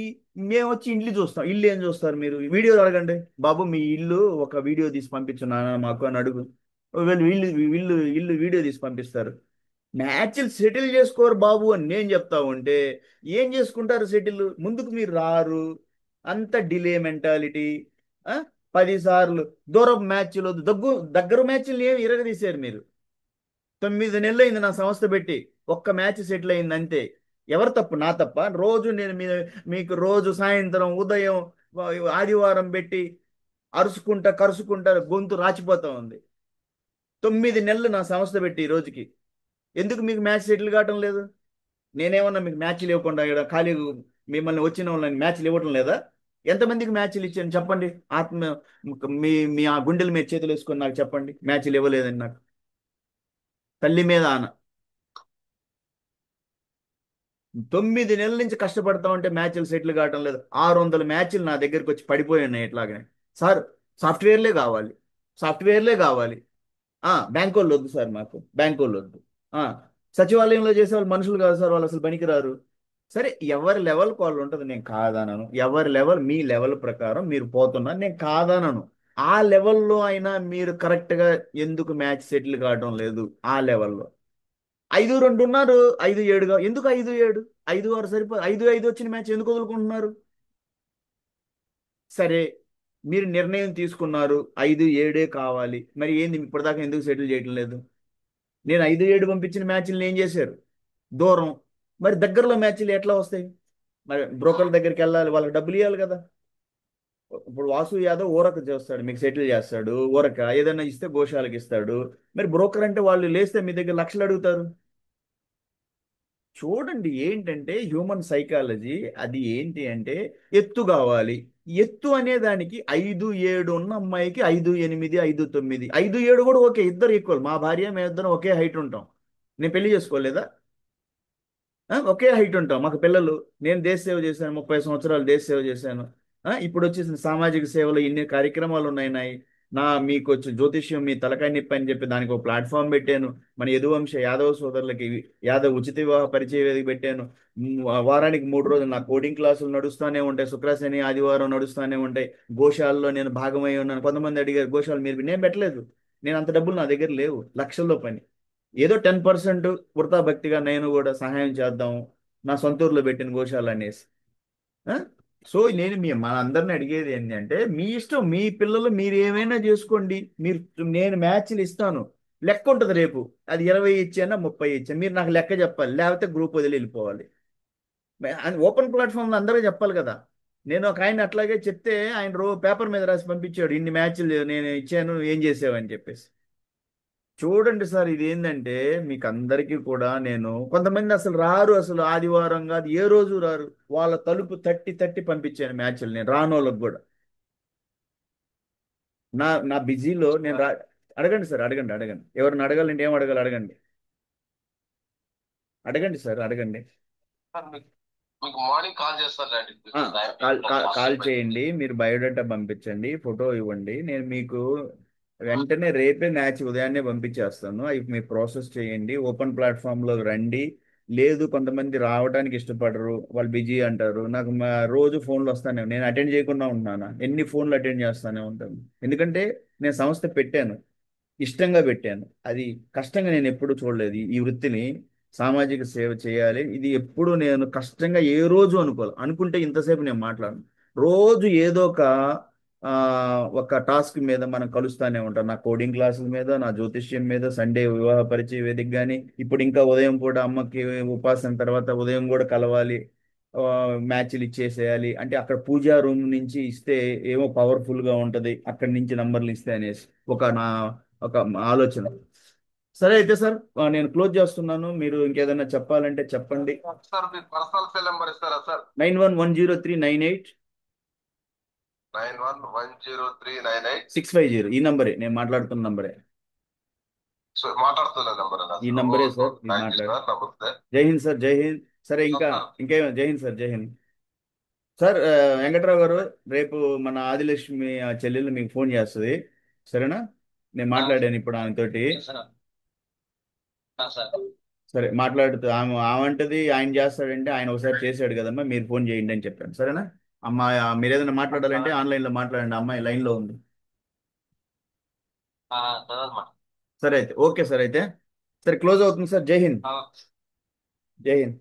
మేము వచ్చి ఇల్లు చూస్తాం. ఇల్లు ఏం చూస్తారు? మీరు వీడియోలు అడగండి. బాబు మీ ఇల్లు ఒక వీడియో తీసి పంపించు నాన్న మాకు అని అడుగు. వీళ్ళు వీళ్ళు ఇల్లు ఇల్లు వీడియో తీసి పంపిస్తారు. మ్యాచ్లు సెటిల్ చేసుకోరు బాబు అని నేను చెప్తా ఉంటే ఏం చేసుకుంటారు సెటిల్? ముందుకు మీరు రారు. అంత డిలే మెంటాలిటీ. 10 సార్లు దూరం మ్యాచ్లు దగ్గర మ్యాచ్లు ఏమి ఇరగదీశారు మీరు. 9 నెలలు అయింది నా సంస్థ పెట్టి, ఒక్క మ్యాచ్ సెటిల్ అయింది అంతే. ఎవరు తప్పు? నా తప్ప? రోజు నేను మీకు రోజు సాయంత్రం ఉదయం ఆదివారం పెట్టి అరుచుకుంటా కరుచుకుంటా గొంతు రాచిపోతా ఉంది. 9 నెలలు నా సంస్థ పెట్టి ఈ రోజుకి ఎందుకు మీకు మ్యాచ్ సెటిల్ కావటం లేదు? నేనేమన్నా మీకు మ్యాచ్లు ఇవ్వకుండా ఇక్కడ ఖాళీ మిమ్మల్ని వచ్చిన వాళ్ళని మ్యాచ్లు ఇవ్వటం లేదా? ఎంతమందికి మ్యాచ్లు ఇచ్చాను చెప్పండి. ఆత్మ మీ ఆ గుండెల మీద చేతులు వేసుకొని నాకు చెప్పండి మ్యాచ్లు ఇవ్వలేదని. నాకు తల్లి మీద ఆన. 9 నెలల నుంచి కష్టపడతా ఉంటే మ్యాచ్లు సెటిల్ కావటం లేదు. 600 మ్యాచ్లు నా దగ్గరికి వచ్చి పడిపోయి ఉన్నాయి ఇట్లాగనే. సార్ సాఫ్ట్వేర్లే కావాలి, సాఫ్ట్వేర్లే కావాలి. బ్యాంక్ వాళ్ళు వద్దు సార్, మాకు బ్యాంక్ వాళ్ళు వద్దు. ఆ, సచివాలయంలో చేసే వాళ్ళు మనుషులు కాదు సార్, వాళ్ళు అసలు పనికిరారు. సరే ఎవరి లెవెల్కి వాళ్ళు ఉంటుంది, నేను కాదనను. ఎవరి లెవెల్ మీ లెవెల్ ప్రకారం మీరు పోతున్నారు, నేను కాదనను. ఆ లెవెల్లో అయినా మీరు కరెక్ట్గా ఎందుకు మ్యాచ్ సెటిల్ కావడం లేదు? ఆ లెవెల్లో 5-2 ఉన్నారు, 5-7గా ఎందుకు? 5-7, 5-6 సరిపోదు. 5-5 వచ్చిన మ్యాచ్ ఎందుకు వదులుకుంటున్నారు? సరే మీరు నిర్ణయం తీసుకున్నారు 5-7 కావాలి, మరి ఏంది ఇప్పటిదాకా ఎందుకు సెటిల్ చేయటం లేదు? నేను 5-7 పంపించిన మ్యాచ్లు ఏం చేశారు? దూరం. మరి దగ్గరలో మ్యాచ్లు ఎట్లా వస్తాయి? మరి బ్రోకర్ల దగ్గరికి వెళ్ళాలి, వాళ్ళకి డబ్బులు ఇవ్వాలి కదా. ఇప్పుడు వాసు యాదవ్ ఊరక చేస్తాడు, మీకు సెటిల్ చేస్తాడు. ఊరక ఏదైనా ఇస్తే గోశాలకు ఇస్తాడు. మరి బ్రోకర్ అంటే వాళ్ళు లేస్తే మీ దగ్గర లక్షలు అడుగుతారు. చూడండి ఏంటంటే హ్యూమన్ సైకాలజీ అది ఏంటి అంటే ఎత్తు కావాలి. ఎత్తు అనే దానికి 5-7 ఉన్న అమ్మాయికి 5-8, 5-9, 5-7 కూడా ఓకే, ఇద్దరు ఈక్వల్. మా భార్య మేమిద్దరం ఒకే హైట్ ఉంటాం. నేను పెళ్లి చేసుకోలేదా? ఒకే హైట్ ఉంటాం, మాకు పిల్లలు. నేను దేశ సేవ చేశాను, 30 సంవత్సరాలు దేశ సేవ చేశాను. ఇప్పుడు వచ్చేసిన సామాజిక సేవలో ఇన్ని కార్యక్రమాలు ఉన్నాయి. మీకు వచ్చి జ్యోతిష్యం మీ తలకాయ నొప్పి అని చెప్పి దానికి ఒక ప్లాట్ఫామ్ పెట్టాను. మన యదువంశ యాదవ సోదరులకి యాదవ్ ఉచిత వివాహ పరిచయ వేదిక పెట్టాను. వారానికి 3 రోజులు నా కోడింగ్ క్లాసులు నడుస్తూనే ఉంటాయి. శుక్ర శని ఆదివారం నడుస్తూనే ఉంటాయి. గోశాలలో నేను భాగమై ఉన్నాను. కొంతమంది అడిగారు గోశాల మీరు, నేను పెట్టలేదు. నేను అంత డబ్బులు నా దగ్గర లేవు, లక్షల్లో పని. ఏదో 10% వృథా భక్తిగా నేను కూడా సహాయం చేద్దాం, నా సొంత ఊర్లో పెట్టిన గోశాల అనేసి. ఆ? సో నేను మన అందరిని అడిగేది ఏంటి అంటే, మీ ఇష్టం, మీ పిల్లలు మీరు ఏమైనా చేసుకోండి. మీరు, నేను మ్యాచ్లు ఇస్తాను, లెక్క ఉంటుంది రేపు. అది 20 ఇచ్చానా 30 ఇచ్చాను, మీరు నాకు లెక్క చెప్పాలి, లేకపోతే గ్రూప్ వదిలి వెళ్ళిపోవాలి. అది ఓపెన్ ప్లాట్ఫామ్లో అందరూ చెప్పాలి కదా. నేను ఒక ఆయన అట్లాగే చెప్తే ఆయన పేపర్ మీద రాసి పంపించాడు, ఇన్ని మ్యాచ్లు నేను ఇచ్చాను ఏం చేసావని చెప్పేసి. చూడండి సార్, ఇది ఏంటంటే మీకు అందరికీ కూడా, నేను కొంతమంది అసలు రారు, అసలు ఆదివారం కాదు ఏ రోజు రారు, వాళ్ళ తలుపు తట్టి తట్టి పంపించాను మ్యాచ్లు నేను రానోళ్ళకి కూడా. నా నా బిజీలో నేను అడగండి సార్, అడగండి అడగండి, ఎవరిని అడగాలంటే ఏం అడగాలి అడగండి, అడగండి సార్ అడగండి. సార్ మీకు మార్నింగ్ కాల్ చేస్తానులేండి. ఆ, కాల్ హాస్టల్ బయట చేయండి, మీరు బయోడేటా పంపించండి, ఫోటో ఇవ్వండి, నేను మీకు వెంటనే రేపే మ్యాచ్ ఉదయాన్నే పంపించేస్తాను. అవి మీరు ప్రాసెస్ చేయండి, ఓపెన్ ప్లాట్ఫామ్లో రండి. లేదు కొంతమంది రావడానికి ఇష్టపడరు, వాళ్ళు బిజీ అంటారు, నాకు రోజు ఫోన్లు వస్తానే, నేను అటెండ్ చేయకుండా ఉంటున్నాను, ఎన్ని ఫోన్లు అటెండ్ చేస్తానే ఉంటాను. ఎందుకంటే నేను సంస్థ పెట్టాను, ఇష్టంగా పెట్టాను, అది కష్టంగా నేను ఎప్పుడు చూడలేదు. ఈ వృత్తిని, సామాజిక సేవ చేయాలి, ఇది ఎప్పుడు నేను కష్టంగా ఏ రోజు అనుకోవాలి. అనుకుంటే ఇంతసేపు నేను మాట్లాడను. రోజు ఏదో ఆ, ఒక టాస్క్ మీద మనం కలుస్తానే ఉంటాం, నా కోడింగ్ క్లాసుల మీద, నా జ్యోతిష్యం మీద, సండే వివాహ పరిచయ వేదిక కానీ, ఇప్పుడు ఇంకా ఉదయం పూట అమ్మకి ఉపాసన తర్వాత ఉదయం కూడా కలవాలి. ఆ, మ్యాచ్లు ఇచ్చేసేయాలి అంటే అక్కడ పూజా రూమ్ నుంచి ఇస్తే ఏమో పవర్ఫుల్ గా ఉంటది, అక్కడి నుంచి నంబర్లు ఇస్తే అనేసి ఒక ఆలోచన. సరే అయితే సార్, నేను క్లోజ్ చేస్తున్నాను, మీరు ఇంకేదైనా చెప్పాలంటే చెప్పండి. సార్ మీ పర్సనల్ సెల్ నెంబర్ ఇస్తారా సార్? 9110398650. 9110398650. ఈ నంబరే, నేను మాట్లాడుతున్న నంబరే, సో మాట్లాడుతున్న నెంబర్ అన్నా ఈ సార్? నంబరే ఓకే సార్, ఓకే, ఇది థ్యాంక్ యూ మాట్లాడు. సార్, నమస్తే. జై హింద్ సార్, జై హింద్. సరే ఇంకా సార్ ఇంకేమో, జై హింద్ సార్, జై హింద్. సార్, వెంకట్రావు గారు, రేపు మన ఆదిలక్ష్మి ఆ చెల్లెలు మీకు ఫోన్ చేస్తుంది, సరేనా? నేను మాట్లాడాను ఇప్పుడు ఆమెతోటి. సరే మాట్లాడుతూ ఆమంటది ఆయన చేస్తాడంటే, ఆయన ఒకసారి చేశాడు కదమ్మా, మీరు ఫోన్ చేయండి అని చెప్పాను, సరేనా? అమ్మాయి, మీరు ఏదైనా మాట్లాడాలంటే ఆన్లైన్లో మాట్లాడండి, అమ్మాయి లైన్లో ఉంది. సరే అయితే ఓకే సార్, అయితే సరే క్లోజ్ అవుతుంది సార్. జై హింద్, జై హింద్.